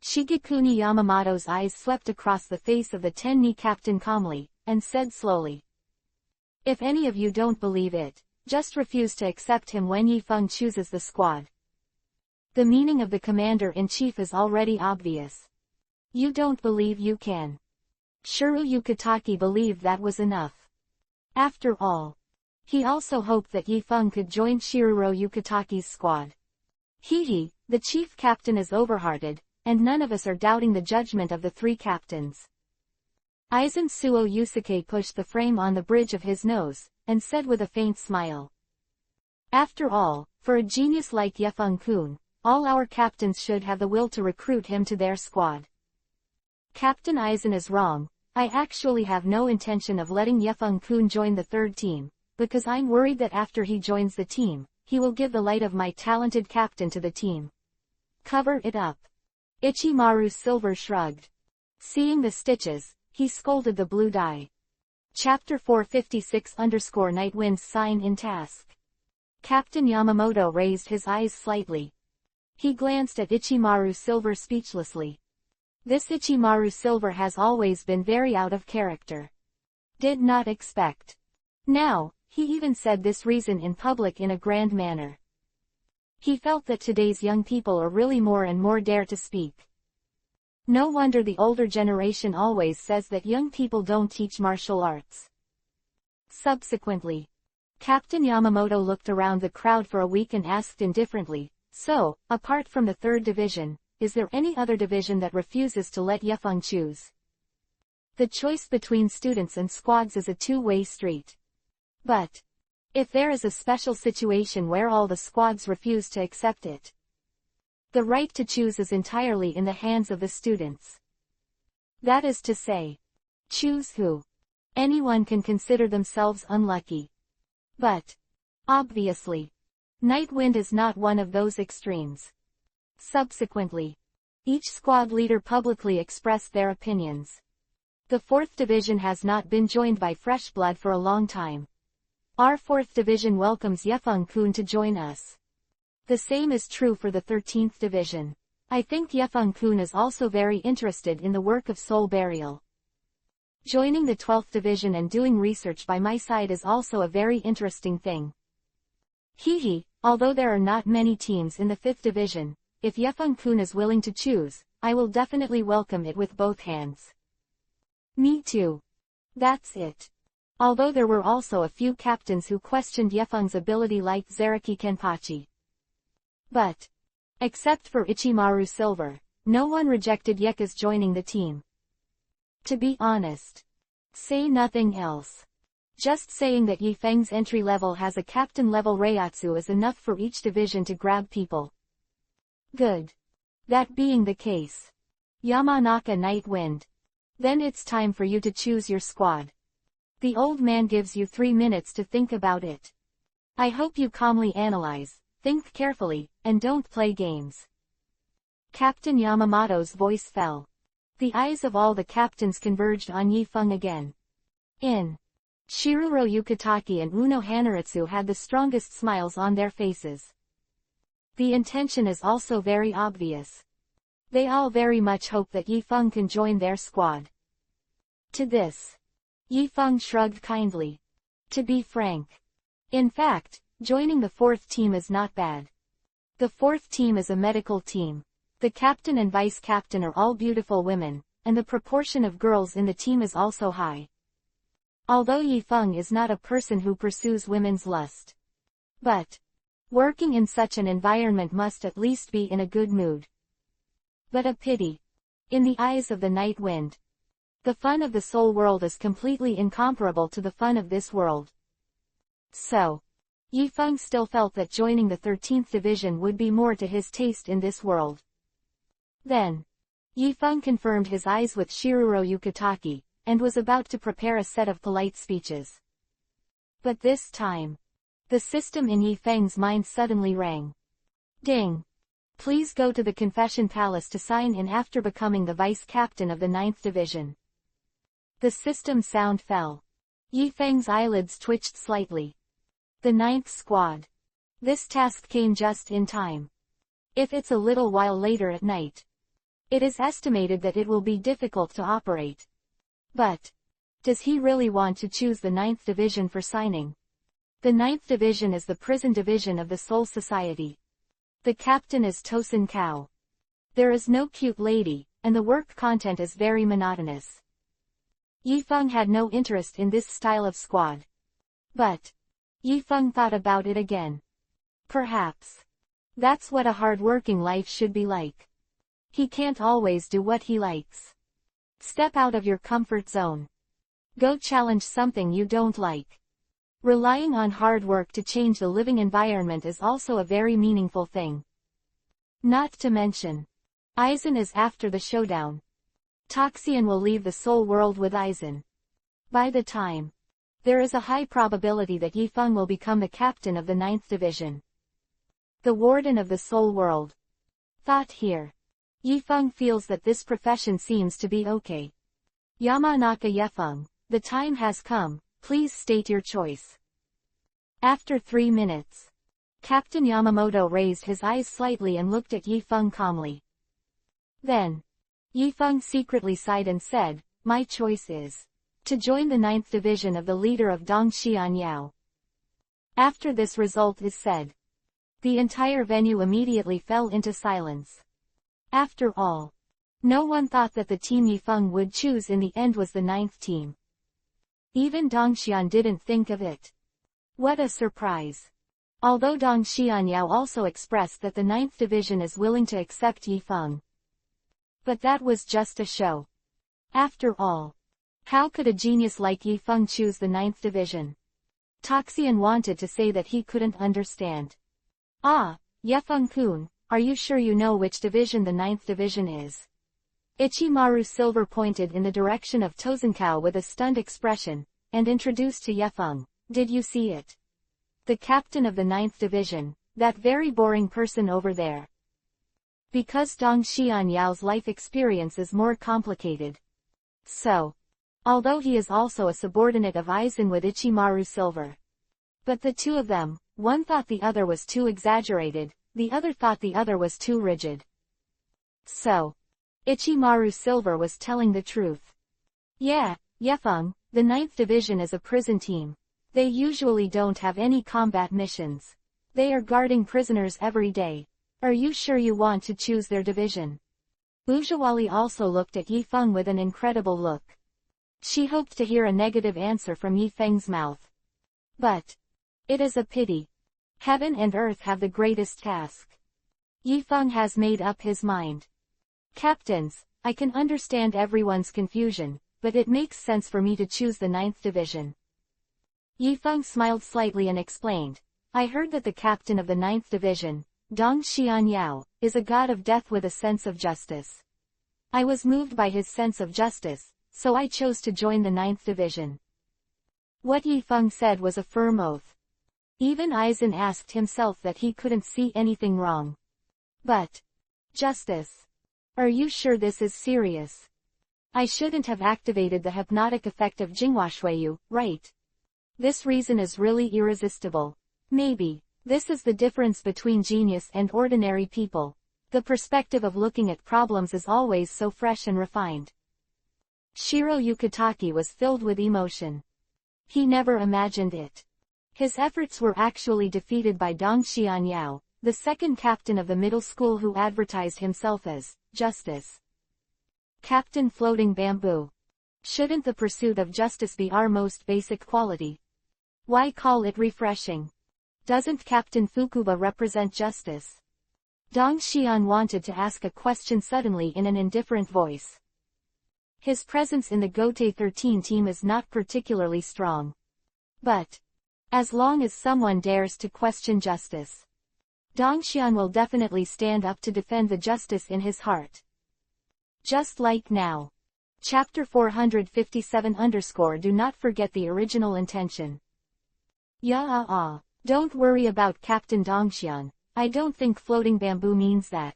A: Shigekuni Yamamoto's eyes swept across the face of the Tenni captain calmly, and said slowly. If any of you don't believe it, just refuse to accept him when Yi-Feng chooses the squad. The meaning of the commander-in-chief is already obvious. You don't believe you can. Shuru Yukitaki believed that was enough. After all, he also hoped that Yi-Feng could join Shiruro Yukitaki's squad. Hihi, the chief captain is overhearted, and none of us are doubting the judgment of the 3 captains. Aizen Suo Yusuke pushed the frame on the bridge of his nose, and said with a faint smile. After all, for a genius like Yi-Feng-kun, all our captains should have the will to recruit him to their squad. Captain Aizen is wrong. I actually have no intention of letting Yi-Feng-kun join the 3rd team, because I'm worried that after he joins the team, he will give the light of my talented captain to the team. Cover it up. Ichimaru Silver shrugged. Seeing the stitches, he scolded the blue dye. Chapter 456_Nightwind's sign in task. Captain Yamamoto raised his eyes slightly. He glanced at Ichimaru Silver speechlessly. This Ichimaru Silver has always been very out of character. Did not expect. Now, he even said this reason in public in a grand manner. He felt that today's young people are really more and more dare to speak. No wonder the older generation always says that young people don't teach martial arts. Subsequently, Captain Yamamoto looked around the crowd for a week and asked indifferently, "So, apart from the 3rd division, is there any other division that refuses to let Yefeng choose?" The choice between students and squads is a two-way street. But if there is a special situation where all the squads refuse to accept it, the right to choose is entirely in the hands of the students. That is to say, choose who. Anyone can consider themselves unlucky. But obviously, Nightwind is not one of those extremes. Subsequently, each squad leader publicly expressed their opinions. The 4th division has not been joined by fresh blood for a long time. Our 4th division welcomes Yefeng-kun to join us. The same is true for the 13th division. I think Yefeng-kun is also very interested in the work of soul burial. Joining the 12th division and doing research by my side is also a very interesting thing. Hehe, although there are not many teams in the 5th division, if Yefeng-kun is willing to choose, I will definitely welcome it with both hands. Me too. That's it. Although there were also a few captains who questioned Yefeng's ability like Zaraki Kenpachi. But, except for Ichimaru Silver, no one rejected Yeka's joining the team. To be honest, say nothing else. Just saying that Yifeng's entry level has a captain level Reiatsu is enough for each division to grab people. Good. That being the case, Yamanaka Nightwind. Then it's time for you to choose your squad. The old man gives you 3 minutes to think about it. I hope you calmly analyze, think carefully, and don't play games. Captain Yamamoto's voice fell. The eyes of all the captains converged on Yifeng again. Shiruro Yukitaki and Uno Hanaritsu had the strongest smiles on their faces. The intention is also very obvious. They all very much hope that Yifeng can join their squad. To this, Yifeng shrugged kindly. To be frank. In fact, joining the 4th team is not bad. The 4th team is a medical team. The captain and vice captain are all beautiful women, and the proportion of girls in the team is also high. Although Yifeng is not a person who pursues women's lust. But working in such an environment must at least be in a good mood. But a pity. In the eyes of the night wind, the fun of the soul world is completely incomparable to the fun of this world. So, Yifeng still felt that joining the 13th division would be more to his taste in this world. Then, Yifeng confirmed his eyes with Shiruro Yukitaki, and was about to prepare a set of polite speeches. But this time, the system in Yifeng's mind suddenly rang. Ding! Please go to the Confession Palace to sign in after becoming the vice captain of the 9th division. The system sound fell. Yifeng's eyelids twitched slightly. The 9th squad. This task came just in time. If it's a little while later at night, it is estimated that it will be difficult to operate. But, does he really want to choose the 9th division for signing? The 9th division is the prison division of the Soul Society. The captain is Tosin Kao. There is no cute lady, and the work content is very monotonous. Yifeng had no interest in this style of squad. But Yifeng thought about it again. Perhaps that's what a hard-working life should be like. He can't always do what he likes. Step out of your comfort zone. Go challenge something you don't like. Relying on hard work to change the living environment is also a very meaningful thing. Not to mention, Aizen is after the showdown. Toxian will leave the soul world with Aizen. By the time, there is a high probability that Yifeng will become the captain of the 9th division. The warden of the soul world. Thought here. Yifeng feels that this profession seems to be okay. Yamanaka Yifeng, the time has come, please state your choice. After 3 minutes, Captain Yamamoto raised his eyes slightly and looked at Yifeng calmly. Then, Yifeng secretly sighed and said, my choice is to join the 9th division of the leader of Dongxian Yao. After this result is said, the entire venue immediately fell into silence. After all, no one thought that the team Yifeng would choose in the end was the 9th team. Even Dongxian didn't think of it. What a surprise. Although Dong Xianyao also expressed that the 9th Division is willing to accept Yi Feng. But that was just a show. After all, how could a genius like Yi Feng choose the 9th Division? Toxian wanted to say that he couldn't understand. Ah, Yefeng-kun, are you sure you know which division the 9th Division is? Ichimaru Silver pointed in the direction of Tozenkao with a stunned expression, and introduced to Yefeng. Did you see it? The captain of the 9th Division, that very boring person over there. Because Dong Xianyao's life experience is more complicated. So, although he is also a subordinate of Aizen with Ichimaru Silver. But the two of them, one thought the other was too exaggerated, the other thought the other was too rigid. So, Ichimaru Silver was telling the truth. Yeah, Yefeng, the 9th Division is a prison team. They usually don't have any combat missions. They are guarding prisoners every day. Are you sure you want to choose their division? Ujawali also looked at Yi Feng with an incredible look. She hoped to hear a negative answer from Yi Feng's mouth. But it is a pity. Heaven and earth have the greatest task. Yi Feng has made up his mind. Captains, I can understand everyone's confusion, but it makes sense for me to choose the 9th Division. Yi Feng smiled slightly and explained, I heard that the captain of the 9th Division, Dong Xianyao, is a god of death with a sense of justice. I was moved by his sense of justice, so I chose to join the 9th Division. What Yi Feng said was a firm oath. Even Aizen asked himself that he couldn't see anything wrong. But justice. Are you sure this is serious? I shouldn't have activated the hypnotic effect of Jinghuashuiyu, right? This reason is really irresistible. Maybe this is the difference between genius and ordinary people. The perspective of looking at problems is always so fresh and refined. Shiro Yukitaki was filled with emotion. He never imagined it. His efforts were actually defeated by Dong Xianyao, the second captain of the middle school who advertised himself as Justice. Captain Floating Bamboo. Shouldn't the pursuit of justice be our most basic quality? Why call it refreshing? Doesn't Captain Fukuba represent justice? Dong Xian wanted to ask a question suddenly in an indifferent voice. His presence in the Gote 13 team is not particularly strong. But as long as someone dares to question justice, Dong Xian will definitely stand up to defend the justice in his heart. Just like now. Chapter 457 _ Do not forget the original intention. Don't worry about Captain Dongxian, I don't think floating bamboo means that.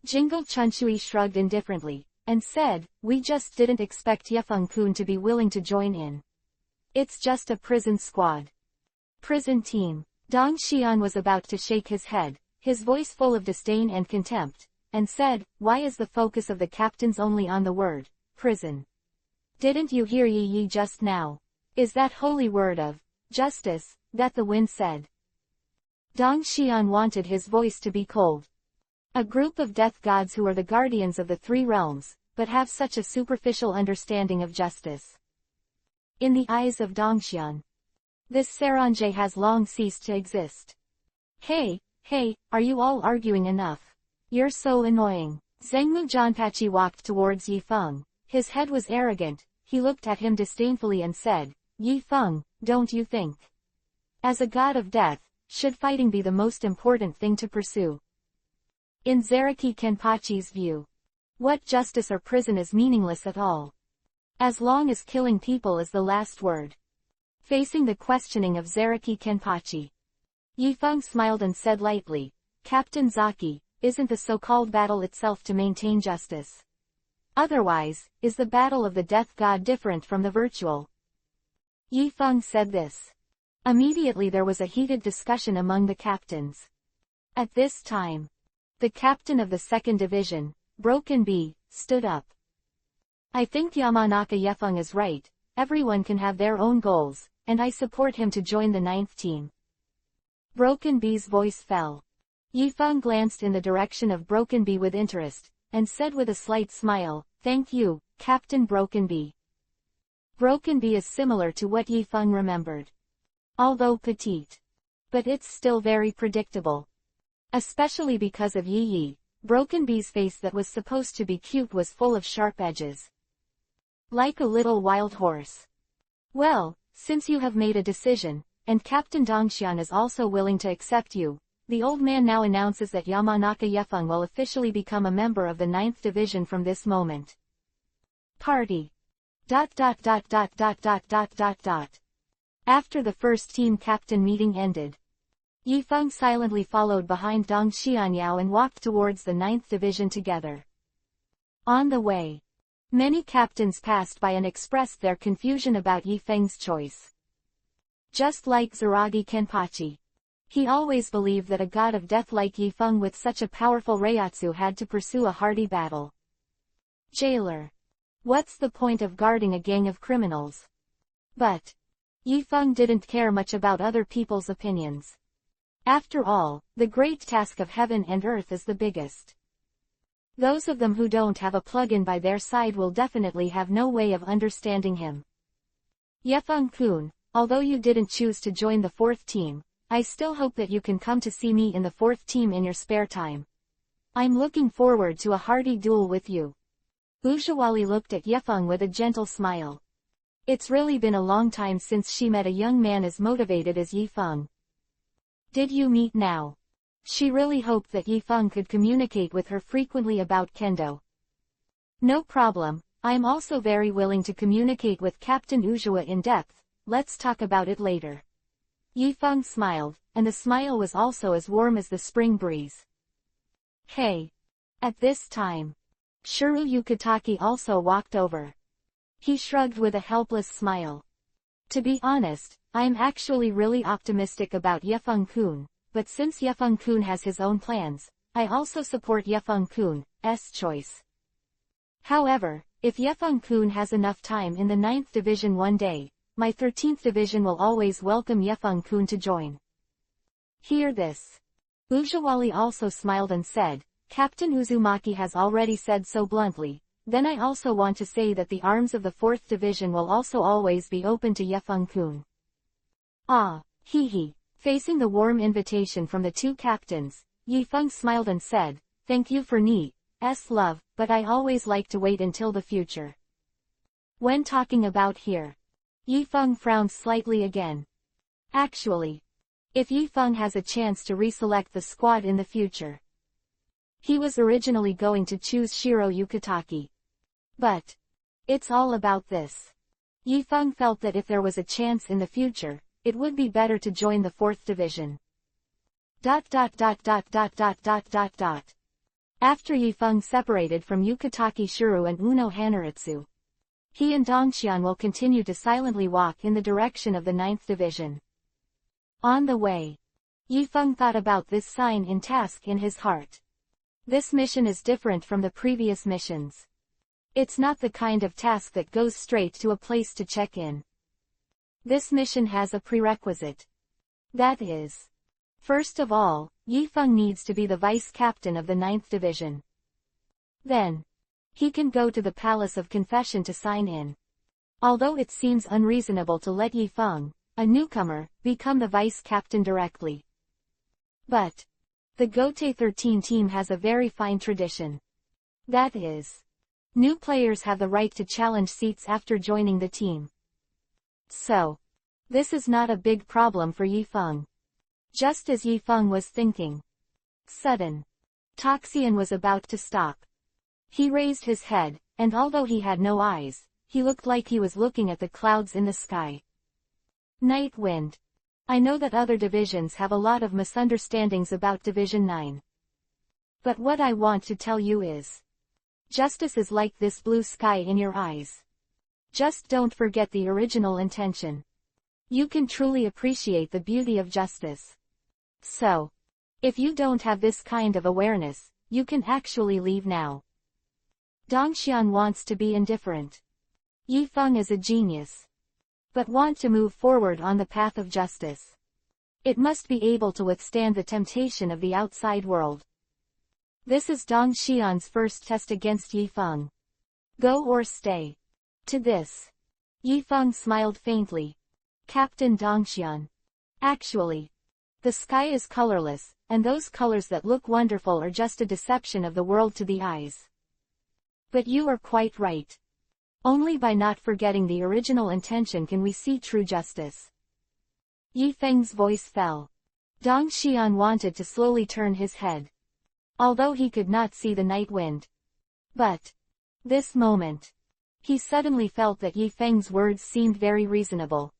A: Jingle Chunchui shrugged indifferently, and said, we just didn't expect Yefeng-kun to be willing to join in. It's just a prison squad. Prison team. Dong Xian was about to shake his head, his voice full of disdain and contempt, and said, why is the focus of the captains only on the word, prison? Didn't you hear Yi just now? Is that holy word of justice, that the wind said? Dong Xian wanted his voice to be cold. A group of death gods who are the guardians of the three realms, but have such a superficial understanding of justice. In the eyes of Dongxian, this Saranjay has long ceased to exist. Hey, are you all arguing enough? You're so annoying. Zhengmu Janpachi walked towards Yi Feng. His head was arrogant, he looked at him disdainfully and said, Yi Feng, don't you think? As a god of death, should fighting be the most important thing to pursue? In Zaraki Kenpachi's view, what justice or prison is meaningless at all. As long as killing people is the last word. Facing the questioning of Zaraki Kenpachi, Yi Feng smiled and said lightly, Captain Zaki, isn't the so-called battle itself to maintain justice? Otherwise, is the battle of the death god different from the virtual? Yi Feng said this. Immediately there was a heated discussion among the captains. At this time, the captain of the 2nd Division, Broken B, stood up. I think Yamanaka Yefeng is right, everyone can have their own goals, and I support him to join the 9th team. Broken B's voice fell. Yi Feng glanced in the direction of Broken B with interest, and said with a slight smile, thank you, Captain Broken B. Broken B is similar to what Yi Feng remembered. although petite. But it's still very predictable. Especially because of Yi Yi. Broken Bee's face that was supposed to be cute was full of sharp edges. Like a little wild horse. Well, since you have made a decision, and Captain Dongxian is also willing to accept you, the old man now announces that Yamanaka Yefeng will officially become a member of the 9th Division from this moment. Party. ... After the first team captain meeting ended, Yifeng silently followed behind Dong Xianyao and walked towards the 9th Division together. On the way, many captains passed by and expressed their confusion about Yifeng's choice. Just like Zaragi Kenpachi, he always believed that a god of death like Yifeng with such a powerful Reiatsu had to pursue a hardy battle. Jailer. What's the point of guarding a gang of criminals? But Yifeng didn't care much about other people's opinions. After all, the great task of heaven and earth is the biggest. Those of them who don't have a plug-in by their side will definitely have no way of understanding him. Yefeng-kun, although you didn't choose to join the 4th team, I still hope that you can come to see me in the 4th team in your spare time. I'm looking forward to a hearty duel with you. Ujawali looked at Yefeng with a gentle smile. It's really been a long time since she met a young man as motivated as Yifeng. Did you meet now? She really hoped that Yifeng could communicate with her frequently about kendo. No problem, I'm also very willing to communicate with Captain Ujua in depth, let's talk about it later. Yifeng smiled, and the smile was also as warm as the spring breeze. Hey! At this time, Shuru Yukitaki also walked over. He shrugged with a helpless smile. To be honest, I'm actually really optimistic about Yefeng-kun, but since Yefeng-kun has his own plans, I also support Yefeng-kun's choice. However, if Yefeng-kun has enough time in the 9th Division one day, my 13th Division will always welcome Yefeng-kun to join. Hear this. Ujawali also smiled and said, Captain Uzumaki has already said so bluntly, then I also want to say that the arms of the 4th Division will also always be open to Yefeng-kun. Ah, hee. Facing the warm invitation from the two captains, Yifeng smiled and said, thank you for Ni's love, but I always like to wait until the future. When talking about here, Yifeng frowned slightly again. Actually, if Yifeng has a chance to reselect the squad in the future, he was originally going to choose Shiro Yukitaki. But it's all about this. Yifeng felt that if there was a chance in the future, it would be better to join the 4th Division. After Yifeng separated from Yukitaki Shuru and Uno Hanaritsu, he and Dongxian will continue to silently walk in the direction of the 9th Division. On the way, Yifeng thought about this sign in task in his heart. This mission is different from the previous missions. It's not the kind of task that goes straight to a place to check in. This mission has a prerequisite. That is, first of all, Yifeng needs to be the vice captain of the 9th Division. Then, he can go to the Palace of Confession to sign in. Although it seems unreasonable to let Yifeng, a newcomer, become the vice captain directly. But the Gote 13 team has a very fine tradition. That is, new players have the right to challenge seats after joining the team. So, this is not a big problem for Yifeng. Just as Yifeng was thinking, sudden, Toxian was about to stop. He raised his head, and although he had no eyes, he looked like he was looking at the clouds in the sky. Night Wind. I know that other divisions have a lot of misunderstandings about Division 9. But what I want to tell you is, justice is like this blue sky in your eyes. Just don't forget the original intention. You can truly appreciate the beauty of justice. So, if you don't have this kind of awareness, you can actually leave now. Dongxian wants to be indifferent. Yifeng is a genius, but want to move forward on the path of justice. It must be able to withstand the temptation of the outside world. This is Dongxian's first test against Yifeng. Go or stay. To this, Yifeng smiled faintly. Captain Dongxian, Actually, the sky is colorless, and those colors that look wonderful are just a deception of the world to the eyes. But you are quite right. Only by not forgetting the original intention can we see true justice. Yi Feng's voice fell. Dong Xian wanted to slowly turn his head, although he could not see the night wind. But this moment, he suddenly felt that Yi Feng's words seemed very reasonable.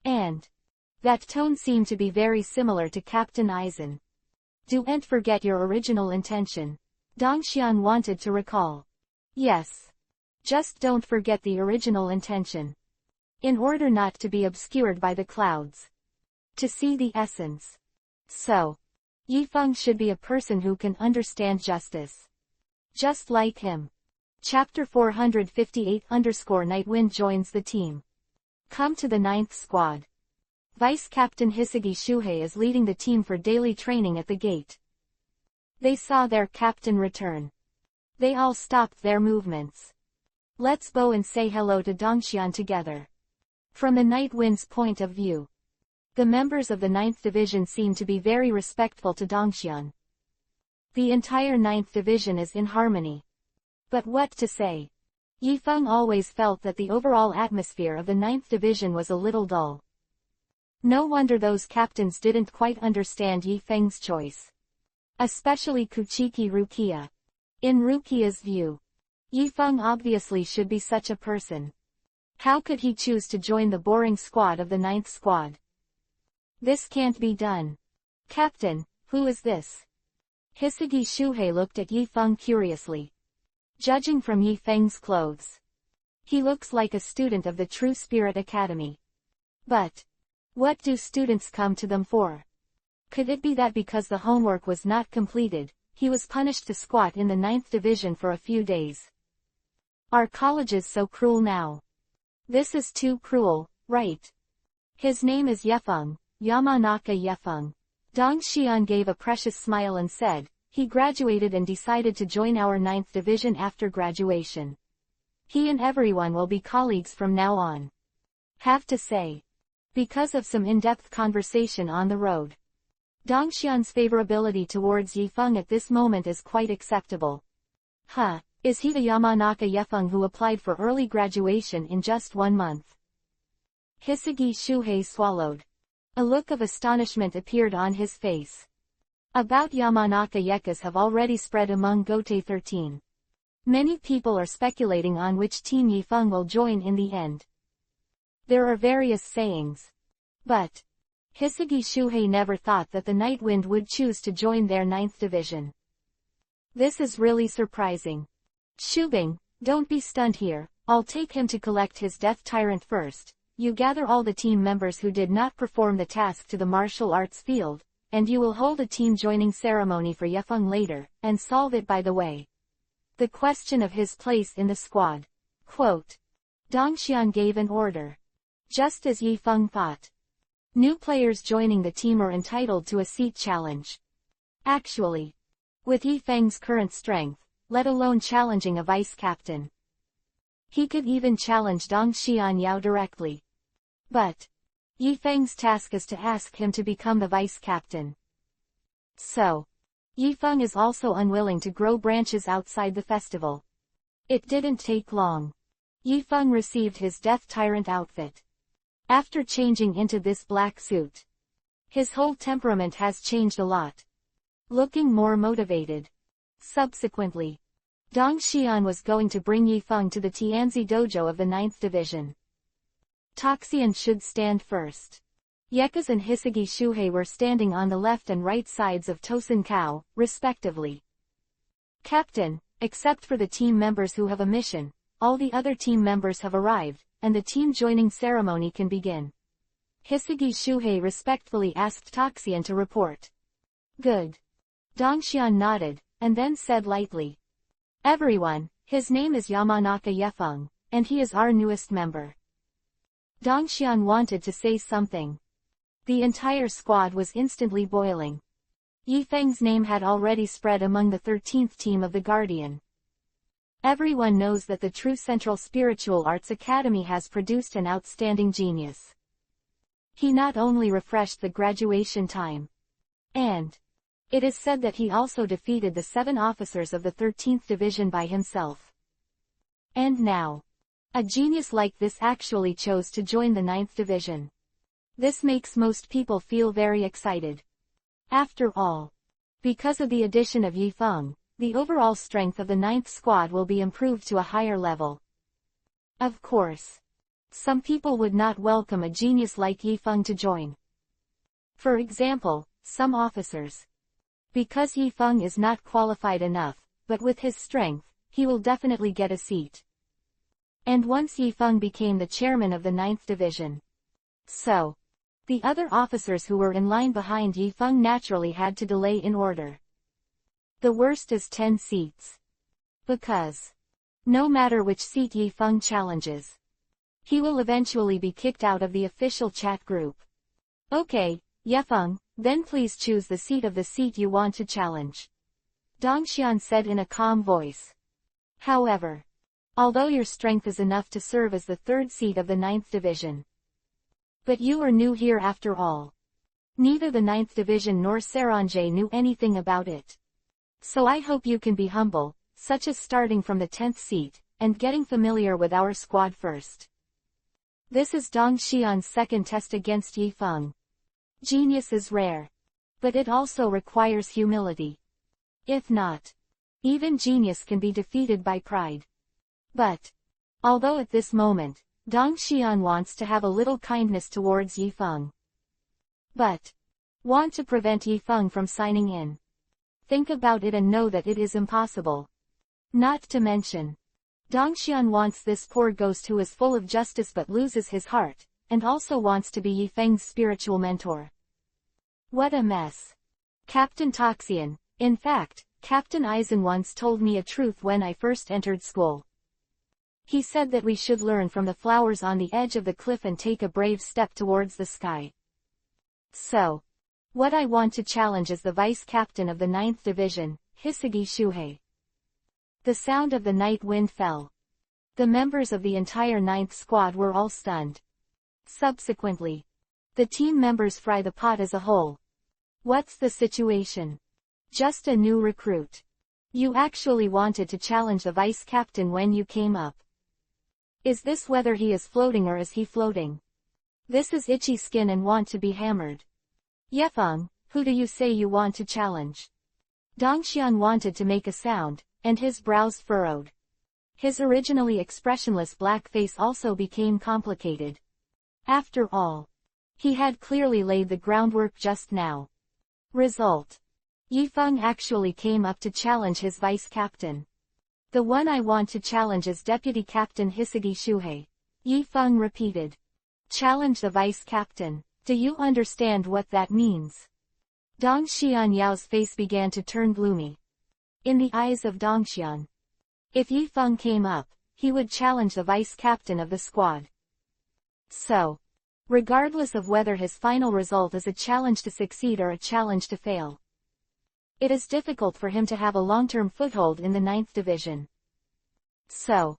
A: And that tone seemed to be very similar to Captain Eisen. Don't forget your original intention. Dong Xian wanted to recall. Yes. Just don't forget the original intention. In order not to be obscured by the clouds. To see the essence. So, Yi Feng should be a person who can understand justice. Just like him. Chapter 458 Nightwind joins the team. Come to the 9th squad. Vice Captain Hisagi Shuhei is leading the team for daily training at the gate. They saw their captain return. They all stopped their movements. Let's bow and say hello to Dongxian together. From the Nightwind's point of view, the members of the 9th Division seem to be very respectful to Dongxian. The entire 9th Division is in harmony. But what to say? Yi Feng always felt that the overall atmosphere of the 9th Division was a little dull. No wonder those captains didn't quite understand Yi Feng's choice. Especially Kuchiki Rukia. In Rukia's view, Yi Feng obviously should be such a person. How could he choose to join the boring squad of the 9th squad? This can't be done. Captain, who is this? Hisagi Shuhei looked at Yi Feng curiously. Judging from Yi Feng's clothes, he looks like a student of the True Spirit Academy. But what do students come to them for? Could it be that because the homework was not completed, he was punished to squat in the 9th Division for a few days? Are colleges so cruel now? This is too cruel, right? His name is Yefeng, Yamanaka Yefeng. Dong Xian gave a precious smile and said, he graduated and decided to join our 9th Division after graduation. He and everyone will be colleagues from now on. Have to say, because of some in-depth conversation on the road, Dongxian's favorability towards Yi Feng at this moment is quite acceptable. Is he the Yamanaka Yefeng who applied for early graduation in just 1 month? Hisagi Shuhei swallowed. A look of astonishment appeared on his face. About Yamanaka Yekas have already spread among Gote 13. Many people are speculating on which team Yi Feng will join in the end. There are various sayings. But Hisagi Shuhei never thought that the Nightwind would choose to join their 9th Division. This is really surprising. Shubing, don't be stunned here, I'll take him to collect his death tyrant first. You gather all the team members who did not perform the task to the martial arts field, and you will hold a team joining ceremony for Yefeng later, and solve it by the way. The question of his place in the squad. Quote. Dongxian gave an order. Just as Yi Feng thought. New players joining the team are entitled to a seat challenge. Actually, with Yi Feng's current strength, let alone challenging a vice captain, he could even challenge Dong Xianyao directly. But Yi Feng's task is to ask him to become the vice captain. So, Yi Feng is also unwilling to grow branches outside the festival. It didn't take long. Yi Feng received his Death Tyrant outfit. After changing into this black suit, his whole temperament has changed a lot. Looking more motivated. Subsequently, Dong Xian was going to bring Yi Feng to the Tianzi dojo of the 9th Division. Toxian should stand first. Yekas and Hisagi Shuhei were standing on the left and right sides of Tosin Kao, respectively. Captain, except for the team members who have a mission, all the other team members have arrived, and the team joining ceremony can begin. Hisagi Shuhei respectfully asked Toxian to report. Good. Dongxian nodded, and then said lightly. Everyone, his name is Yamanaka Yefeng, and he is our newest member. Dongxian wanted to say something. The entire squad was instantly boiling. Yi Feng's name had already spread among the 13th team of the Guardian. Everyone knows that the True Central Spiritual Arts Academy has produced an outstanding genius. He not only refreshed the graduation time, and it is said that he also defeated the 7 officers of the 13th Division by himself. And now, a genius like this actually chose to join the 9th Division. This makes most people feel very excited. After all, because of the addition of Yifeng, the overall strength of the 9th squad will be improved to a higher level. Of course, some people would not welcome a genius like Yifeng to join. For example, some officers. Because Yifeng is not qualified enough, but with his strength, he will definitely get a seat. And once Yifeng became the chairman of the 9th Division, so the other officers who were in line behind Yifeng naturally had to delay in order. The worst is 10 seats. Because no matter which seat Yifeng challenges, he will eventually be kicked out of the official chat group. Okay, Yifeng, then please choose the seat you want to challenge, Dongxian said in a calm voice. However, although your strength is enough to serve as the 3rd seat of the 9th Division, but you are new here after all. Neither the 9th Division nor Saranjay knew anything about it. So I hope you can be humble, such as starting from the 10th seat, and getting familiar with our squad first. This is Dong Xian's second test against Yifeng. Genius is rare. But it also requires humility. If not, even genius can be defeated by pride. But, although at this moment, Dong Xian wants to have a little kindness towards Yifeng, but want to prevent Yifeng from signing in. Think about it and know that it is impossible. Not to mention, Dongxian wants this poor ghost who is full of justice but loses his heart, and also wants to be Yifeng's spiritual mentor. What a mess. Captain Toxian, in fact, Captain Eisen once told me a truth when I first entered school. He said that we should learn from the flowers on the edge of the cliff and take a brave step towards the sky. So, what I want to challenge is the vice captain of the 9th Division, Hisagi Shuhei. The sound of the night wind fell. The members of the entire 9th squad were all stunned. Subsequently, the team members fry the pot as a whole. What's the situation? Just a new recruit. You actually wanted to challenge the vice captain when you came up. Is this whether he is floating or is he floating? This is itchy skin and want to be hammered. Yifeng, who do you say you want to challenge? Dongxian wanted to make a sound, and his brows furrowed. His originally expressionless black face also became complicated. After all, he had clearly laid the groundwork just now. Result. Yifeng actually came up to challenge his vice captain. The one I want to challenge is Deputy Captain Hisagi Shuhei. Yifeng repeated. Challenge the vice captain. Do you understand what that means? Dong Xianyao's face began to turn gloomy. In the eyes of Dongxian, if Yifeng came up, he would challenge the vice captain of the squad. So, regardless of whether his final result is a challenge to succeed or a challenge to fail, it is difficult for him to have a long-term foothold in the 9th Division. So,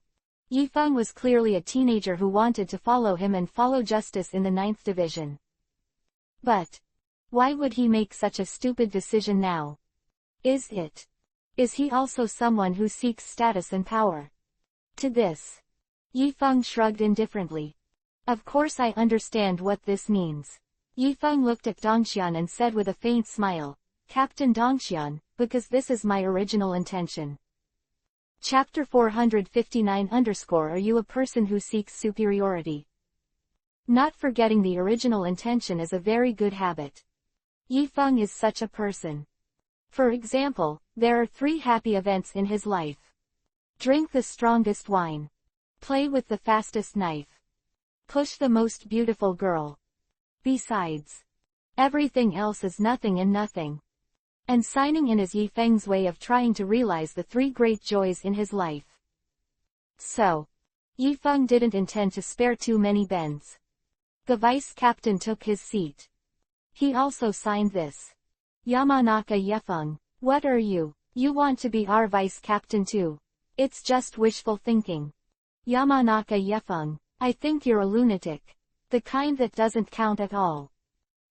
A: Yifeng was clearly a teenager who wanted to follow him and follow justice in the 9th Division. But, why would he make such a stupid decision now? Is he also someone who seeks status and power? To this, Yifeng shrugged indifferently. Of course I understand what this means. Yifeng looked at Dongxian and said with a faint smile, Captain Dongxian, because this is my original intention. Chapter 459 _ Are you a person who seeks superiority? Not forgetting the original intention is a very good habit. Yifeng is such a person. For example, there are 3 happy events in his life. Drink the strongest wine. Play with the fastest knife. Push the most beautiful girl. Besides, everything else is nothing and nothing. And signing in is Yifeng's way of trying to realize the 3 great joys in his life. So, Yifeng didn't intend to spare too many bends. The vice captain took his seat. He also signed this. Yamanaka Yifeng, what are you? You want to be our vice captain too? It's just wishful thinking. Yamanaka Yifeng, I think you're a lunatic. The kind that doesn't count at all.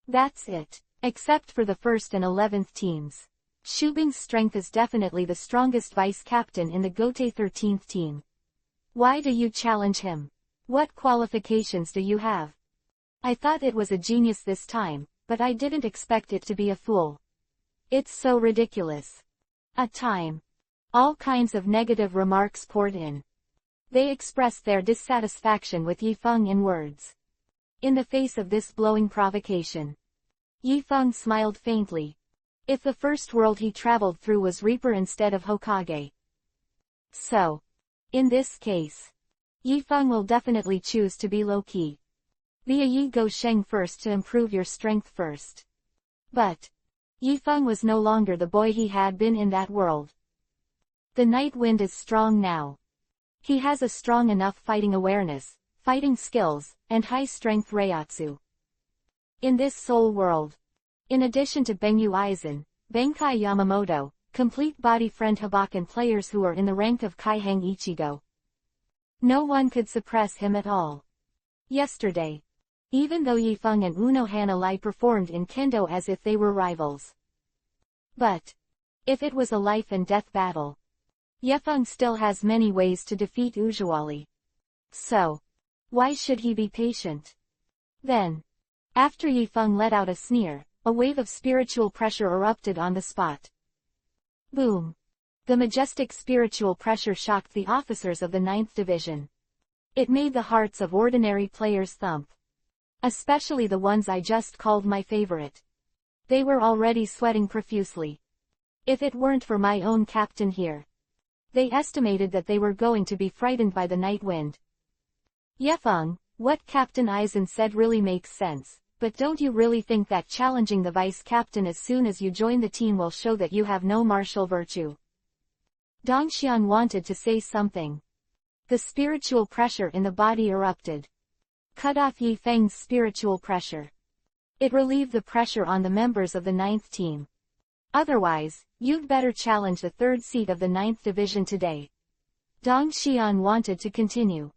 A: That's it. Except for the 1st and 11th teams. Shubing's strength is definitely the strongest vice-captain in the Gote 13th team. Why do you challenge him? What qualifications do you have? I thought it was a genius this time, but I didn't expect it to be a fool. It's so ridiculous. At time. All kinds of negative remarks poured in. They expressed their dissatisfaction with Yifeng in words. In the face of this blowing provocation, Yifeng smiled faintly. If the first world he traveled through was Reaper instead of Hokage. So, in this case, Yifeng will definitely choose to be low-key. Be a Yi Go Sheng first to improve your strength first. But, Yifeng was no longer the boy he had been in that world. The Night Wind is strong now. He has a strong enough fighting awareness, fighting skills, and high-strength Reiatsu. In this soul world, in addition to Bengyu Aizen, Benkai Yamamoto, complete body friend Habak and players who are in the rank of Kaihang Ichigo, no one could suppress him at all. Yesterday, even though Yifeng and Unohana Lai performed in kendo as if they were rivals. But, if it was a life-and-death battle, Yifeng still has many ways to defeat Ujiwali. So, why should he be patient? Then, after Yifeng let out a sneer, a wave of spiritual pressure erupted on the spot. Boom! The majestic spiritual pressure shocked the officers of the 9th Division. It made the hearts of ordinary players thump. Especially the ones I just called my favorite. They were already sweating profusely. If it weren't for my own captain here. They estimated that they were going to be frightened by the night wind. Yifeng, what Captain Aizen said really makes sense. But don't you really think that challenging the vice-captain as soon as you join the team will show that you have no martial virtue? Dongxian wanted to say something. The spiritual pressure in the body erupted. Cut off Yifeng's spiritual pressure. It relieved the pressure on the members of the 9th team. Otherwise, you'd better challenge the 3rd seat of the 9th division today. Dongxian wanted to continue.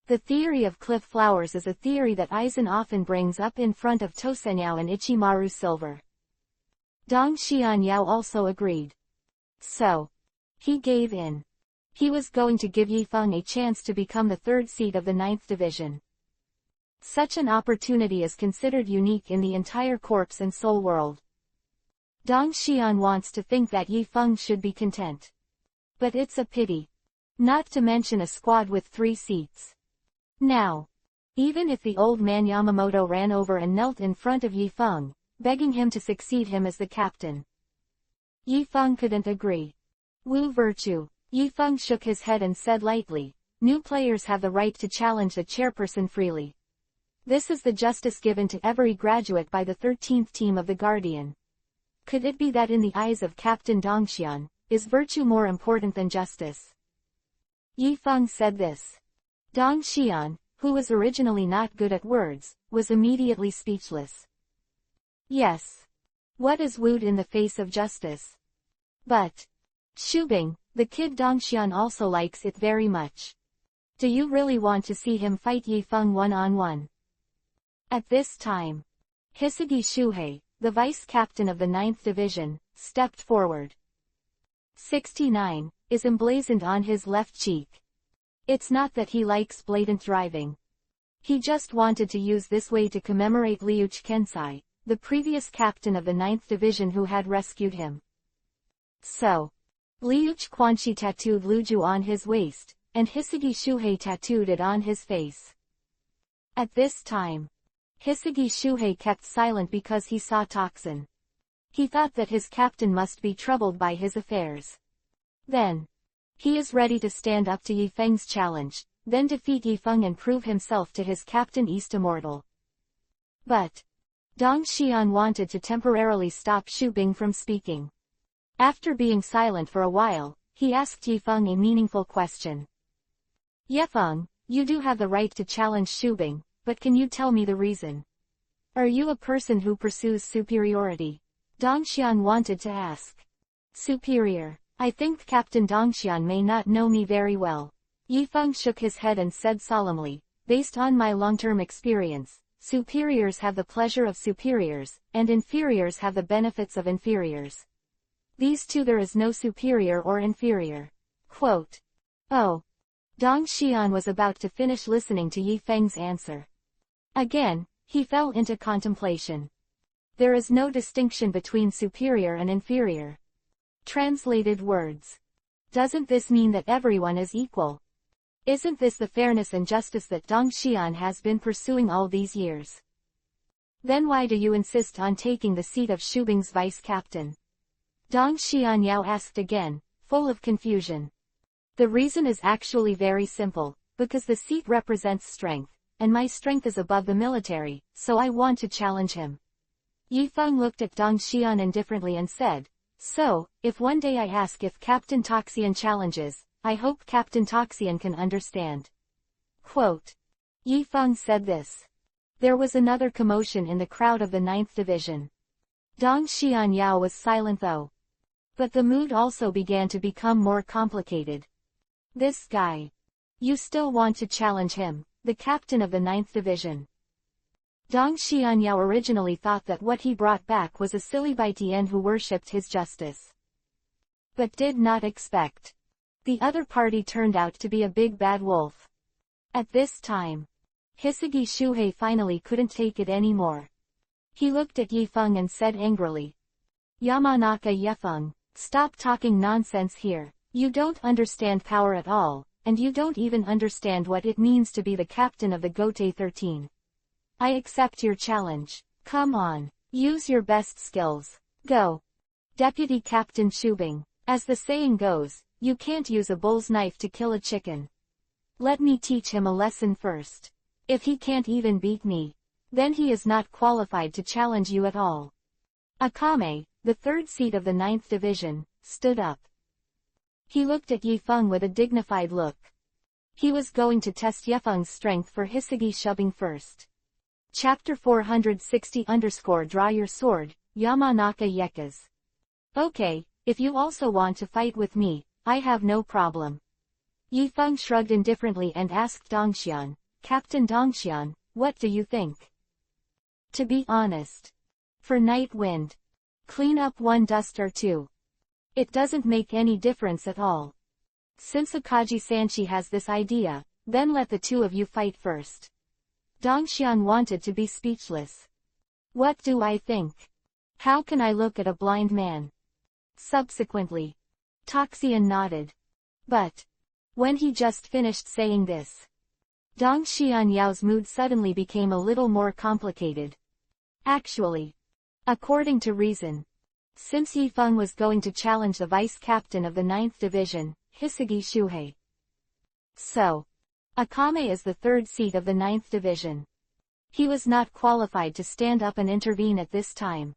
A: The theory of cliff flowers is a theory that Aizen often brings up in front of Tosenyao and Ichimaru Silver. Dongxian Yao also agreed. So, he gave in. He was going to give Yifeng a chance to become the 3rd seat of the 9th division. Such an opportunity is considered unique in the entire corpse and soul world. Dongxian wants to think that Yifeng should be content. But it's a pity. Not to mention a squad with 3 seats. Now, even if the old man Yamamoto ran over and knelt in front of Yifeng, begging him to succeed him as the captain, Yifeng couldn't agree. Wu virtue. Yifeng shook his head and said lightly, new players have the right to challenge the chairperson freely. This is the justice given to every graduate by the 13th team of the Guardian. Could it be that in the eyes of Captain Dongxian, is virtue more important than justice? Yifeng said this. Dongxian, who was originally not good at words, was immediately speechless. Yes. What is wooed in the face of justice? But, Shubing, the kid Dongxian also likes it very much. Do you really want to see him fight Yifeng one-on-one? At this time, Hisagi Shuhei, the vice-captain of the 9th division, stepped forward. 69, is emblazoned on his left cheek. It's not that he likes blatant driving. He just wanted to use this way to commemorate Liuch Kensai, the previous captain of the 9th division who had rescued him. So, Liuch Quanshi tattooed Luju on his waist, and Hisagi Shuhei tattooed it on his face. At this time, Hisagi Shuhei kept silent because he saw Toxin. He thought that his captain must be troubled by his affairs. Then, he is ready to stand up to Yifeng's challenge, then defeat Yifeng and prove himself to his captain East Immortal. But, Dongxian wanted to temporarily stop Shubing from speaking. After being silent for a while, he asked Yifeng a meaningful question. Yifeng, you do have the right to challenge Shubing, but can you tell me the reason? Are you a person who pursues superiority? Dongxian wanted to ask. Superior. I think Captain Dongxian may not know me very well. Yifeng shook his head and said solemnly, Based on my long-term experience, superiors have the pleasure of superiors, and inferiors have the benefits of inferiors. These two there is no superior or inferior. Quote. Oh. Dong Xian was about to finish listening to Yi Feng's answer. Again, he fell into contemplation. There is no distinction between superior and inferior. Translated words. Doesn't this mean that everyone is equal? Isn't this the fairness and justice that Dong Xian has been pursuing all these years? Then why do you insist on taking the seat of Shubing's vice captain? Dong Xian Yao asked again, full of confusion. The reason is actually very simple, because the seat represents strength, and my strength is above the military, so I want to challenge him. Yi Feng looked at Dong Xian indifferently and said, so, if one day I ask if Captain Toxian challenges, I hope Captain Toxian can understand. Quote. Yi Feng said this. There was another commotion in the crowd of the 9th Division. Dong Xian Yao was silent though. But the mood also began to become more complicated. This guy. You still want to challenge him, the captain of the 9th Division. Dong Xian Yao originally thought that what he brought back was a silly Baitian who worshipped his justice. But did not expect. The other party turned out to be a big bad wolf. At this time, Hisagi Shuhei finally couldn't take it anymore. He looked at Yi Feng and said angrily. Yamanaka Yefeng, stop talking nonsense here. You don't understand power at all, and you don't even understand what it means to be the captain of the Gotei 13. I accept your challenge. Come on, use your best skills. Go. Deputy Captain Shubing. As the saying goes, you can't use a bull's knife to kill a chicken. Let me teach him a lesson first. If he can't even beat me, then he is not qualified to challenge you at all. Akame, the 3rd seat of the 9th Division, stood up. He looked at Yi Feng with a dignified look. He was going to test Yefeng's strength for Hisagi Shubing first. Chapter 460_Draw Your Sword, Yamanaka Yekas. Okay, if you also want to fight with me, I have no problem. Yi Feng shrugged indifferently and asked Dongxian, Captain Dongxian, what do you think? To be honest. For Night Wind. Clean up one dust or two. It doesn't make any difference at all. Since Akaji Sanshi has this idea, then let the two of you fight first. Dongxian wanted to be speechless. What do I think? How can I look at a blind man? Subsequently, Toxian nodded. But, when he just finished saying this, Dong Xian Yao's mood suddenly became a little more complicated. Actually, according to reason, since Yi Feng was going to challenge the vice captain of the 9th Division, Hisagi Shuhei. So, Akame is the 3rd seat of the 9th Division. He was not qualified to stand up and intervene at this time.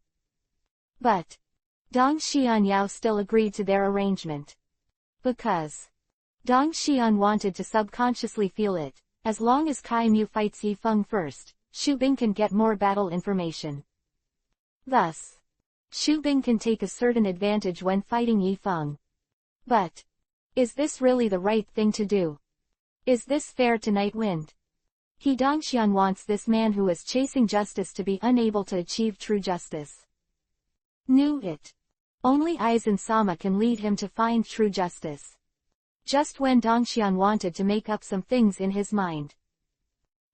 A: But, Dong Xian Yao still agreed to their arrangement. Because Dong Xian wanted to subconsciously feel it, as long as Kai Mu fights Yi Feng first, Shubing can get more battle information. Thus, Shubing can take a certain advantage when fighting Yi Feng. But, is this really the right thing to do? Is this fair to Night Wind? Dongxian wants this man who is chasing justice to be unable to achieve true justice. Knew it. Only Aizen-sama can lead him to find true justice. Just when Dongxian wanted to make up some things in his mind,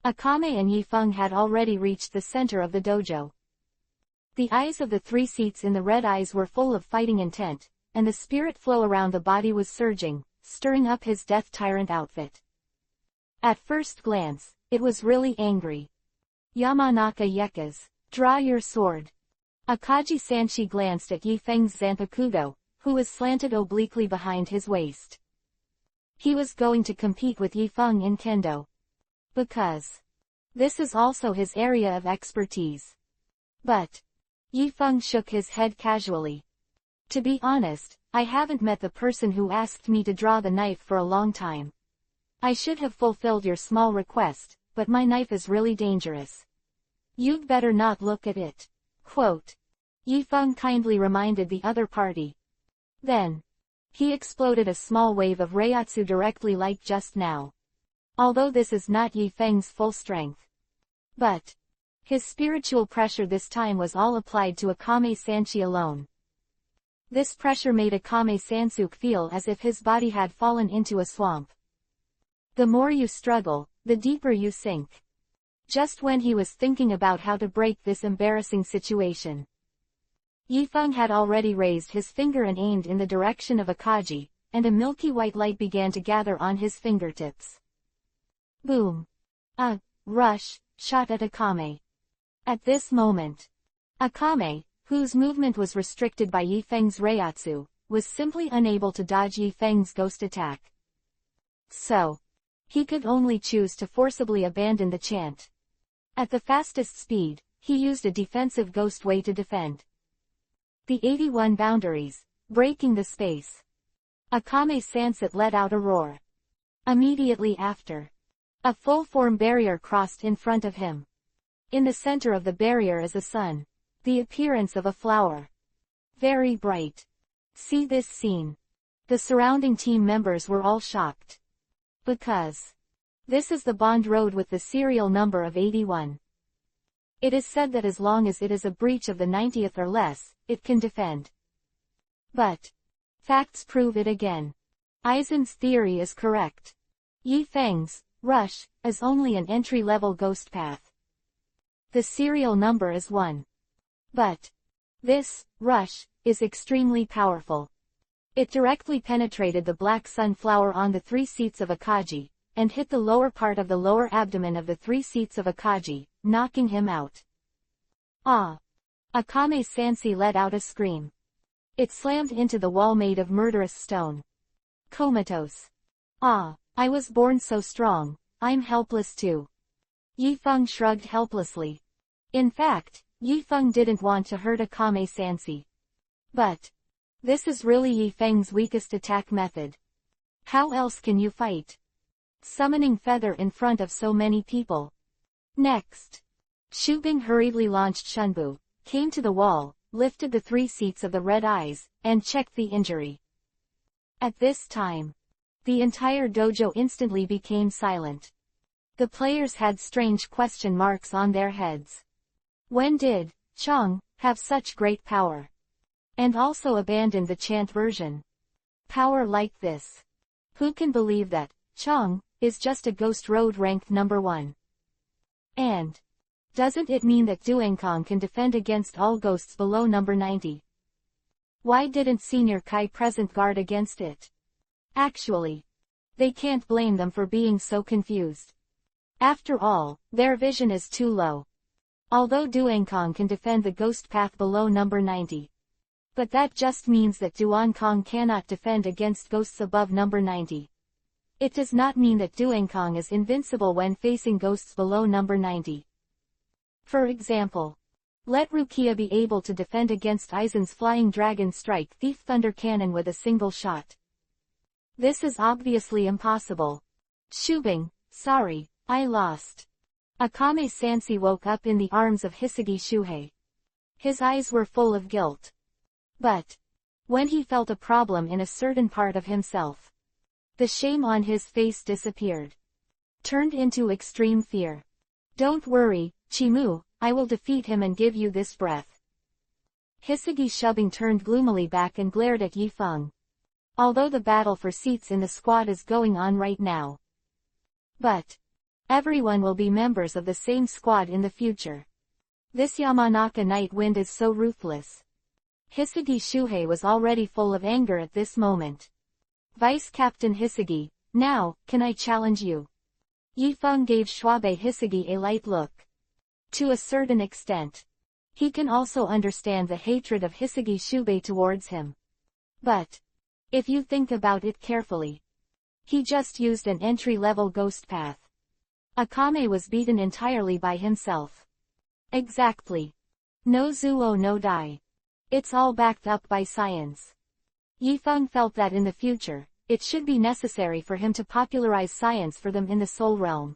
A: Akame and Yi Feng had already reached the center of the dojo. The eyes of the 3 seats in the red eyes were full of fighting intent, and the spirit flow around the body was surging, stirring up his death tyrant outfit. At first glance, it was really angry. Yamanaka Yekas, draw your sword. Akaji Sanshi glanced at Yi Feng's Zanpakudo, who was slanted obliquely behind his waist. He was going to compete with Yi Feng in kendo. Because this is also his area of expertise. But Yi Feng shook his head casually. To be honest, I haven't met the person who asked me to draw the knife for a long time. I should have fulfilled your small request, but my knife is really dangerous. You'd better not look at it. Quote. Yi Feng kindly reminded the other party. Then, he exploded a small wave of Reiatsu directly like just now. although this is not Yi Feng's full strength. But his spiritual pressure this time was all applied to Akame Sanchi alone. This pressure made Akame Sansuke feel as if his body had fallen into a swamp. The more you struggle, the deeper you sink. Just when he was thinking about how to break this embarrassing situation, Yifeng had already raised his finger and aimed in the direction of Akagi, and a milky white light began to gather on his fingertips. Boom! A rush shot at Akame. At this moment, Akame, whose movement was restricted by Yifeng's Reiatsu, was simply unable to dodge Yifeng's ghost attack. So, he could only choose to forcibly abandon the chant. At the fastest speed, he used a defensive ghost way to defend the 81 boundaries, breaking the space. Akame Sanset let out a roar. Immediately after, a full-form barrier crossed in front of him. In the center of the barrier is a sun, the appearance of a flower. Very bright. See this scene. The surrounding team members were all shocked. Because this is the bond road with the serial number of 81. It is said that as long as it is a breach of the 90th or less, it can defend. But facts prove it again. Aizen's theory is correct. Yi Feng's rush is only an entry-level ghost path. The serial number is 1. But this rush is extremely powerful. It directly penetrated the black sunflower on the 3 seats of Akagi, and hit the lower part of the lower abdomen of the 3 seats of Akagi, knocking him out. Ah! Akame Sansi let out a scream. It slammed into the wall made of murderous stone. Comatose. Ah! I was born so strong, I'm helpless too. Yifeng shrugged helplessly. In fact, Yifeng didn't want to hurt Akame Sansi. But this is really Yifeng's weakest attack method. How else can you fight? Summoning feather in front of so many people. Next, Shubing hurriedly launched Shunbu, came to the wall, lifted the 3 seats of the red eyes, and checked the injury. At this time, the entire dojo instantly became silent. The players had strange question marks on their heads. When did Chang have such great power? And also abandoned the chant version. Power like this. Who can believe that Chang is just a ghost road ranked number 1? And doesn't it mean that Duankong can defend against all ghosts below number 90? Why didn't Senior Kai present guard against it? Actually, they can't blame them for being so confused. After all, their vision is too low. Although Duankong can defend the ghost path below number 90. But that just means that Duankong cannot defend against ghosts above number 90. It does not mean that Duankong is invincible when facing ghosts below number 90. For example, let Rukia be able to defend against Aizen's Flying Dragon Strike Thief Thunder Cannon with a single shot. This is obviously impossible. Shubing, sorry, I lost. Akame Sansi woke up in the arms of Hisagi Shuhei. His eyes were full of guilt. But when he felt a problem in a certain part of himself, the shame on his face disappeared. Turned into extreme fear. Don't worry, Chimu, I will defeat him and give you this breath. Hisagi Shubing turned gloomily back and glared at Yifeng. Although the battle for seats in the squad is going on right now. But everyone will be members of the same squad in the future. This Yamanaka night wind is so ruthless. Hisagi Shuhei was already full of anger at this moment. Vice Captain Hisagi, now, can I challenge you? Yifeng gave Schwabe Hisagi a light look. To a certain extent. He can also understand the hatred of Hisagi Shubei towards him. But if you think about it carefully, he just used an entry-level ghost path. Akame was beaten entirely by himself. Exactly. No Zuo no Dai. It's all backed up by science. Yifeng felt that in the future, it should be necessary for him to popularize science for them in the Soul Realm.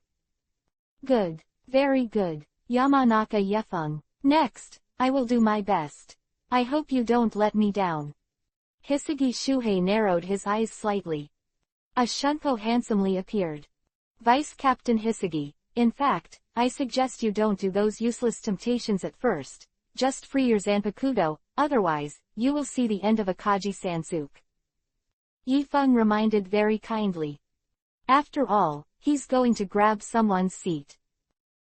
A: Good. Very good, Yamanaka Yifeng. Next, I will do my best. I hope you don't let me down. Hisagi Shuhei narrowed his eyes slightly. A Shunpo handsomely appeared. Vice Captain Hisagi, in fact, I suggest you don't do those useless temptations at first. Just free your Zanpakuto, otherwise, you will see the end of Akagi Sansuke. Yifeng reminded very kindly. After all, he's going to grab someone's seat.